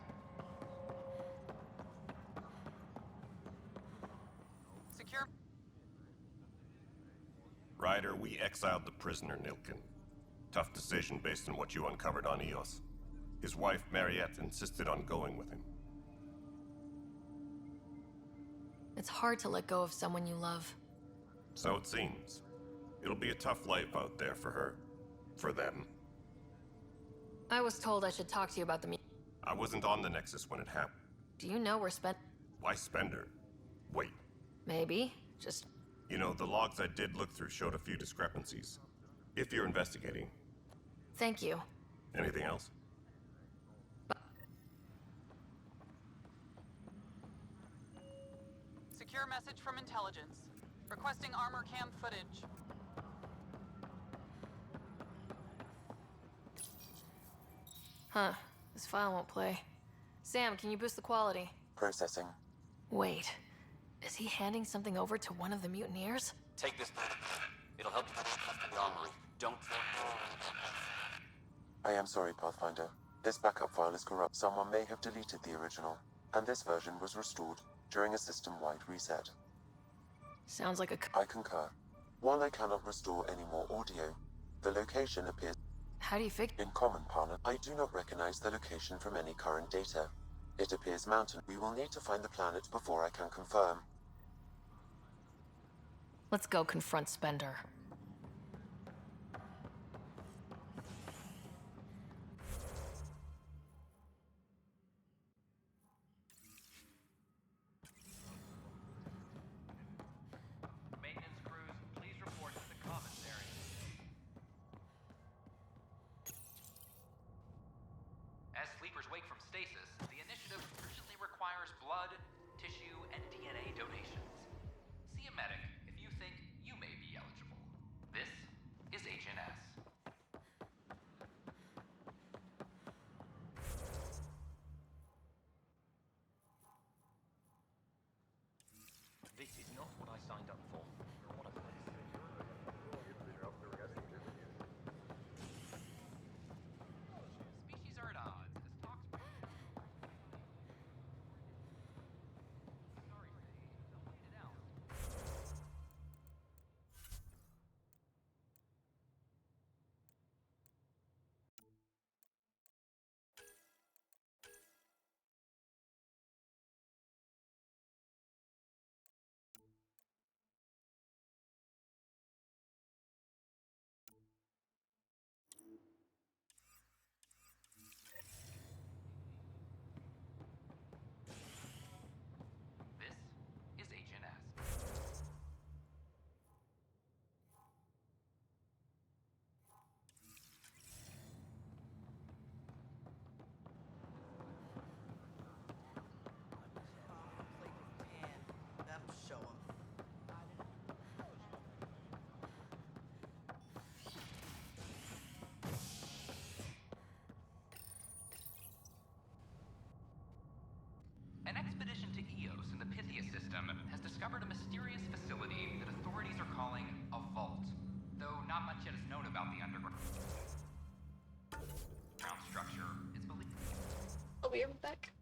Secure. Ryder, we exiled the prisoner, Nilkin. Tough decision based on what you uncovered on Eos. His wife, Mariette, insisted on going with him. It's hard to let go of someone you love. So it seems. It'll be a tough life out there for her. For them. I was told I should talk to you about the I wasn't on the Nexus when it happened. Do you know where Why Spender? Wait, Maybe. Just You know, the logs I did look through showed a few discrepancies. If you're investigating. Thank you. Anything else? Secure message from intelligence. Requesting armor cam footage. Huh. This file won't play. Sam, can you boost the quality? Processing. Wait. Is he handing something over to one of the mutineers? Take this. It'll help you the armory. Don't. I am sorry, Pathfinder. This backup file is corrupt. Someone may have deleted the original, and this version was restored during a system-wide reset. Sounds like I concur. While I cannot restore any more audio, the location appears... How do you fix... In common parlance, I do not recognize the location from any current data. It appears mountain. We will need to find the planet before I can confirm. Let's go confront Spender. Maintenance crews, please report to the commissary. As sleepers wake from stasis, the initiative urgently requires blood, tissue, and DNA donations. See a medic if you think you may be eligible. This is HNS. This is not what I signed up for. What a mess. Species are at odds as talks. Sorry, they'll fight it out. This is HNS. That'll show him. An expedition to Eos in the Pythia system has discovered a mysterious facility that authorities are calling a vault. Though not much yet is known about the underground structure, it's believed. I'll be right back.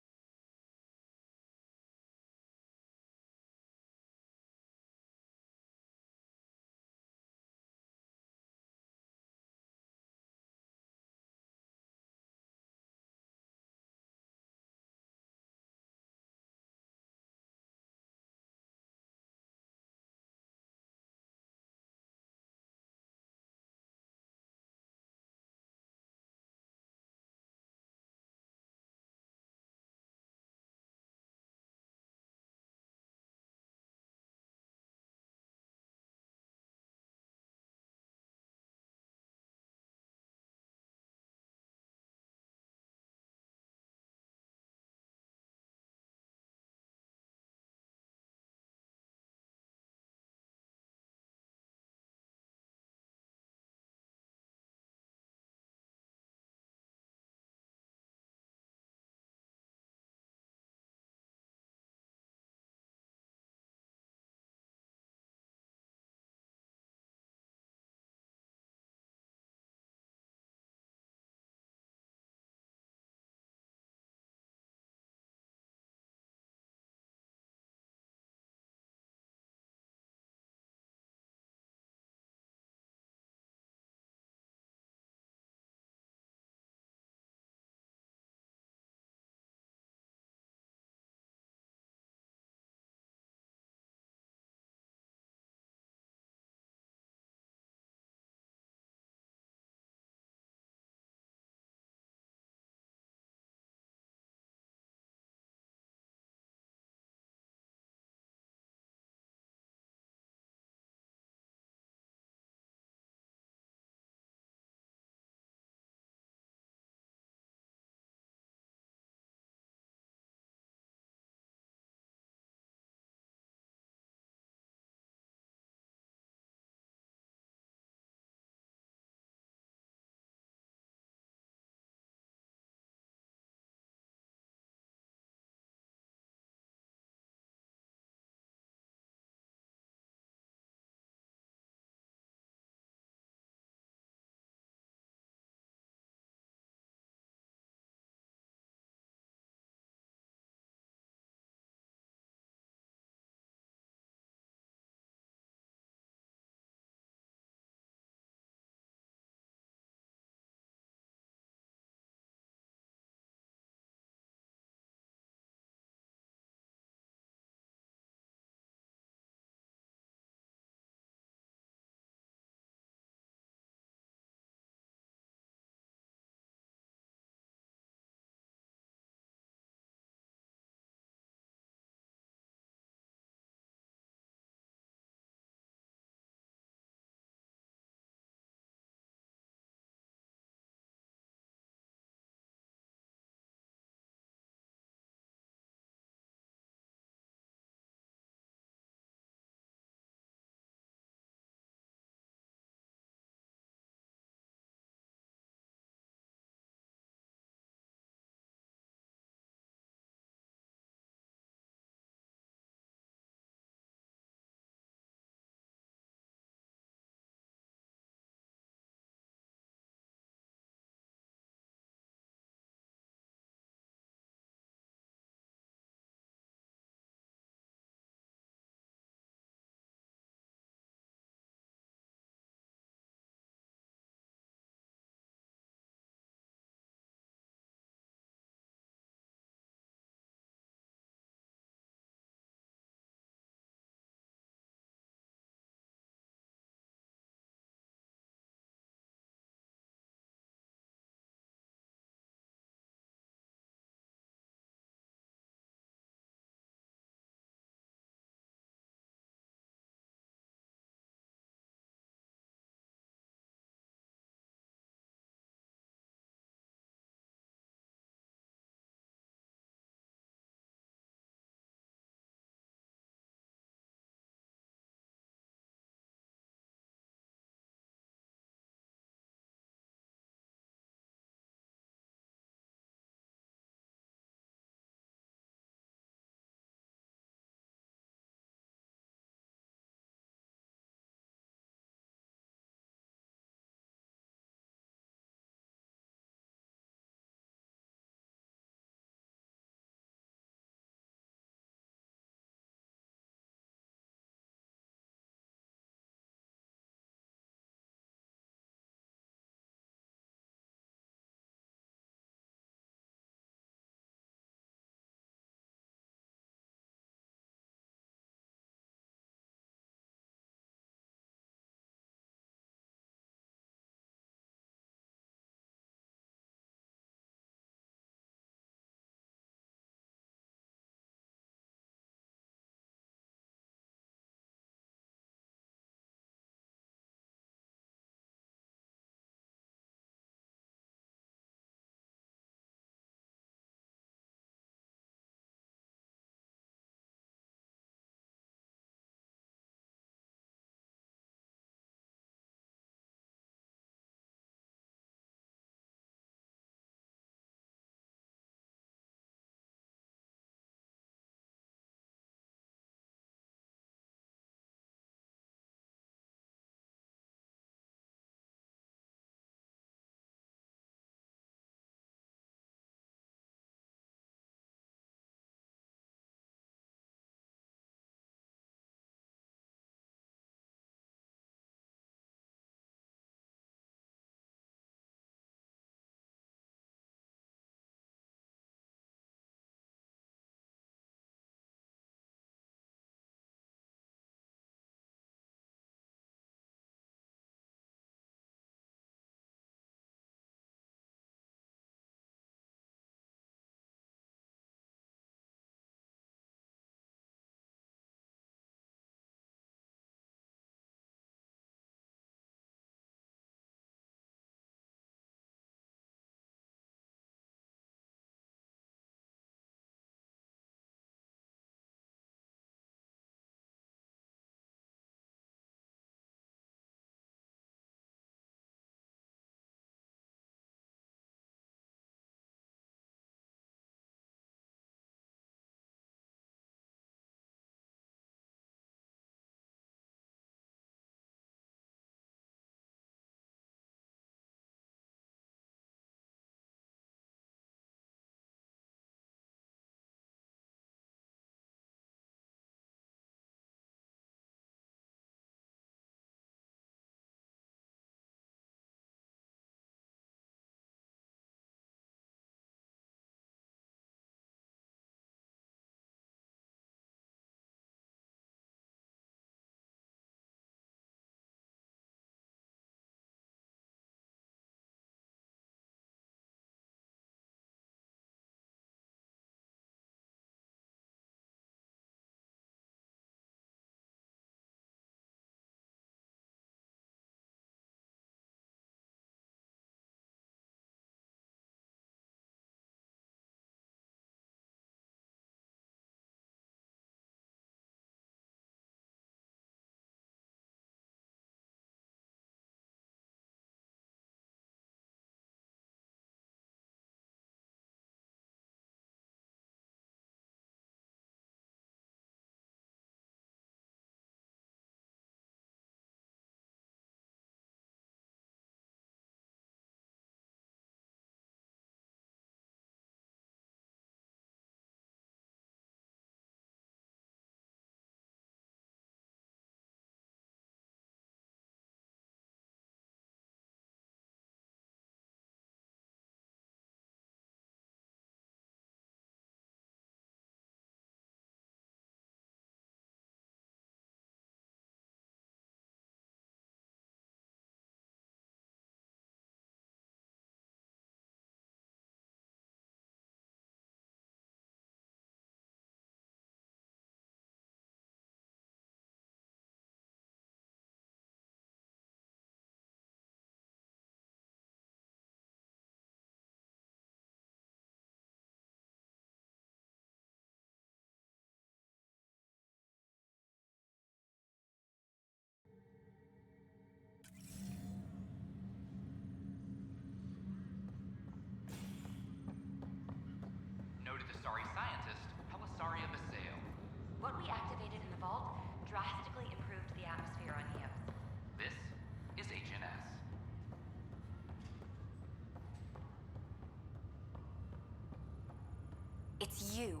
It's you.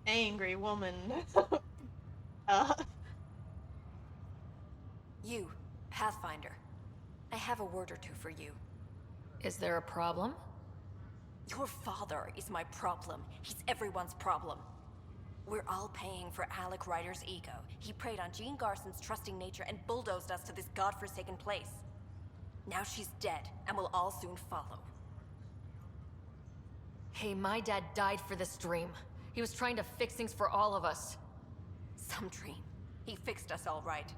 Angry woman. You, Pathfinder. I have a word or two for you. Is there a problem? Your father is my problem. He's everyone's problem. We're all paying for Alec Ryder's ego. He preyed on Jean Garson's trusting nature and bulldozed us to this godforsaken place. Now she's dead, and we'll all soon follow. Hey, my dad died for this dream. He was trying to fix things for all of us. Some dream. He fixed us all right.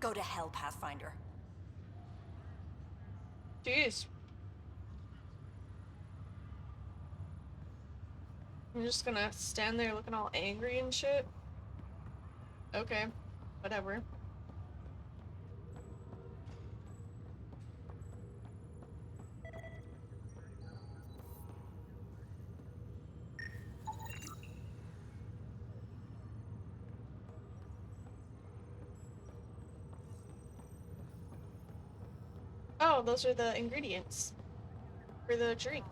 Go to hell, Pathfinder. Jeez. I'm just gonna stand there looking all angry and shit. Okay, whatever. Oh, those are the ingredients for the drink.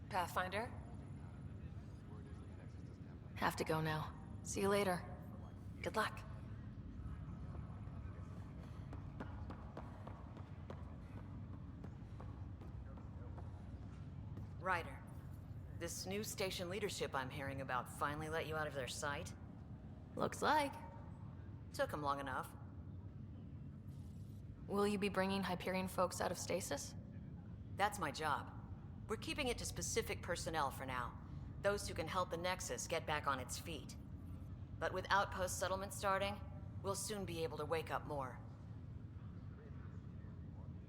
Pathfinder? Have to go now. See you later. Good luck. Ryder, this new station leadership I'm hearing about finally let you out of their sight? Looks like. Took them long enough. Will you be bringing Hyperion folks out of stasis? That's my job. We're keeping it to specific personnel for now. Those who can help the Nexus get back on its feet. But with outpost settlement starting, we'll soon be able to wake up more.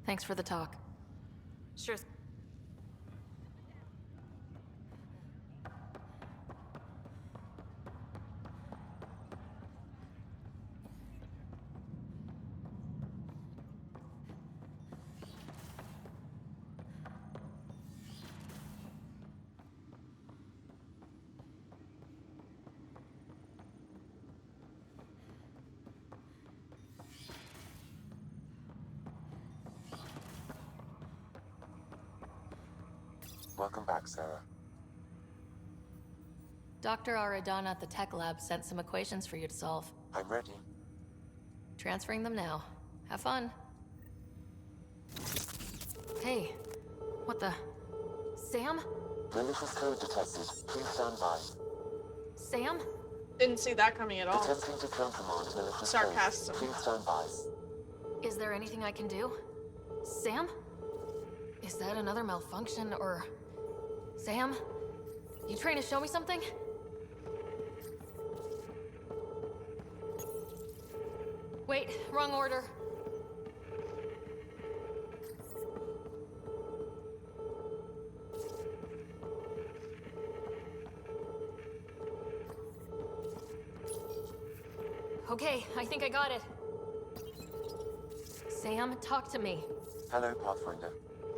Thanks for the talk. Sure. Welcome back, Sarah. Dr. Aradana at the tech lab sent some equations for you to solve. I'm ready. Transferring them now. Have fun. Hey, what the? Sam? Malicious code detected. Please stand by. Sam? Didn't see that coming at all. Attempting to countermand malicious Sarcasm. code. Please stand by. Is there anything I can do? Sam? Is that another malfunction, or... Sam? You trying to show me something? Wait, wrong order. Okay, I think I got it. Sam, talk to me. Hello, Pathfinder.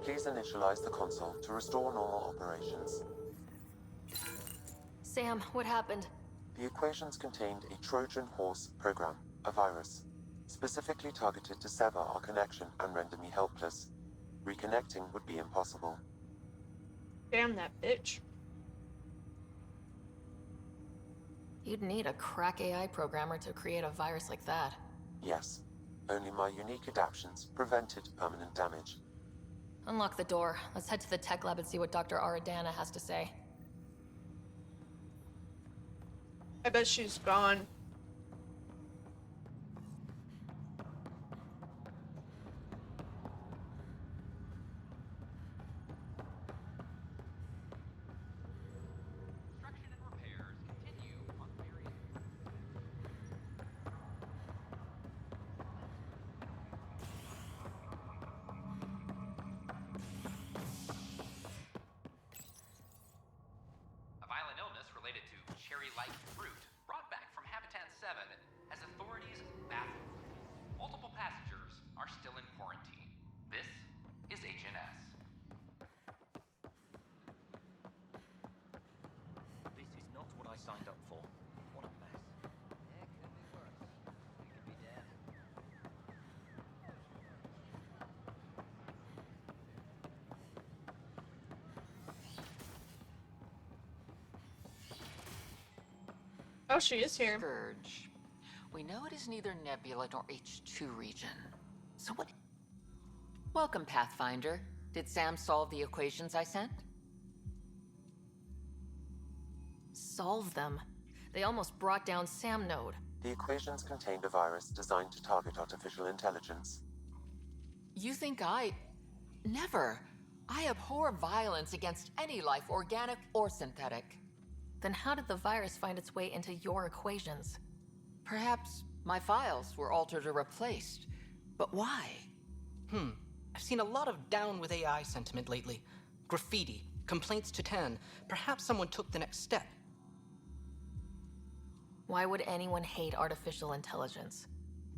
Please initialize the console to restore normal operations. Sam, what happened? The equations contained a Trojan horse program, a virus, specifically targeted to sever our connection and render me helpless. Reconnecting would be impossible. Damn that bitch. You'd need a crack AI programmer to create a virus like that. Yes. Only my unique adaptions prevented permanent damage. Unlock the door. Let's head to the tech lab and see what Dr. Aradana has to say. I bet she's gone. A violent illness related to cherry-like fruit brought back from Habitat 7 has authorities baffled. Multiple passengers are still in quarantine. This signed up for. What a mess. Yeah, could be worse. You could be dead. Oh, she is here. Scourge. We know it is neither Nebula nor H2 region. So what? Welcome, Pathfinder. Did Sam solve the equations I sent? Solve them. They almost brought down Sam Node. The equations contained a virus designed to target artificial intelligence. You think I... Never. I abhor violence against any life, organic or synthetic. Then how did the virus find its way into your equations? Perhaps my files were altered or replaced. But why? I've seen a lot of down with AI sentiment lately. Graffiti, complaints to 10. Perhaps someone took the next step. Why would anyone hate artificial intelligence?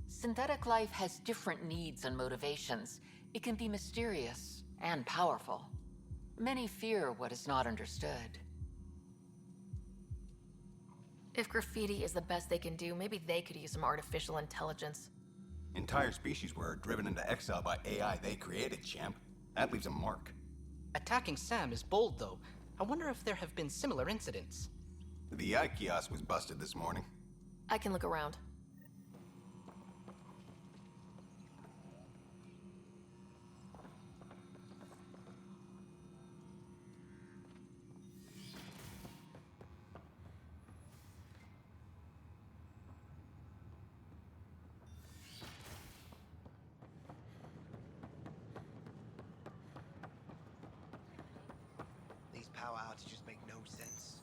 Synthetic life has different needs and motivations. It can be mysterious and powerful. Many fear what is not understood. If graffiti is the best they can do, maybe they could use some artificial intelligence. Entire species were driven into exile by AI they created, champ. That leaves a mark. Attacking Sam is bold, though. I wonder if there have been similar incidents. The AI kiosk was busted this morning. I can look around. These power outages make no sense.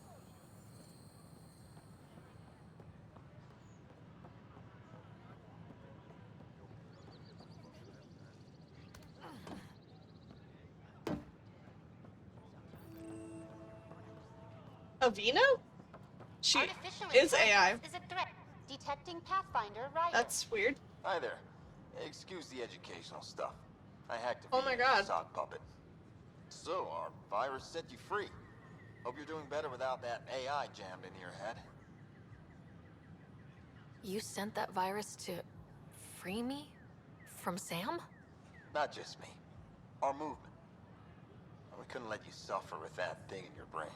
Avino? She Artificial is AI. intelligence is a threat. Detecting Pathfinder Rider. That's weird. Hi there. Excuse the educational stuff. I hacked a Oh my God. sock puppet. So, our virus set you free. Hope you're doing better without that AI jammed into your head. You sent that virus to free me? From Sam? Not just me. Our movement. We couldn't let you suffer with that thing in your brain.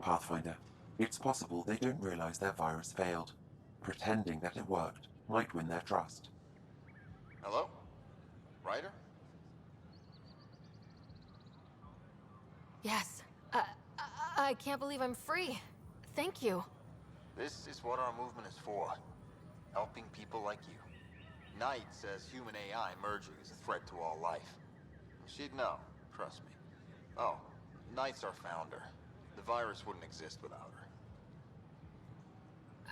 Pathfinder, it's possible they don't realize their virus failed. Pretending that it worked might win their trust. Hello? Ryder? Yes. I can't believe I'm free. Thank you. This is what our movement is for. Helping people like you. Knight says human AI merging is a threat to all life. She'd know, trust me. Oh, Knight's our founder. The virus wouldn't exist without her.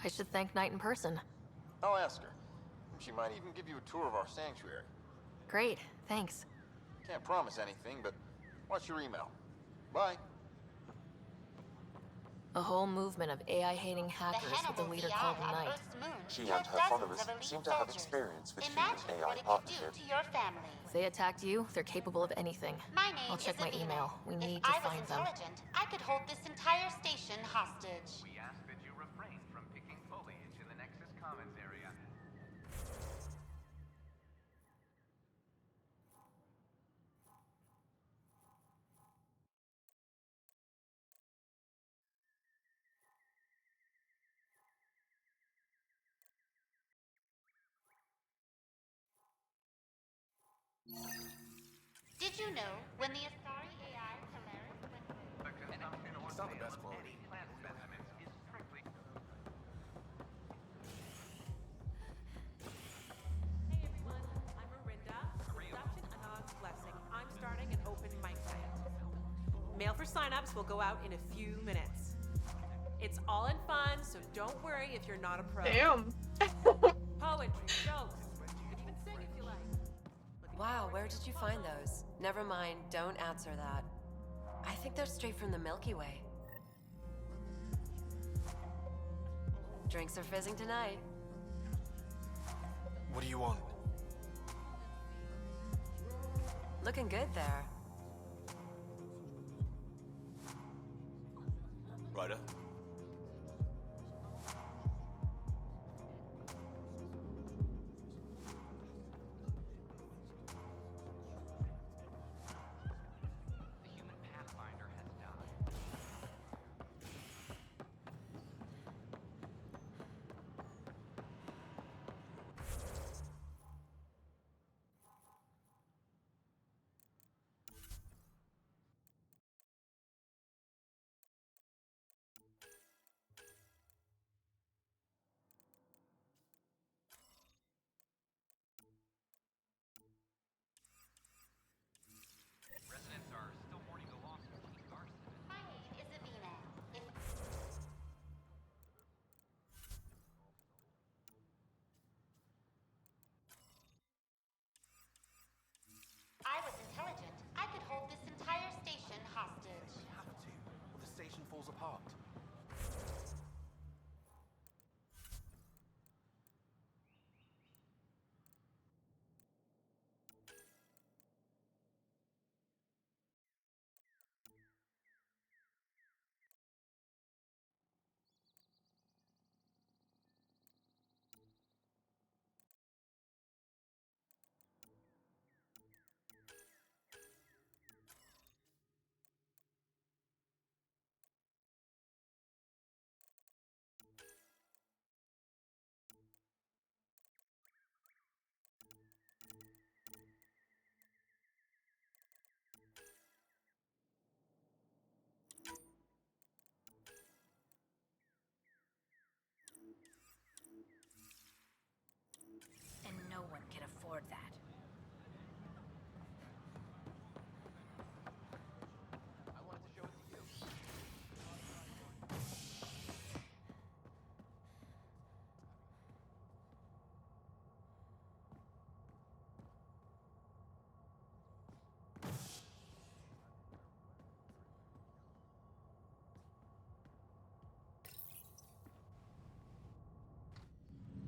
I should thank Knight in person. I'll ask her. She might even give you a tour of our sanctuary. Great, thanks. Can't promise anything, but watch your email. Bye. A whole movement of AI-hating hackers with a leader called Knight. She and her followers seem to have experience with human-AI partnership. If they attacked you, they're capable of anything. My name I'll check is my Avina. email. We If need to I was find them. intelligent, I could hold this entire station hostage. We ask that you refrain from picking foliage in the Nexus Commons area. Did you know when the Asari AI Polaris went It's not the best quality. Plant specimens is strictly... Hey everyone, I'm Arinda, Reduction Anon's Blessing. I'm starting an open mic night. Mail for signups will go out in a few minutes. It's all in fun, so don't worry if you're not a pro. Damn. Poetry, jokes, you can even sing if you like. Wow, where did you find those? Never mind, don't answer that. I think they're straight from the Milky Way. Drinks are fizzing tonight. What do you want? Looking good there. Ryder? falls apart. And no one can afford that. I wanted to show it to you.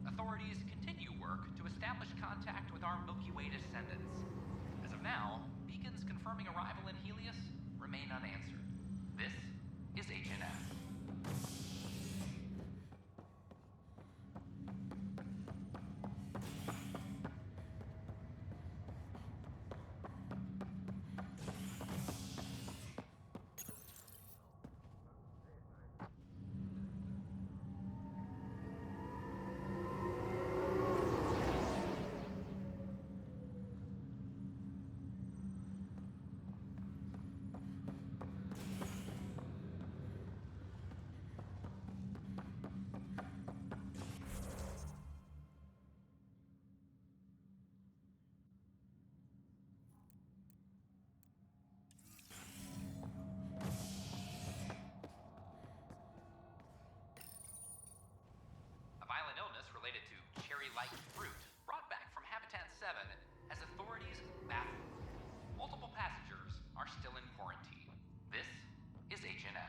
Authorities continue work to establish contact with our Milky Way descendants. As of now, beacons confirming arrival in Helios remain unanswered. This is HNS. A violent illness related to cherry-like fruit brought back from Habitat 7 has authorities baffled. Multiple passengers are still in quarantine. This is HNS.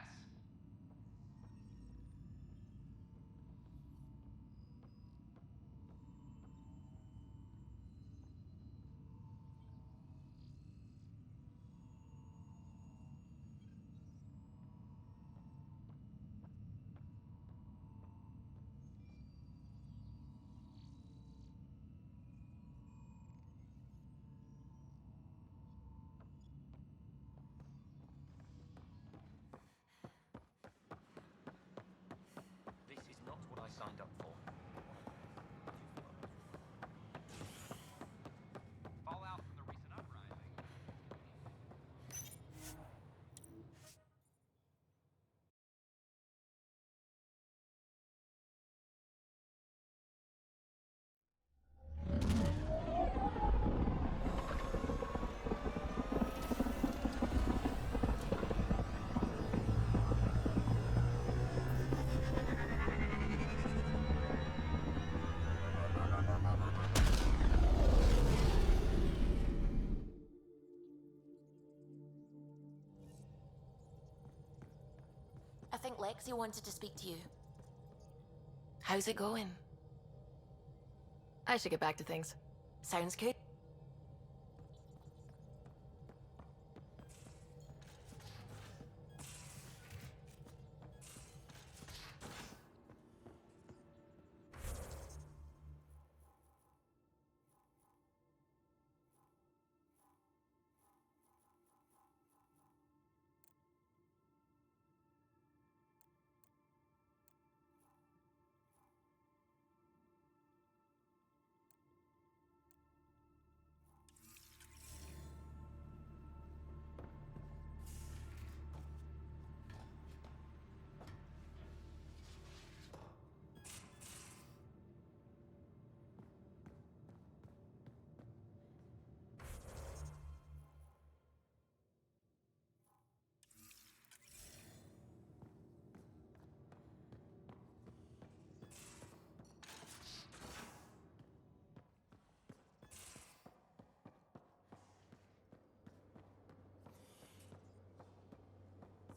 This is not what I signed up for. Fallout from the recent uprising. I think Lexi wanted to speak to you. How's it going? I should get back to things. Sounds good.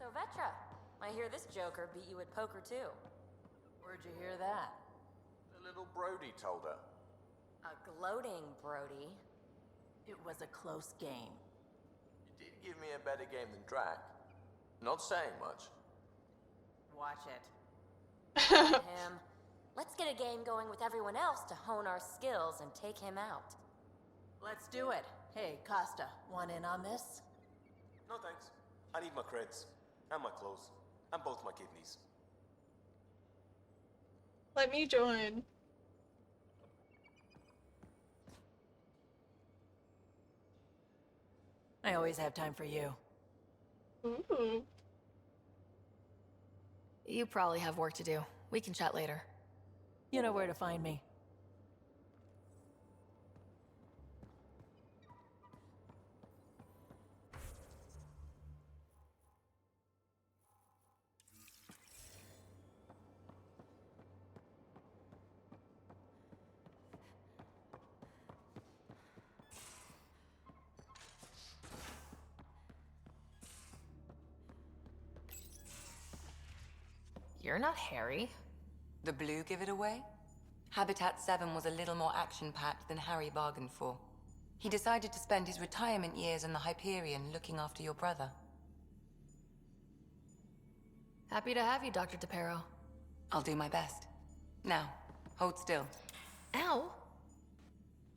So, Vetra, I hear this joker beat you at poker too. Where'd you hear that? The little Brody told her. A gloating Brody. It was a close game. You did give me a better game than Drac. Not saying much. Watch it. Him. Let's get a game going with everyone else to hone our skills and take him out. Let's do it. Hey, Costa, want in on this? No thanks. I need my creds. And my clothes. And both my kidneys. Let me join. I always have time for you. Ooh. You probably have work to do. We can chat later. You know where to find me. You're not Harry. The blue give it away? Habitat 7 was a little more action-packed than Harry bargained for. He decided to spend his retirement years in the Hyperion looking after your brother. Happy to have you, Dr. DePero. I'll do my best. Now, hold still. Ow!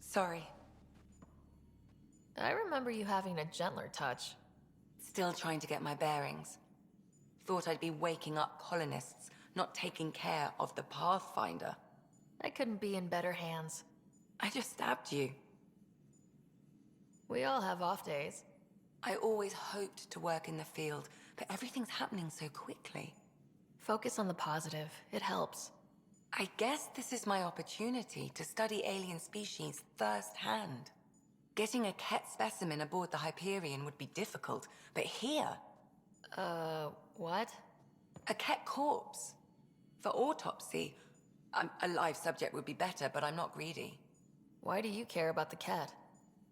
Sorry. I remember you having a gentler touch. Still trying to get my bearings. Thought I'd be waking up colonists, not taking care of the Pathfinder. I couldn't be in better hands. I just stabbed you. We all have off days. I always hoped to work in the field, but everything's happening so quickly. Focus on the positive. It helps. I guess this is my opportunity to study alien species firsthand. Getting a Ket specimen aboard the Hyperion would be difficult, but here... what? A Ket corpse. For autopsy, a live subject would be better, but I'm not greedy. Why do you care about the cat?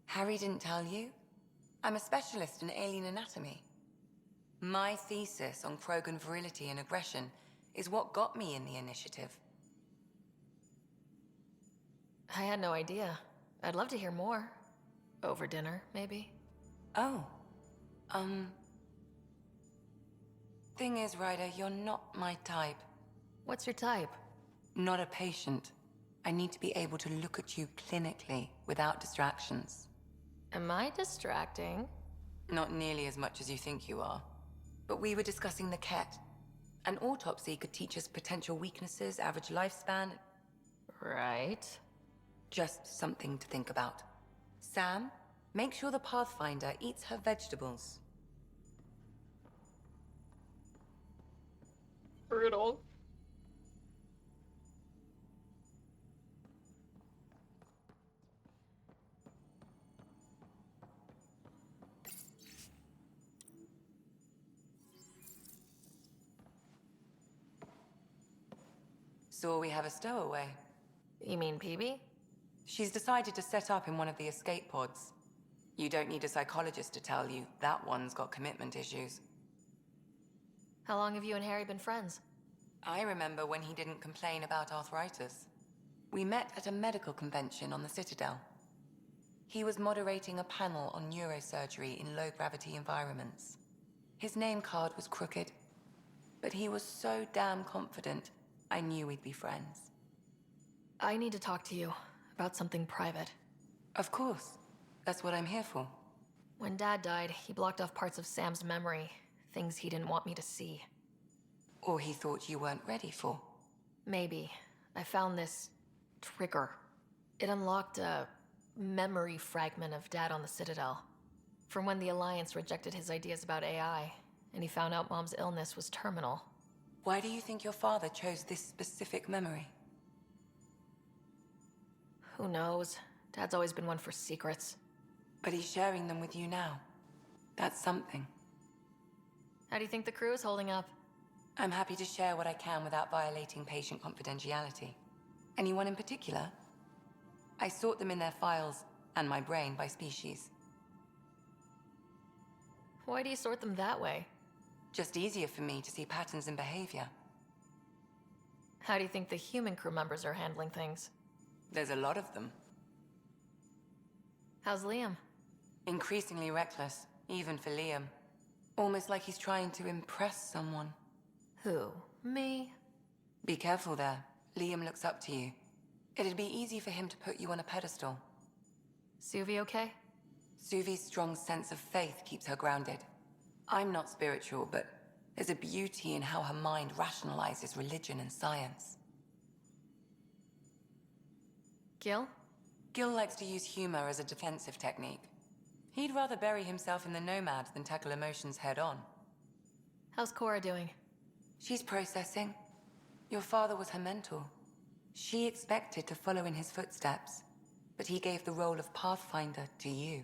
Harry didn't tell you? I'm a specialist in alien anatomy. My thesis on Krogan virility and aggression is what got me in the initiative. I had no idea. I'd love to hear more. Over dinner, maybe? Oh. Thing is, Ryder, you're not my type. What's your type? Not a patient. I need to be able to look at you clinically without distractions. Am I distracting? Not nearly as much as you think you are. But we were discussing the Ket. An autopsy could teach us potential weaknesses, average lifespan. Right. Just something to think about. Sam, make sure the Pathfinder eats her vegetables. Brutal. So we have a stowaway. You mean PB? She's decided to set up in one of the escape pods. You don't need a psychologist to tell you that one's got commitment issues. How long have you and Harry been friends? I remember when he didn't complain about arthritis. We met at a medical convention on the Citadel. He was moderating a panel on neurosurgery in low-gravity environments. His name card was crooked, but he was so damn confident, I knew we'd be friends. I need to talk to you about something private. Of course. That's what I'm here for. When Dad died, he blocked off parts of Sam's memory, things he didn't want me to see. Or he thought you weren't ready for. Maybe. I found this trigger. It unlocked a memory fragment of Dad on the Citadel. From when the Alliance rejected his ideas about AI, and he found out Mom's illness was terminal. Why do you think your father chose this specific memory? Who knows? Dad's always been one for secrets. But he's sharing them with you now. That's something. How do you think the crew is holding up? I'm happy to share what I can without violating patient confidentiality. Anyone in particular? I sort them in their files, and my brain, by species. Why do you sort them that way? Just easier for me to see patterns in behavior. How do you think the human crew members are handling things? There's a lot of them. How's Liam? Increasingly reckless, even for Liam. Almost like he's trying to impress someone. Who? Me? Be careful there. Liam looks up to you. It'd be easy for him to put you on a pedestal. Suvi okay? Suvi's strong sense of faith keeps her grounded. I'm not spiritual, but there's a beauty in how her mind rationalizes religion and science. Gil? Gil likes to use humor as a defensive technique. He'd rather bury himself in the Nomad than tackle emotions head-on. How's Cora doing? She's processing. Your father was her mentor. She expected to follow in his footsteps, but he gave the role of Pathfinder to you.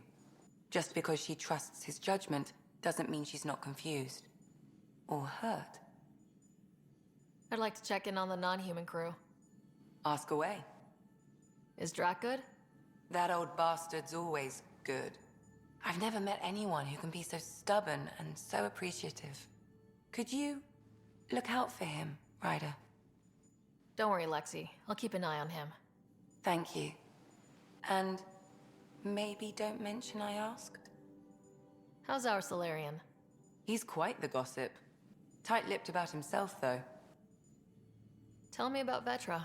Just because she trusts his judgment doesn't mean she's not confused. Or hurt. I'd like to check in on the non-human crew. Ask away. Is Drac good? That old bastard's always good. I've never met anyone who can be so stubborn and so appreciative. Could you look out for him, Ryder? Don't worry, Lexi. I'll keep an eye on him. Thank you. And maybe don't mention I asked? How's our Solarian? He's quite the gossip. Tight-lipped about himself, though. Tell me about Vetra.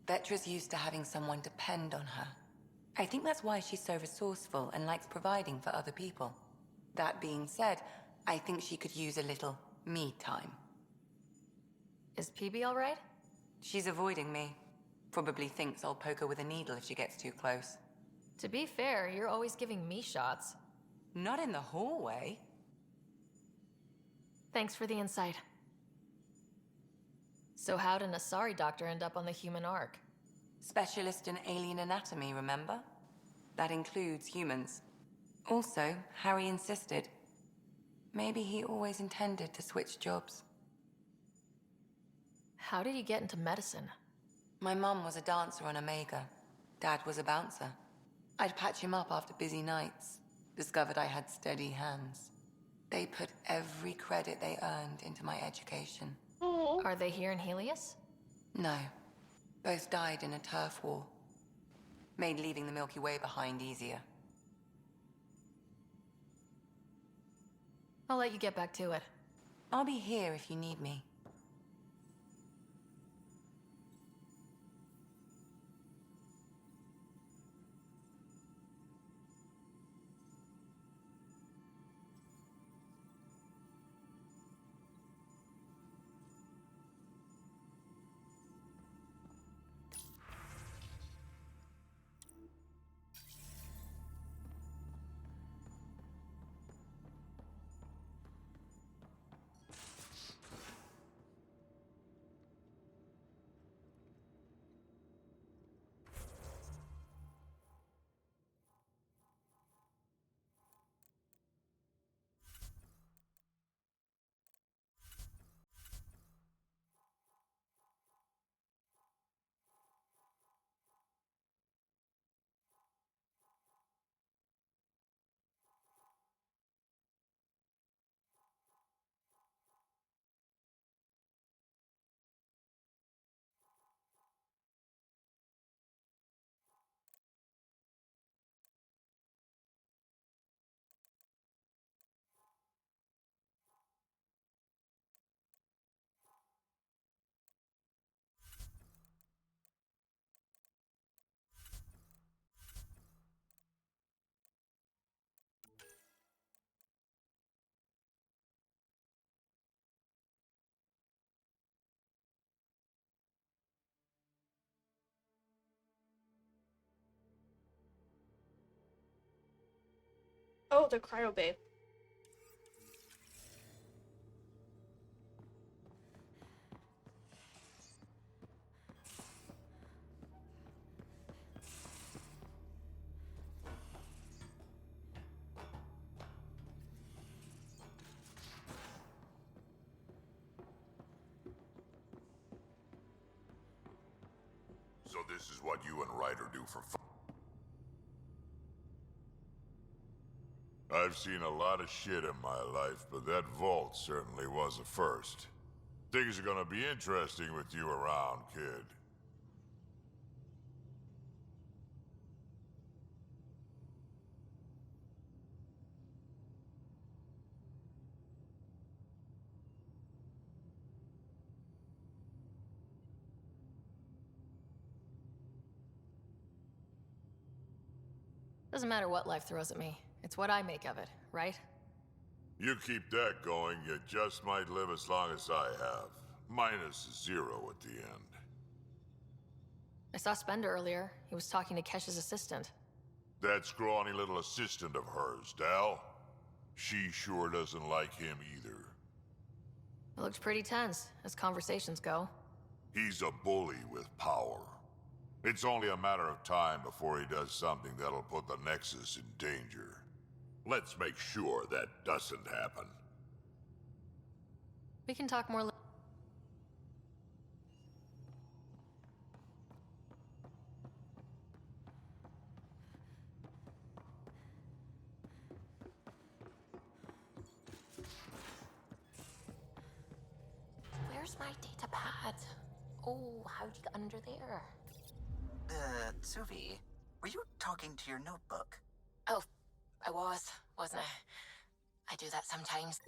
Vetra's used to having someone depend on her. I think that's why she's so resourceful and likes providing for other people. That being said, I think she could use a little me time. Is PB all right? She's avoiding me. Probably thinks I'll poke her with a needle if she gets too close. To be fair, you're always giving me shots. Not in the hallway. Thanks for the insight. So how'd an Asari doctor end up on the human ark? Specialist in alien anatomy, remember? That includes humans. Also, Harry insisted. Maybe he always intended to switch jobs. How did you get into medicine? My mum was a dancer on Omega. Dad was a bouncer. I'd patch him up after busy nights. Discovered I had steady hands. They put every credit they earned into my education. Are they here in Helios? No. Both died in a turf war. Made leaving the Milky Way behind easier. I'll let you get back to it. I'll be here if you need me. Oh, the cryo babe. So this is what you and Ryder do for fun? I've seen a lot of shit in my life, but that vault certainly was a first. Things are gonna be interesting with you around, kid. Doesn't matter what life throws at me. It's what I make of it, right? You keep that going, you just might live as long as I have. Minus 0 at the end. I saw Spender earlier. He was talking to Kesh's assistant. That scrawny little assistant of hers, Dal. She sure doesn't like him either. It looked pretty tense, as conversations go. He's a bully with power. It's only a matter of time before he does something that'll put the Nexus in danger. Let's make sure that doesn't happen. We can talk more later. Where's my data pad? Oh, how'd you get under there? Suvi, were you talking to your notebook? Oh, I wasn't I? I do that sometimes.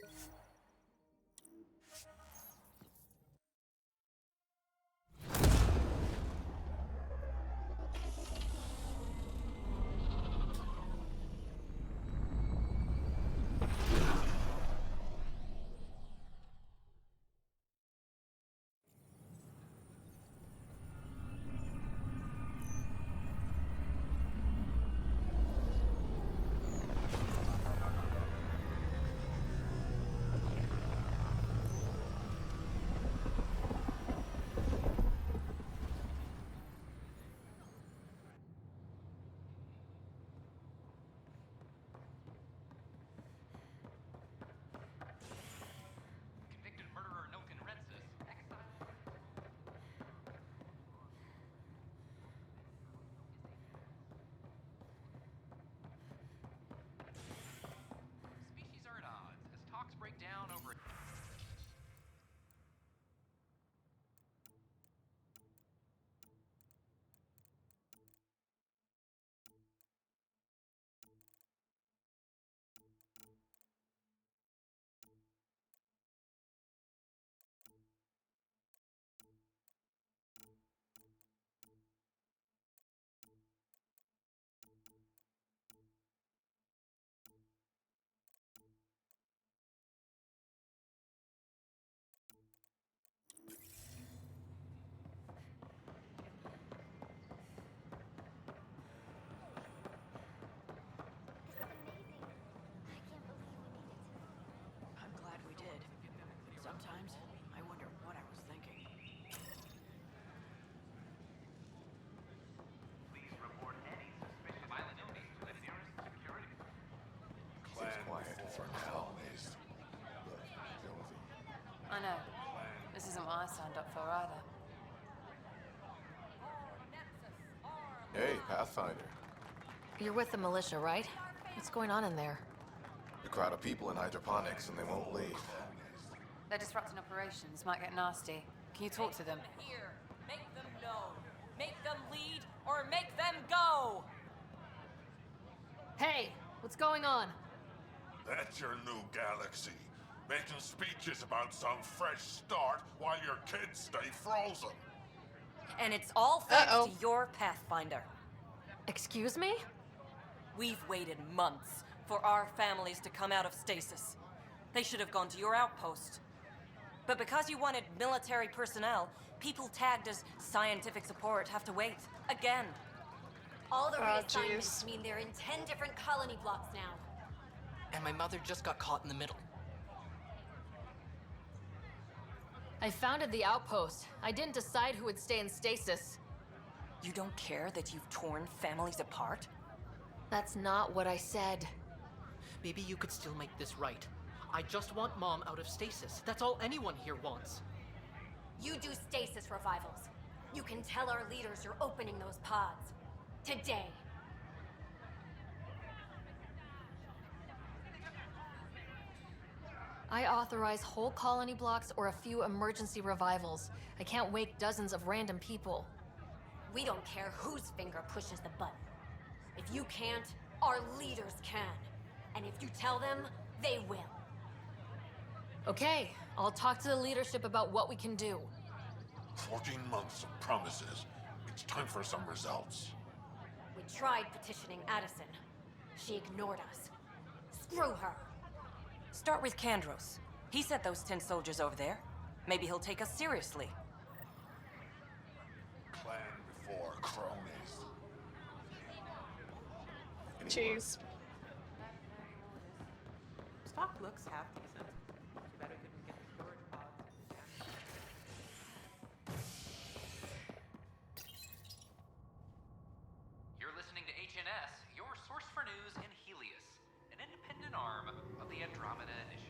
Convicted murderer Noken Rensis. Species are at odds as talks break down over. I'm glad we did. Sometimes I wonder what I was thinking. Please report any suspicious violence to the nearest security. Quiet for now. I know. This isn't what I signed up for either. Hey, Pathfinder. You're with the militia, right? What's going on in there? A crowd of people in hydroponics and they won't leave. They're disrupting operations. Might get nasty. Can you talk to them? Here, make them know. Make them lead or make them go. Hey, what's going on? That's your new galaxy. Making speeches about some fresh start while your kids stay frozen. And it's all thanks to your Pathfinder. Excuse me? We've waited months for our families to come out of stasis. They should have gone to your outpost. But because you wanted military personnel, people tagged as scientific support have to wait. Again. All the Oh, reassignments mean they're in 10 different colony blocks now. And my mother just got caught in the middle. I founded the outpost. I didn't decide who would stay in stasis. You don't care that you've torn families apart? That's not what I said. Maybe you could still make this right. I just want Mom out of stasis. That's all anyone here wants. You do stasis revivals. You can tell our leaders you're opening those pods. Today. I authorize whole colony blocks or a few emergency revivals. I can't wake dozens of random people. We don't care whose finger pushes the button. If you can't, our leaders can. And if you tell them, they will. Okay, I'll talk to the leadership about what we can do. 14 months of promises. It's time for some results. We tried petitioning Addison. She ignored us. Screw her. Start with Kandros. He sent those 10 soldiers over there. Maybe he'll take us seriously. Clan before cronies. Jeez. Stock looks half decent. Too bad we couldn't get the storage pods. You're listening to HNS, your source for news in Helios, an independent arm of the Andromeda Initiative.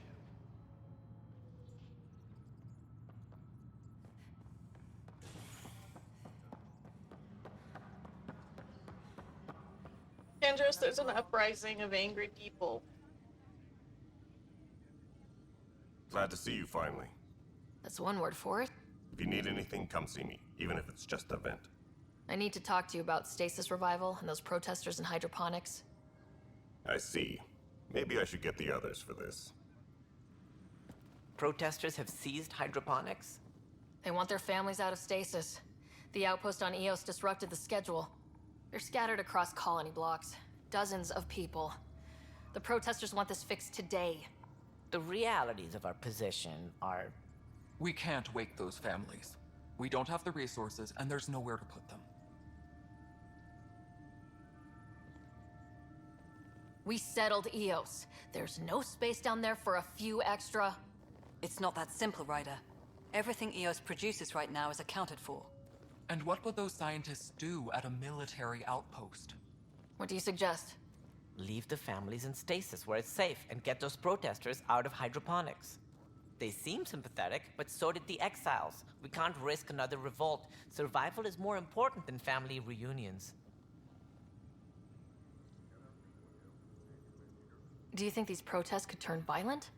Andros, there's an uprising of angry people. Glad to see you finally. That's one word for it. If you need anything, come see me, even if it's just a vent. I need to talk to you about stasis revival and those protesters in hydroponics. I see. Maybe I should get the others for this. Protesters have seized hydroponics? They want their families out of stasis. The outpost on Eos disrupted the schedule. They're scattered across colony blocks. Dozens of people. The protesters want this fixed today. The realities of our position are... We can't wake those families. We don't have the resources, and there's nowhere to put them. We settled Eos. There's no space down there for a few extra... It's not that simple, Ryder. Everything Eos produces right now is accounted for. And what would those scientists do at a military outpost? What do you suggest? Leave the families in stasis where it's safe and get those protesters out of hydroponics. They seem sympathetic, but so did the exiles. We can't risk another revolt. Survival is more important than family reunions. Do you think these protests could turn violent?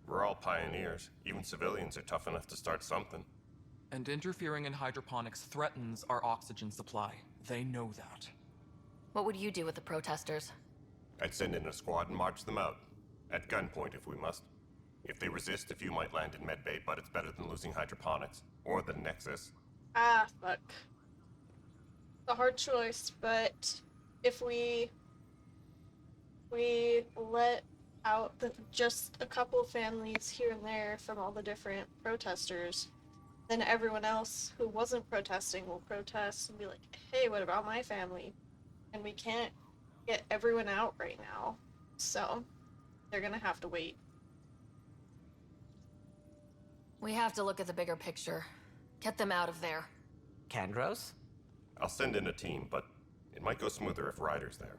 We're all pioneers. Even civilians are tough enough to start something. And interfering in hydroponics threatens our oxygen supply. They know that. What would you do with the protesters? I'd send in a squad and march them out. At gunpoint if we must. If they resist, a few might land in medbay, but it's better than losing hydroponics. Or the Nexus. Ah, fuck. It's a hard choice, but if we let out just a couple families here and there from all the different protesters, then everyone else who wasn't protesting will protest and be like, hey, what about my family? And we can't get everyone out right now. So, they're gonna have to wait. We have to look at the bigger picture. Get them out of there. Kandros? I'll send in a team, but it might go smoother if Ryder's there.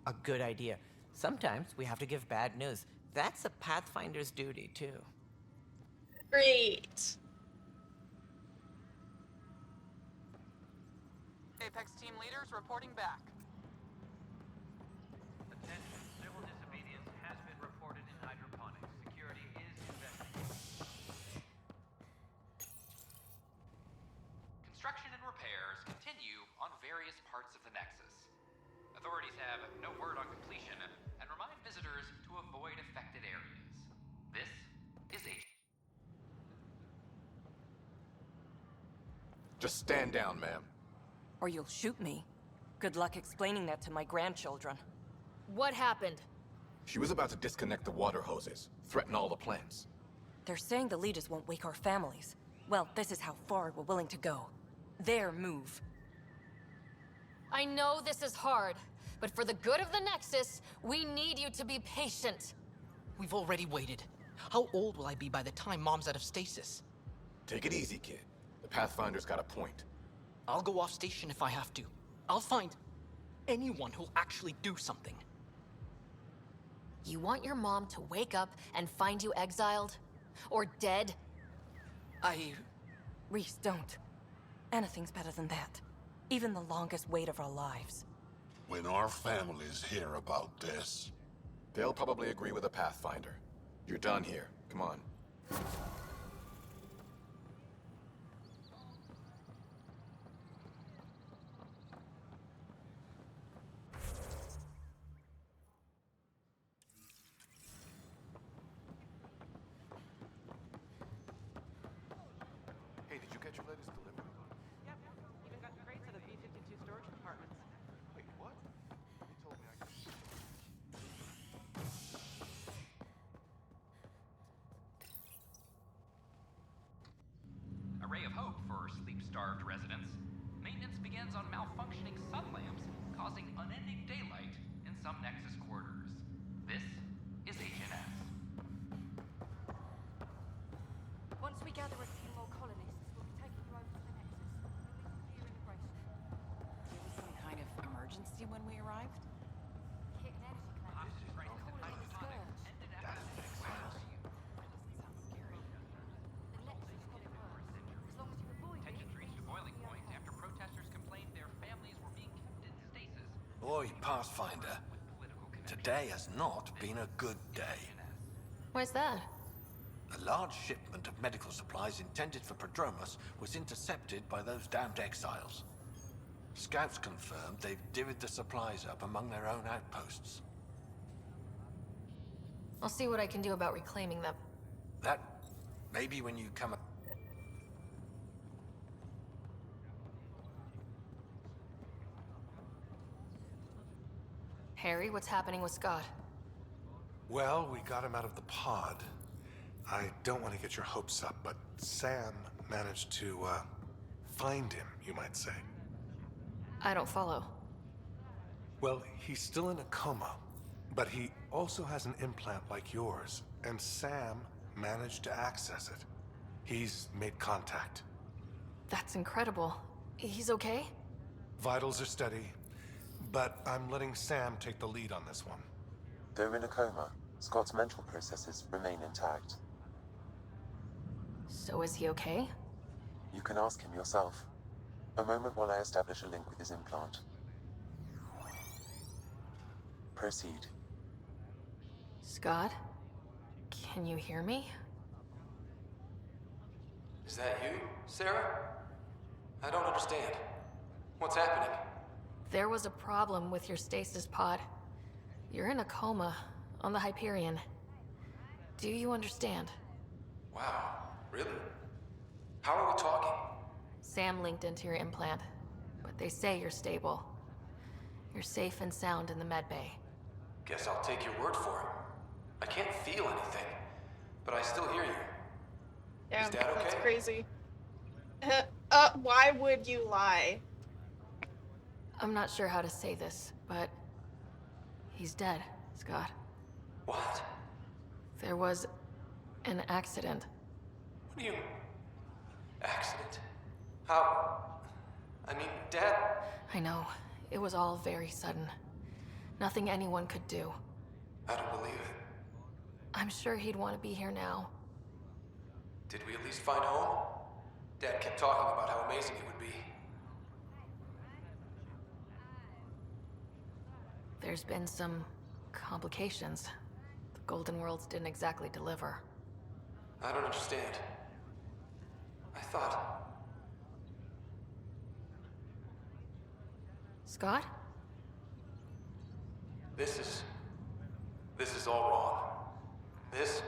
A good idea. Sometimes we have to give bad news. That's a Pathfinder's duty, too. Great. Apex team leaders reporting back. Attention, civil disobedience has been reported in hydroponics. Security is investigated. Construction and repairs continue on various parts of the Nexus. Authorities have no word on completion and remind visitors to avoid affected areas. This is a... Just stand down, ma'am. Or you'll shoot me. Good luck explaining that to my grandchildren. What happened? She was about to disconnect the water hoses, threaten all the plants. They're saying the leaders won't wake our families. Well, this is how far we're willing to go. Their move. I know this is hard, but for the good of the Nexus, we need you to be patient. We've already waited. How old will I be by the time Mom's out of stasis? Take it easy, kid. The Pathfinder's got a point. I'll go off station if I have to. I'll find anyone who'll actually do something. You want your mom to wake up and find you exiled? Or dead? Reese, don't. Anything's better than that. Even the longest wait of our lives. When our families hear about this... They'll probably agree with the Pathfinder. You're done here. Come on. Hey, did you get your latest delivery? Yep. Even got crates of the B-52 storage compartments. Wait, what? You told me I could... A ray of hope for sleep-starved residents. Maintenance begins on malfunctioning sun lamps, causing unending daylight in some Nexus quarters. This is HNS. Once we gather a few more colonists, we'll be taking you over to the Nexus. You'll need to clear immigration. There was some kind of emergency when we arrived? Hit an energy cloud. Calling in the Scourge. Wow. Doesn't sound scary. The Nexus got it worse. As long as you avoid it, Tensions reached a boiling point after protesters complained their families were being kept in stasis. Boy, Pathfinder, today has not been a good day. Why's that? A large shipment of medical supplies intended for Prodromos was intercepted by those damned exiles. Scouts confirmed they've divvied the supplies up among their own outposts. I'll see what I can do about reclaiming them. That, maybe when you come up... Harry, what's happening with Scott? Well, we got him out of the pod. I don't want to get your hopes up, but Sam managed to, find him, you might say. I don't follow. Well, he's still in a coma, but he also has an implant like yours, and Sam managed to access it. He's made contact. That's incredible. He's okay? Vitals are steady, but I'm letting Sam take the lead on this one. Though in a coma, Scott's mental processes remain intact. So is he okay? You can ask him yourself. A moment while I establish a link with his implant. Proceed. Scott? Can you hear me? Is that you, Sarah? I don't understand. What's happening? There was a problem with your stasis pod. You're in a coma on the Hyperion. Do you understand? Wow, really? How are we talking? Sam linked into your implant, but they say you're stable. You're safe and sound in the medbay. Guess I'll take your word for it. I can't feel anything, but I still hear you. Yeah, Is that okay? that's crazy. Why would you lie? I'm not sure how to say this, but he's dead, Scott. What? There was an accident. What do you... Accident? How... I mean, Dad... I know. It was all very sudden. Nothing anyone could do. I don't believe it. I'm sure he'd want to be here now. Did we at least find home? Dad kept talking about how amazing it would be. There's been some complications. The Golden Worlds didn't exactly deliver. I don't understand. I thought... Scott? This is all wrong. This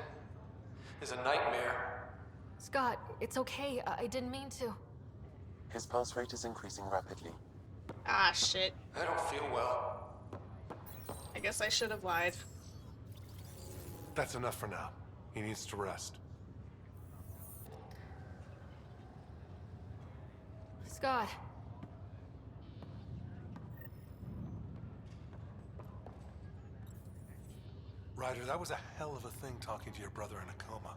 is a nightmare. Scott, it's okay. I didn't mean to. His pulse rate is increasing rapidly. Ah, shit. I don't feel well. I guess I should have lied. That's enough for now. He needs to rest. Scott. Ryder, that was a hell of a thing talking to your brother in a coma.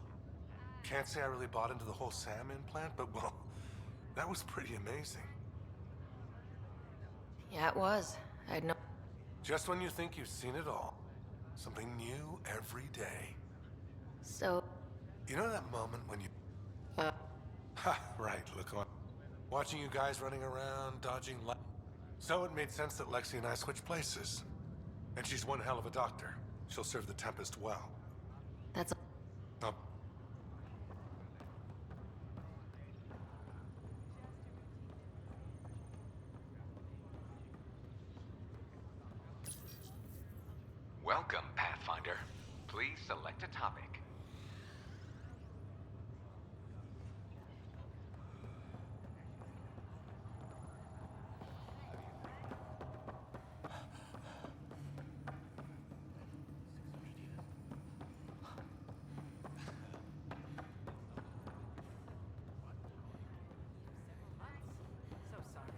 Can't say I really bought into the whole Sam implant, but well, that was pretty amazing. Yeah, it was. I had no... Just when you think you've seen it all, something new every day. So... You know that moment when you... Ha, right, look on. Watching you guys running around, dodging light. So it made sense that Lexi and I switched places. And she's one hell of a doctor. She'll serve the Tempest well. That's... Pathfinder. Please select a topic. So sorry.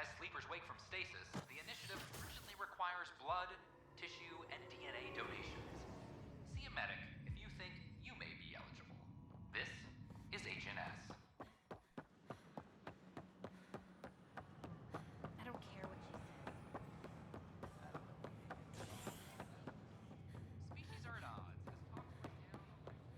As sleepers wake from stasis, the initiative urgently requires blood, tissue, and DNA donations. See a medic if you think you may be eligible. This is HNS. I don't care what she says. Species are at odds as talks break down over.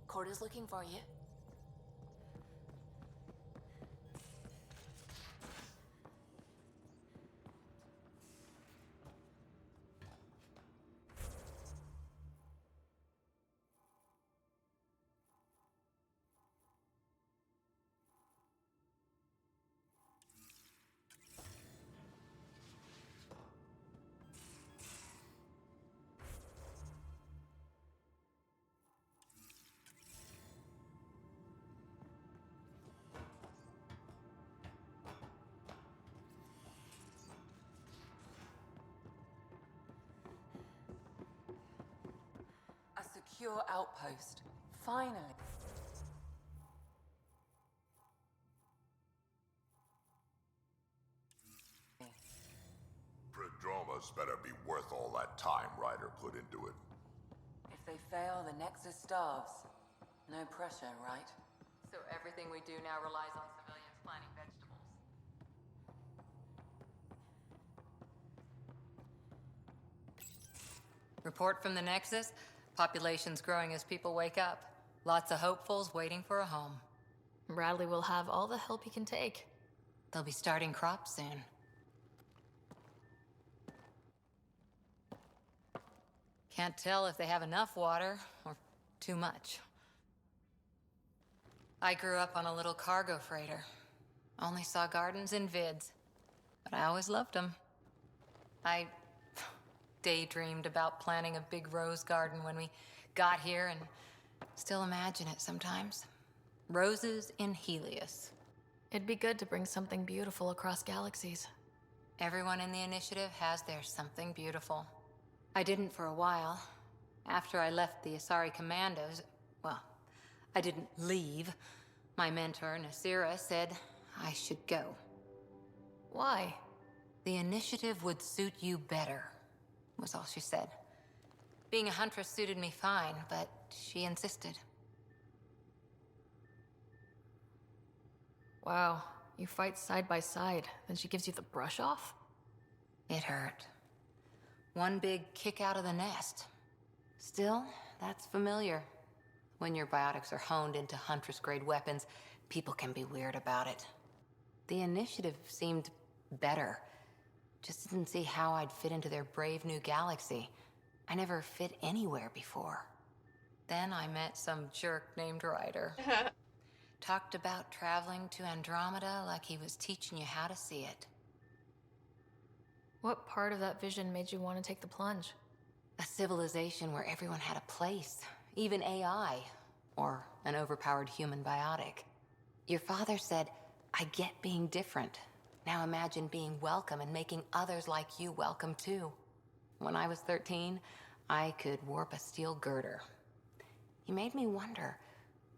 Court is looking for you. A secure outpost. Finally. Prodromus better be worth all that time Ryder put into it. If they fail, the Nexus starves. No pressure, right? So everything we do now relies on civilians planting vegetables. Report from the Nexus. Population's growing as people wake up. Lots of hopefuls waiting for a home. Bradley will have all the help he can take. They'll be starting crops soon. Can't tell if they have enough water or too much. I grew up on a little cargo freighter. Only saw gardens in vids, but I always loved them. I daydreamed about planting a big rose garden when we got here and still imagine it sometimes. Roses in Helios. It'd be good to bring something beautiful across galaxies. Everyone in the initiative has their something beautiful. I didn't for a while. After I left the Asari Commandos, well, I didn't leave. My mentor, Nasira, said I should go. Why? The initiative would suit you better, was all she said. Being a huntress suited me fine, but she insisted. Wow, you fight side by side, then she gives you the brush off? It hurt. One big kick out of the nest. Still, that's familiar. When your biotics are honed into Huntress-grade weapons, people can be weird about it. The initiative seemed better. Just didn't see how I'd fit into their brave new galaxy. I never fit anywhere before. Then I met some jerk named Ryder. Talked about traveling to Andromeda like he was teaching you how to see it. What part of that vision made you want to take the plunge? A civilization where everyone had a place, even AI, or an overpowered human biotic. Your father said, I get being different. Now imagine being welcome and making others like you welcome too. When I was 13, I could warp a steel girder. He made me wonder,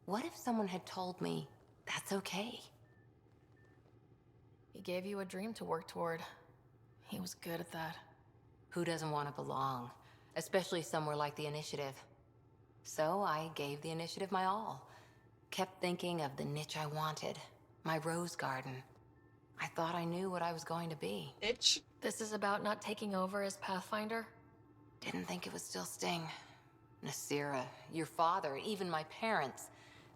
what if someone had told me that's okay? He gave you a dream to work toward. He was good at that. Who doesn't want to belong? Especially somewhere like the Initiative. So I gave the Initiative my all. Kept thinking of the niche I wanted. My rose garden. I thought I knew what I was going to be. Itch? This is about not taking over as Pathfinder? Didn't think it would still sting. Nasira, your father, even my parents.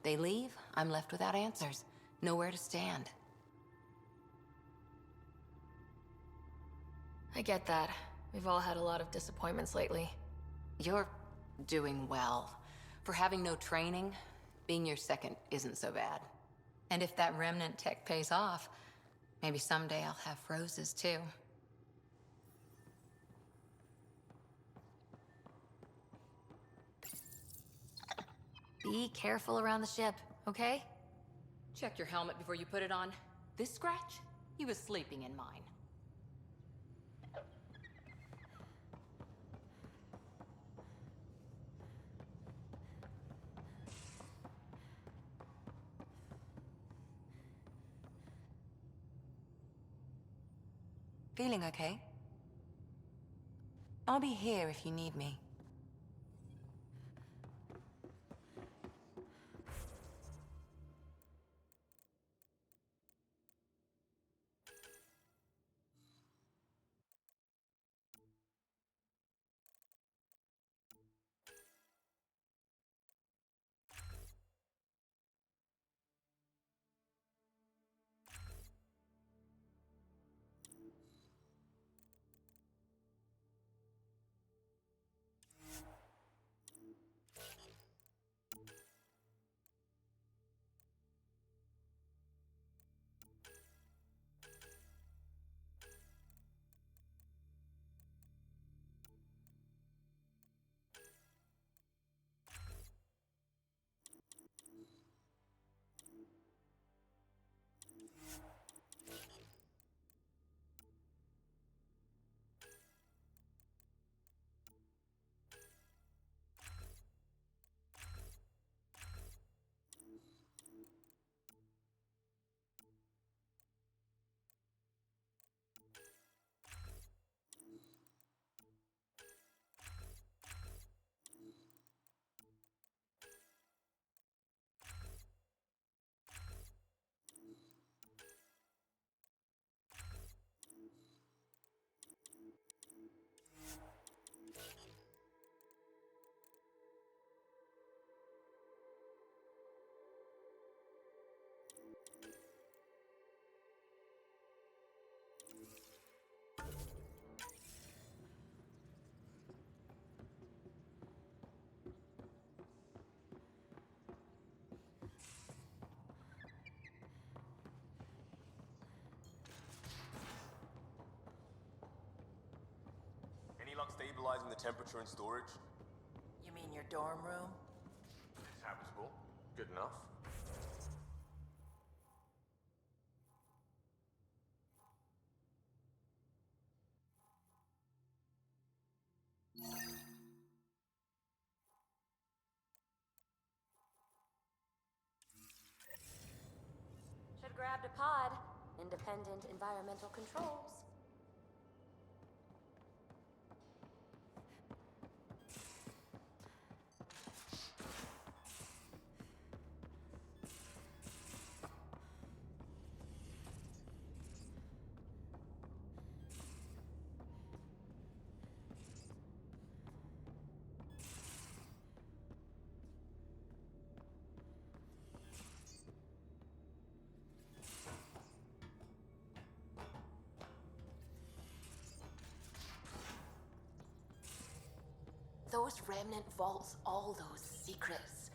They leave, I'm left without answers. Nowhere to stand. I get that. We've all had a lot of disappointments lately. You're doing well. For having no training, being your second isn't so bad. And if that remnant tech pays off, maybe someday I'll have roses too. Be careful around the ship, okay? Check your helmet before you put it on. This scratch? He was sleeping in mine. Feeling okay? I'll be here if you need me. Any luck stabilizing the temperature in storage? You mean your dorm room? It's habitable. Good enough. Should have grabbed a pod. Independent environmental controls. Those remnant vaults, all those secrets.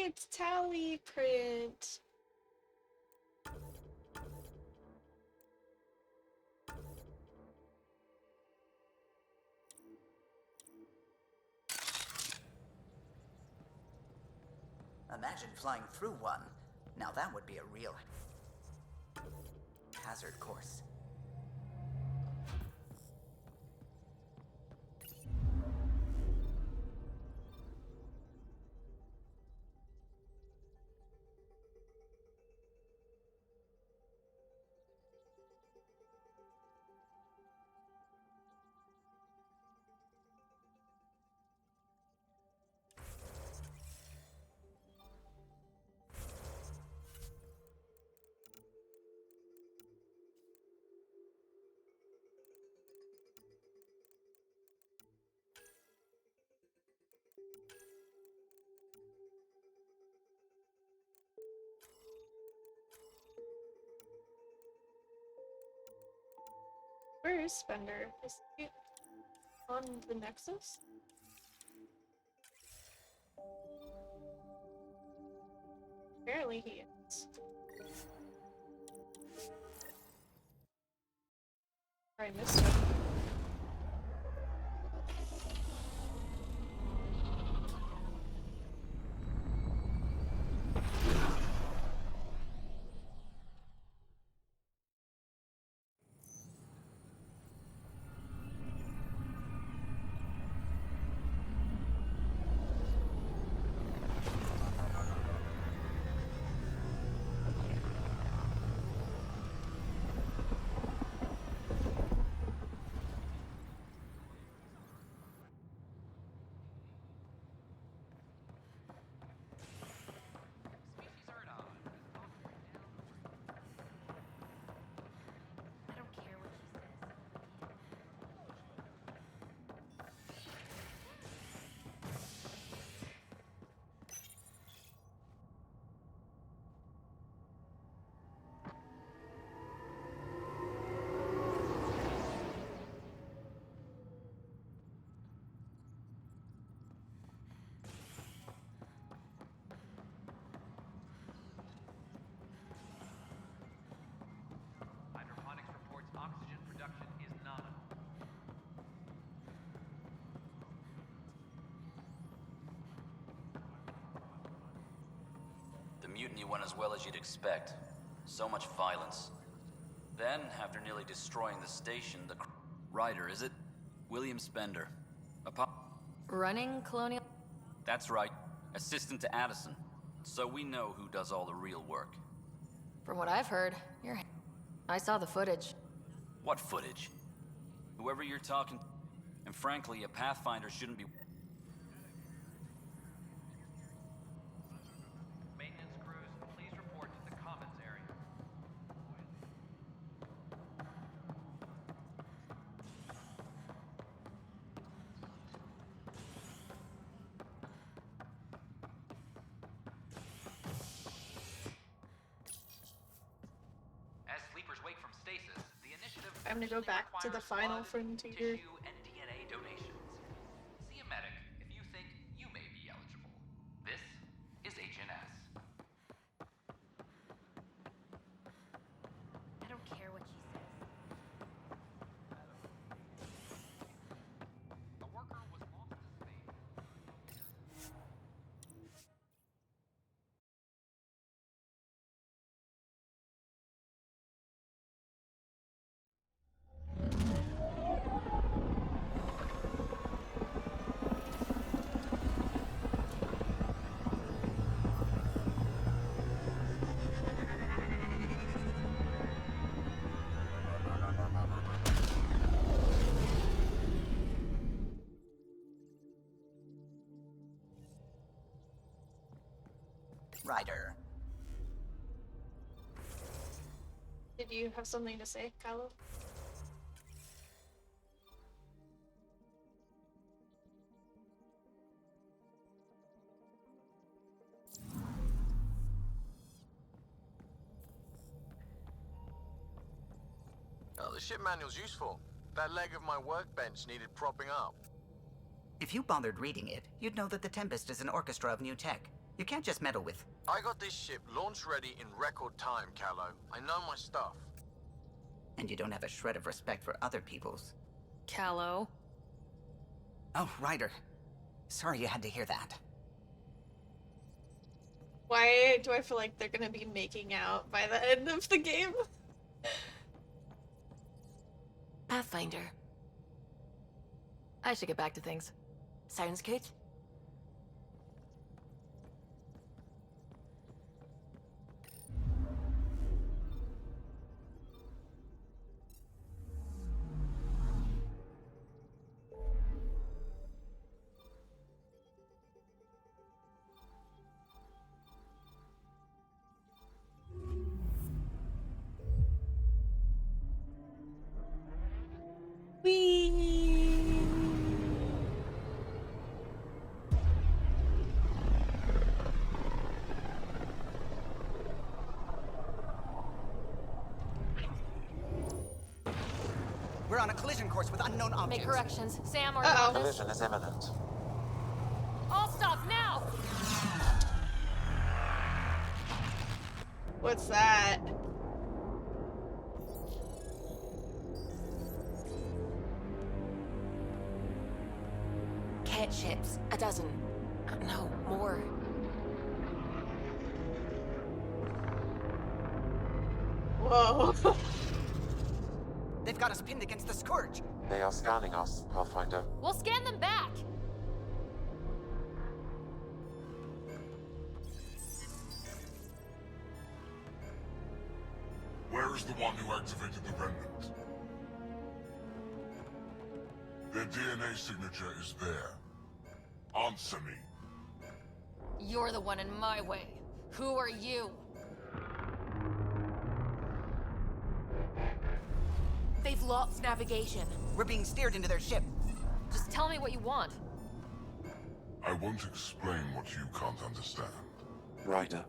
it's tally print. Imagine flying through one. Now that would be a real hazard course. Where is Spender? Is he on the Nexus? Apparently he is. I missed him. Hydroponics reports oxygen production is nominal. The mutiny went as well as you'd expect. So much violence. Then, after nearly destroying the station, the Ryder, is it? William Spender. Running Colonial? That's right. Assistant to Addison. So we know who does all the real work. From what I've heard, I saw the footage. What footage? Whoever you're talking to. And frankly, a Pathfinder shouldn't be... Maintenance crews, please report to the commons area. As sleepers wake from stasis, the initiative I'm gonna go back to the final frontier. tissue and DNA donations. See a medic if you think you may be eligible. This is HNS. I don't care what she says. A worker was launched to space. Ryder. Did you have something to say, Kylo? Oh, the ship manual's useful. That leg of my workbench needed propping up. If you bothered reading it, you'd know that the Tempest is an orchestra of new tech. You can't just meddle with... I got this ship launch ready in record time, Callow. I know my stuff. And you don't have a shred of respect for other people's. Callow. Oh, Ryder. Sorry you had to hear that. Why do I feel like they're gonna be making out by the end of the game? Pathfinder. I should get back to things. Sounds good. We're on a collision course with unknown objects. Make corrections. Sam, are you on this? Collision is imminent. All stop now! What's that? Cat ships, a dozen. No, more. Whoa. They've got us pinned against the Scourge. They are scanning us, Pathfinder. We'll scan them back! Where is the one who activated the remnant? Their DNA signature is there. Answer me. You're the one in my way. Who are you? They've lost navigation. We're being steered into their ship. Just tell me what you want. I won't explain what you can't understand. Ryder,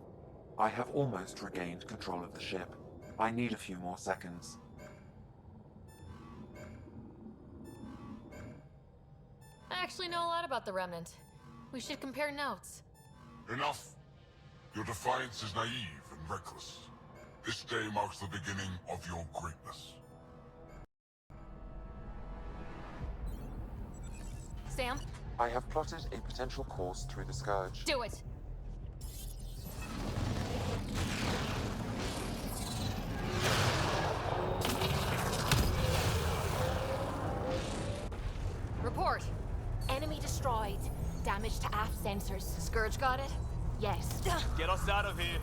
I have almost regained control of the ship. I need a few more seconds. I actually know a lot about the Remnant. We should compare notes. Enough! Your defiance is naive and reckless. This day marks the beginning of your greatness. Sam? I have plotted a potential course through the Scourge. Do it! Report! Enemy destroyed. Damage to aft sensors. Scourge got it? Yes. Get us out of here.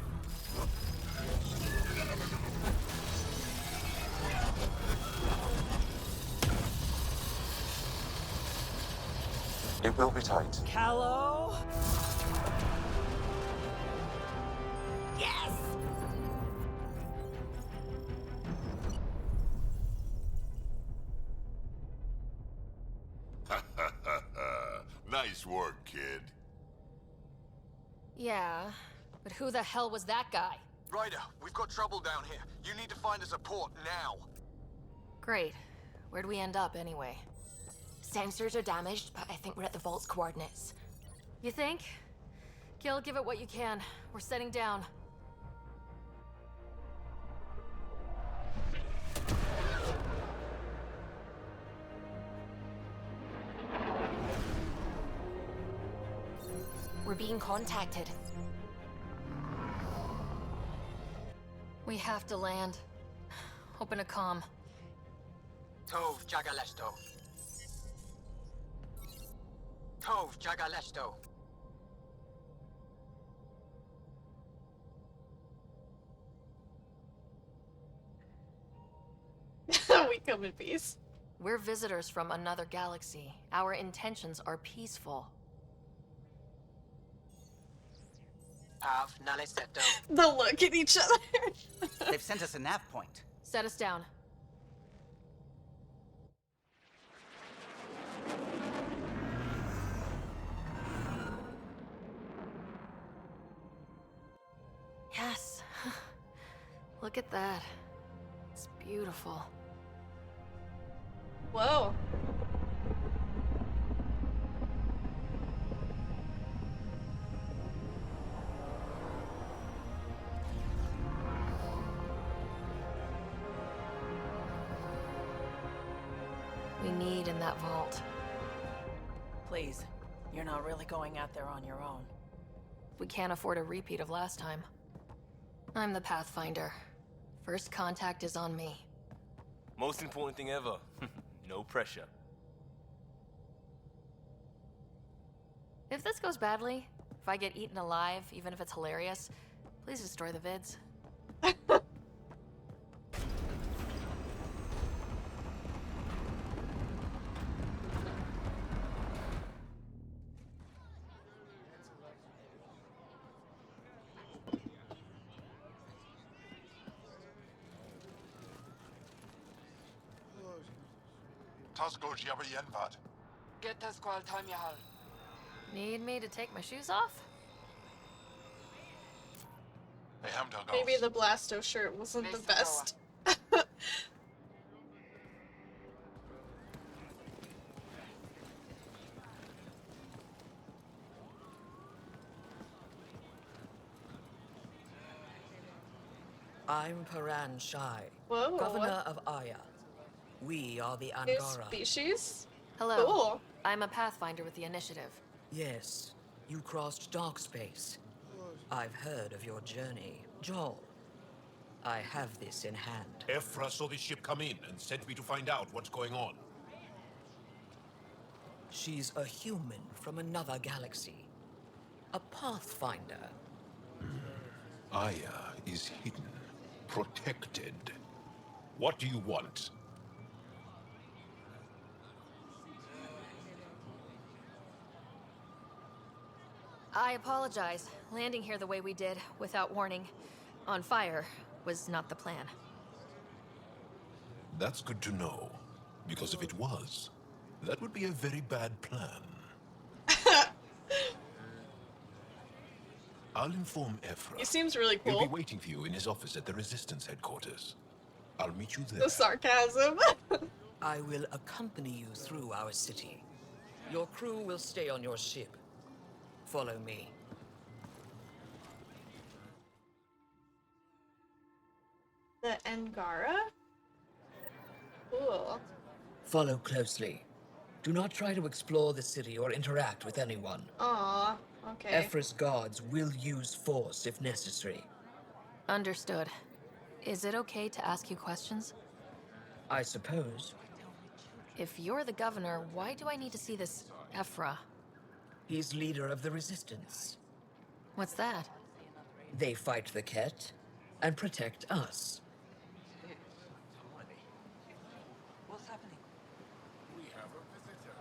It will be tight. Callow? Yes! Nice work, kid. Yeah, but who the hell was that guy? Ryder, we've got trouble down here. You need to find us a port now. Great. Where'd we end up, anyway? Sensors are damaged, but I think we're at the vault's coordinates. You think? Gil, give it what you can. We're setting down. We're being contacted. We have to land. Open a comm. Tov Jagalesto. Tov Jagalesto. We come in peace. We're visitors from another galaxy. Our intentions are peaceful. Pav Naleseto. The look at each other. They've sent us a nav point. Set us down. Yes. Look at that. It's beautiful. Whoa. we need in that vault. Please, you're not really going out there on your own. We can't afford a repeat of last time. I'm the Pathfinder. First contact is on me. Most important thing ever. No pressure. If this goes badly, if I get eaten alive, even if it's hilarious, please destroy the vids. Tasgo jabber yenvat. Get the squall time yahal. Need me to take my shoes off? Maybe the Blasto shirt wasn't the best. I'm Paran Shai, Whoa. governor of Aya. We are the New Angara. species? Hello. Cool. I'm a Pathfinder with the initiative. Yes, you crossed dark space. I've heard of your journey, Joel. I have this in hand. Ephra saw this ship come in and sent me to find out what's going on. She's a human from another galaxy. A Pathfinder. Aya is hidden, protected. What do you want? I apologize. Landing here the way we did, without warning, on fire, was not the plan. That's good to know, because if it was, that would be a very bad plan. I'll inform Ephra. He seems really He'll cool. be waiting for you in his office at the Resistance headquarters. I'll meet you there. The sarcasm. I will accompany you through our city. Your crew will stay on your ship. Follow me. The Angara? Cool. Follow closely. Do not try to explore the city or interact with anyone. Aw, okay. Ephra's guards will use force if necessary. Understood. Is it okay to ask you questions? I suppose. If you're the governor, why do I need to see this Ephra? He's leader of the Resistance. What's that? They fight the Ket and protect us. What's happening? We have a visitor.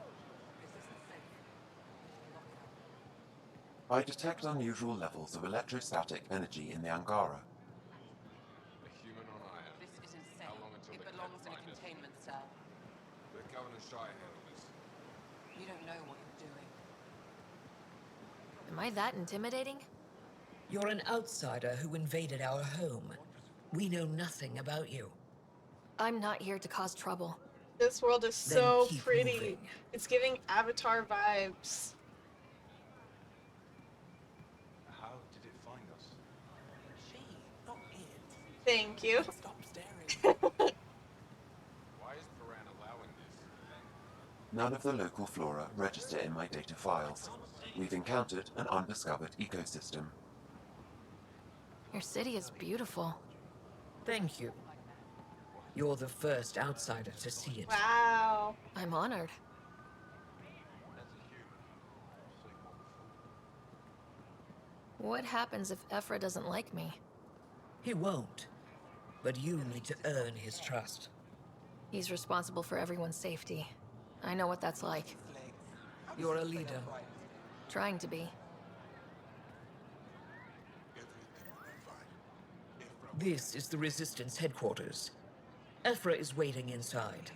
I detect unusual levels of electrostatic energy in the Angara. A human on Aya. This is insane. How long until It they belongs in can a find us? containment cell. The Governor Shai handled this. You don't know what you're doing. Am I that intimidating? You're an outsider who invaded our home. We know nothing about you. I'm not here to cause trouble. This world is Then so keep pretty. moving. It's giving Avatar vibes. How did it find us? She, not it. Thank you. Stop staring. Why is Paran allowing this? None of the local flora register in my data files. We've encountered an undiscovered ecosystem. Your city is beautiful. Thank you. You're the first outsider to see it. Wow. I'm honored. What happens if Ephra doesn't like me? He won't. But you need to earn his trust. He's responsible for everyone's safety. I know what that's like. You're a leader. Trying to be. This is the Resistance headquarters. Ephra is waiting inside.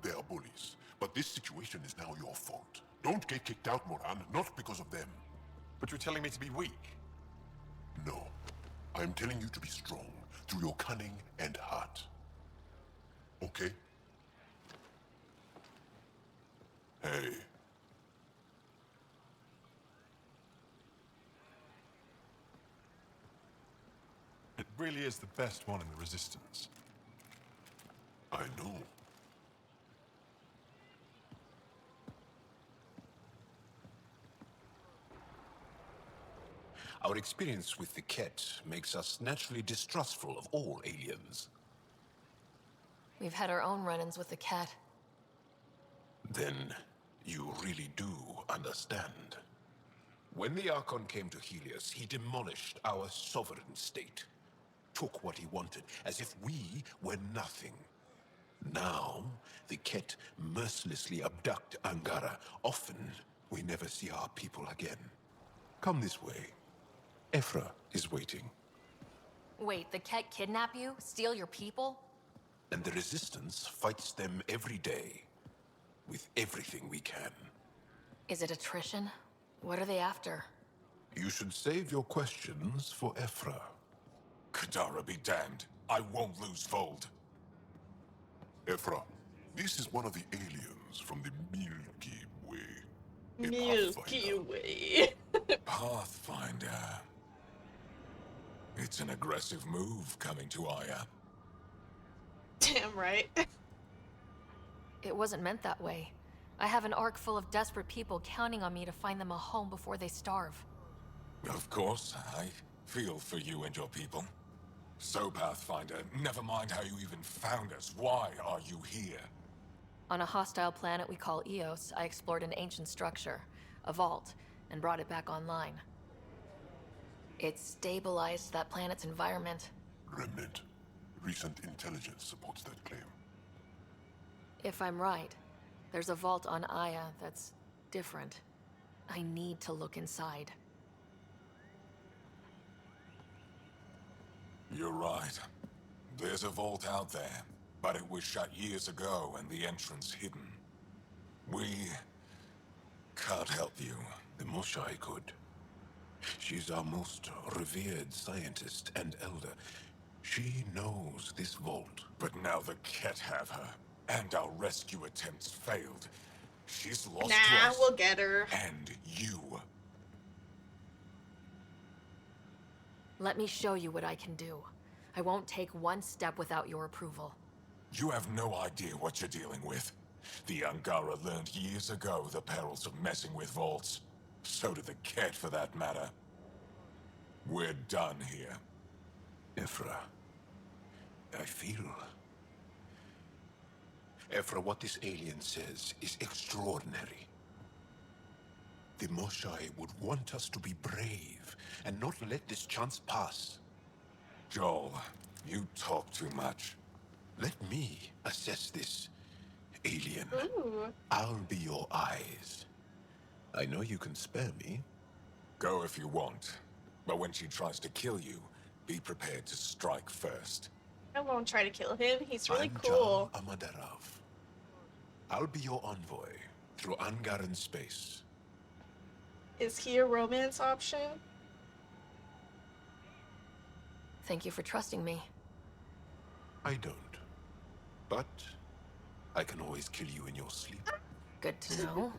They are bullies, but this situation is now your fault. Don't get kicked out, Moran, not because of them. But you're telling me to be weak. No. I'm telling you to be strong through your cunning and heart. Okay? Hey. really is the best one in the Resistance. I know. Our experience with the Ket makes us naturally distrustful of all aliens. We've had our own run-ins with the cat. Then you really do understand. When the Archon came to Helios, he demolished our sovereign state. Took what he wanted, as if we were nothing. Now, the Ket mercilessly abduct Angara. Often, we never see our people again. Come this way. Ephra is waiting. Wait, the cat kidnap you? Steal your people? And the Resistance fights them every day. With everything we can. Is it attrition? What are they after? You should save your questions for Ephra. Kadara be damned. I won't lose Vold. Ephra, this is one of the aliens from the Milky Way. Milky Way. Pathfinder. It's an aggressive move coming to Aya. Damn right. It wasn't meant that way. I have an ark full of desperate people counting on me to find them a home before they starve. Of course, I feel for you and your people. So, Pathfinder, never mind how you even found us. Why are you here? On a hostile planet we call Eos, I explored an ancient structure, a vault, and brought it back online. It stabilized that planet's environment. Remnant. Recent intelligence supports that claim. If I'm right, there's a vault on Aya that's different. I need to look inside. You're right. There's a vault out there, but it was shut years ago and the entrance hidden. We can't help you. The Moshai could. She's our most revered scientist and elder. She knows this vault. But now the Ket have her, and our rescue attempts failed. She's lost to Nah, us. we'll get her. And you. Let me show you what I can do. I won't take one step without your approval. You have no idea what you're dealing with. The Angara learned years ago the perils of messing with vaults. So did the Ket, for that matter. We're done here. Ephra, I feel... Ephra, what this alien says is extraordinary. The Moshai would want us to be brave and not let this chance pass. Joel, you talk too much. Let me assess this, alien. Ooh. I'll be your eyes. I know you can spare me. Go if you want. But when she tries to kill you, be prepared to strike first. I won't try to kill him. He's really I'm cool. Jar Amadarov. I'll be your envoy through Angaran space. Is he a romance option? Thank you for trusting me. I don't. But I can always kill you in your sleep. Good to know.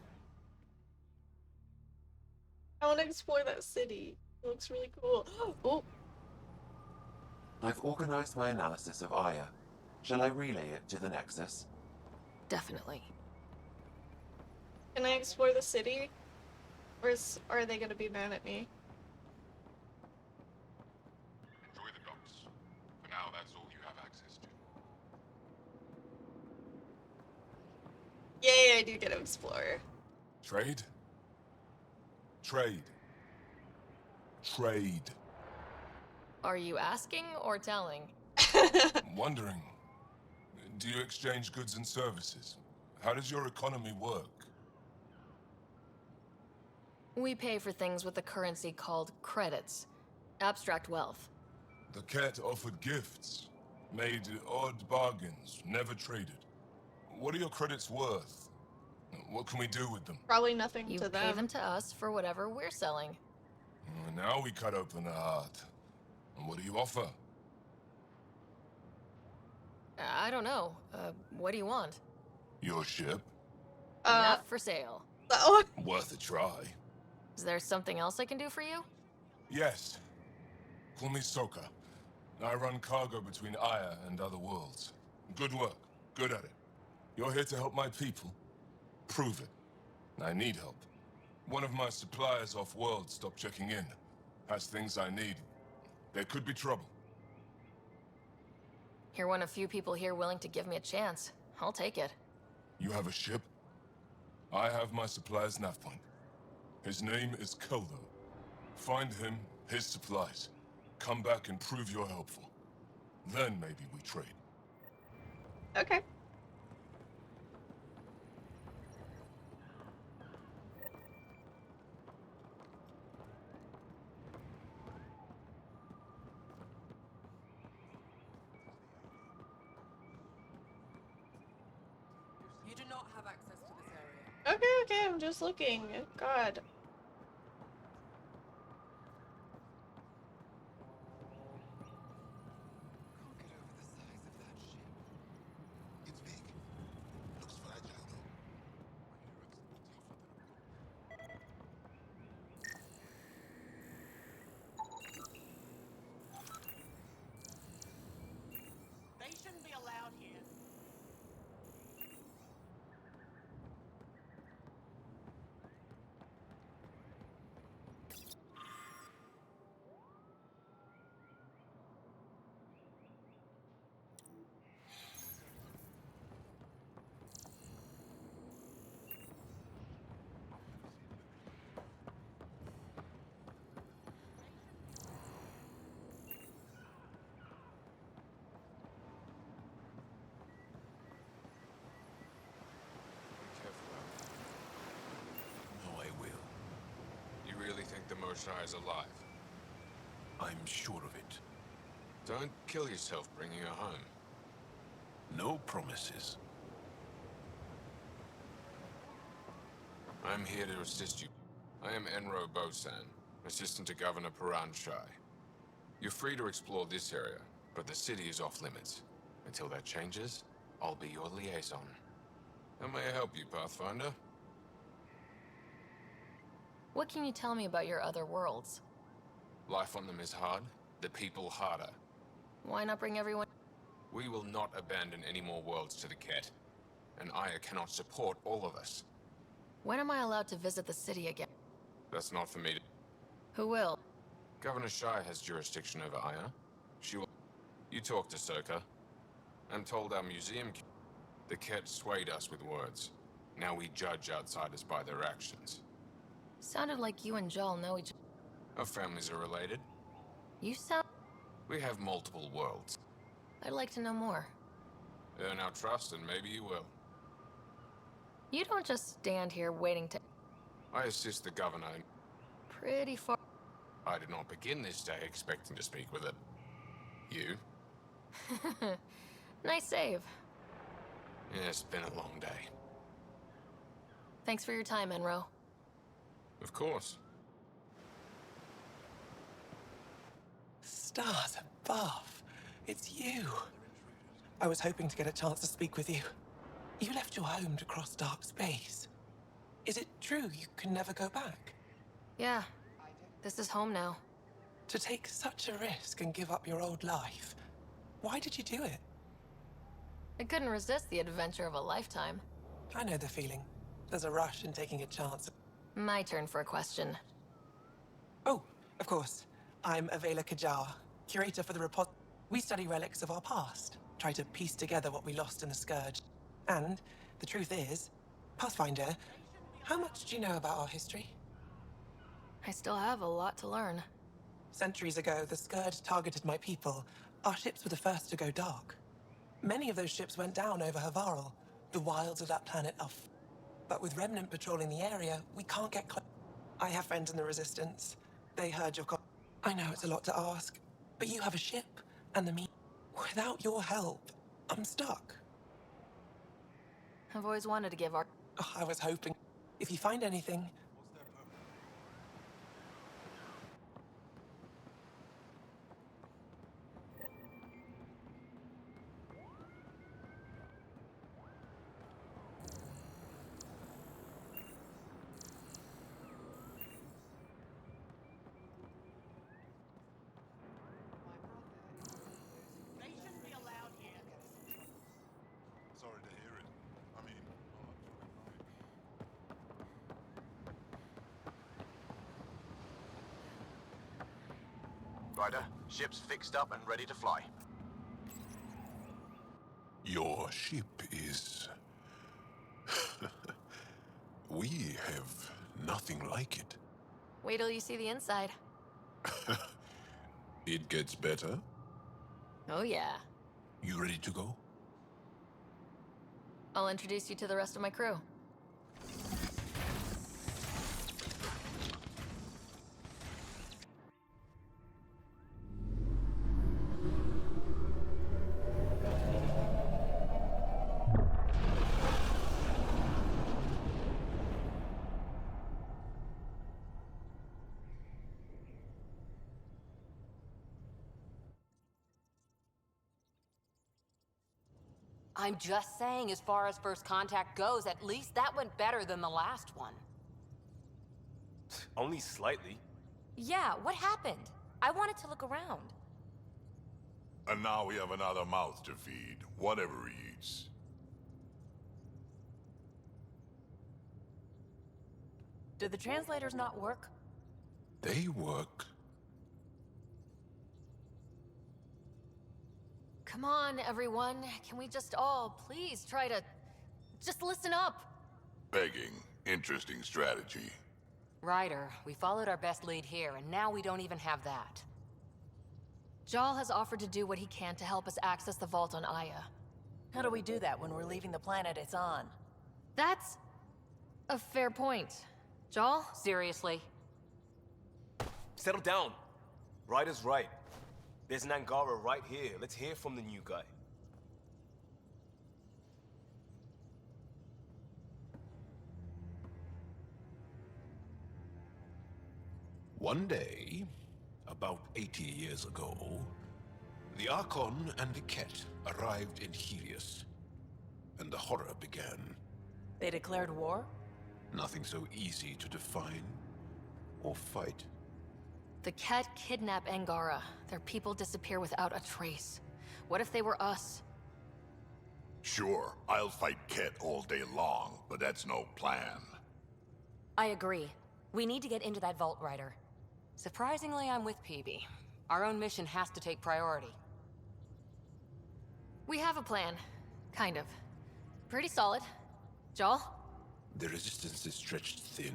I want to explore that city. It looks really cool. Oh, I've organized my analysis of Aya. Shall I relay it to the Nexus? Definitely. can I explore the city? Or are they gonna be mad at me? Enjoy the docks. For now, that's all you have access to. Yay, I do get to explore. Trade? Trade. Trade. Are you asking or telling? Wondering, do you exchange goods and services? How does your economy work? We pay for things with a currency called credits. Abstract wealth. The Ket offered gifts, made odd bargains, never traded. What are your credits worth? What can we do with them? Probably nothing You to pay them. them to us for whatever we're selling. Now we cut open the heart. And what do you offer? I don't know. What do you want? Your ship? Not for sale. Oh. Worth a try. Is there something else I can do for you? Yes. Call me Soka. I run cargo between Aya and other worlds. Good work. Good at it. You're here to help my people. Prove it. I need help. One of my suppliers off-world stopped checking in. Has things I need. There could be trouble. You're one of few people here willing to give me a chance. I'll take it. You have a ship? I have my supplier's nav point. His name is Koldo. Find him, his supplies. Come back and prove you're helpful. Then maybe we trade. Okay. You do not have access to this area. Okay, I'm just looking. God. They shouldn't be allowed here. No, I will. You really think the Moshae is alive? I'm sure of it. Don't kill yourself bringing her home. No promises. I'm here to assist you. I am Enro Bosan, assistant to Governor Paran Shai. You're free to explore this area, but the city is off limits. Until that changes, I'll be your liaison. How may I help you, Pathfinder? What can you tell me about your other worlds? Life on them is hard, the people harder. Why not bring everyone? We will not abandon any more worlds to the Ket, and Aya cannot support all of us. When am I allowed to visit the city again? That's not for me to... Who will? Governor Shai has jurisdiction over Aya. She will... You talk to Soka. I'm told our museum... The Ket swayed us with words. Now we judge outsiders by their actions. Sounded like you and Joel know each other. Our families are related. You sound... We have multiple worlds. I'd like to know more. Earn our trust and maybe you will. You don't just stand here waiting to... I assist the governor. Pretty far... I did not begin this day expecting to speak with it. You? Nice save. Yeah, it's been a long day. Thanks for your time, Enro. Of course. Stars above. It's you. I was hoping to get a chance to speak with you. You left your home to cross dark space. Is it true you can never go back? Yeah. This is home now. To take such a risk and give up your old life, why did you do it? I couldn't resist the adventure of a lifetime. I know the feeling. There's a rush in taking a chance. My turn for a question. Oh, of course. I'm Avela Kajar, curator for the repository. We study relics of our past, try to piece together what we lost in the Scourge. And the truth is, Pathfinder, how much do you know about our history? I still have a lot to learn. Centuries ago, the Scourge targeted my people. Our ships were the first to go dark. Many of those ships went down over Havarl. The wilds of that planet are but with Remnant patrolling the area, we can't get close. I have friends in the Resistance. They heard your I know it's a lot to ask, but you have a ship, and without your help, I'm stuck. I've always wanted to give our... Oh, I was hoping. If you find anything... Ryder, ship's fixed up and ready to fly. Your ship is... We have nothing like it. Wait till you see the inside. It gets better. Oh yeah. You ready to go? I'll introduce you to the rest of my crew. I'm just saying, as far as first contact goes, at least that went better than the last one. Only slightly. Yeah, what happened? I wanted to look around. And now we have another mouth to feed, whatever he eats. Did the translators not work? They work. Come on, everyone. Can we just all please try to just listen up? Begging. Interesting strategy. Ryder, we followed our best lead here, and now we don't even have that. Jal has offered to do what he can to help us access the vault on Aya. How do we do that when we're leaving the planet it's on? That's a fair point. Jal? Seriously? Settle down. Ryder's right. There's an Angara right here. Let's hear from the new guy. One day, about 80 years ago, the Archon and the Ket arrived in Helios, and the horror began. They declared war? Nothing so easy to define or fight. The Ket kidnap Angara. Their people disappear without a trace. What if they were us? Sure, I'll fight Ket all day long, but that's no plan. I agree. We need to get into that vault, Ryder. Surprisingly, I'm with PB. Our own mission has to take priority. We have a plan. Kind of. Pretty solid. Jal? The resistance is stretched thin.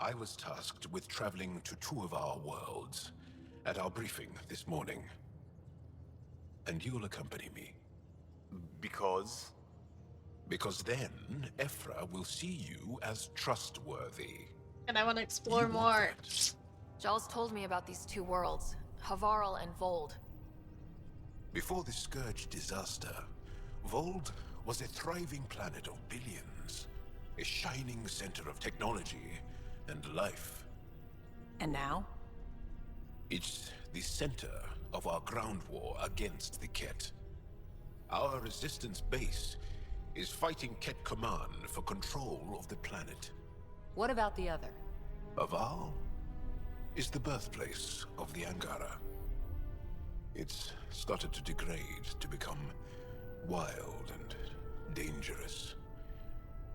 I was tasked with traveling to two of our worlds at our briefing this morning. And you'll accompany me. Because? Because then, Ephra will see you as trustworthy. And I want to explore more. Jal's told me about these two worlds, Havarl and Vold. Before the Scourge disaster, Vold was a thriving planet of billions. A shining center of technology and life. And now? It's the center of our ground war against the Ket. Our resistance base is fighting Ket Command for control of the planet. What about the other? Havarl is the birthplace of the Angara. It's started to degrade, to become wild and dangerous.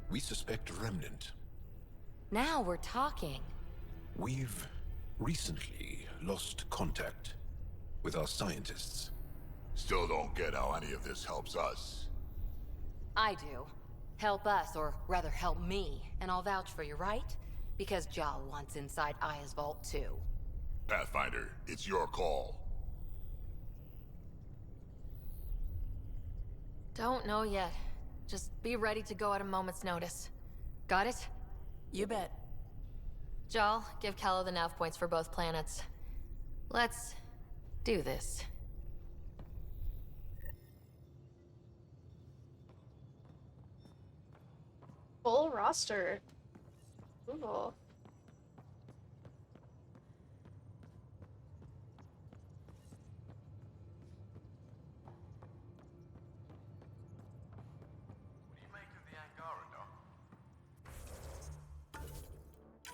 We suspect a remnant. Now we're talking. We've recently lost contact with our scientists. Still don't get how any of this helps us. I do. Help us, or rather help me, and I'll vouch for you, right? Because Jal wants inside Aya's vault too. Pathfinder, it's your call. Don't know yet. Just be ready to go at a moment's notice. Got it? You bet. Jal, give Callow the nav points for both planets. Let's do this. Full roster. Cool.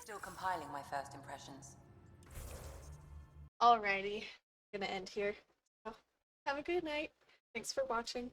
Still compiling my first impressions. Alrighty. Gonna end here. So, have a good night. Thanks for watching.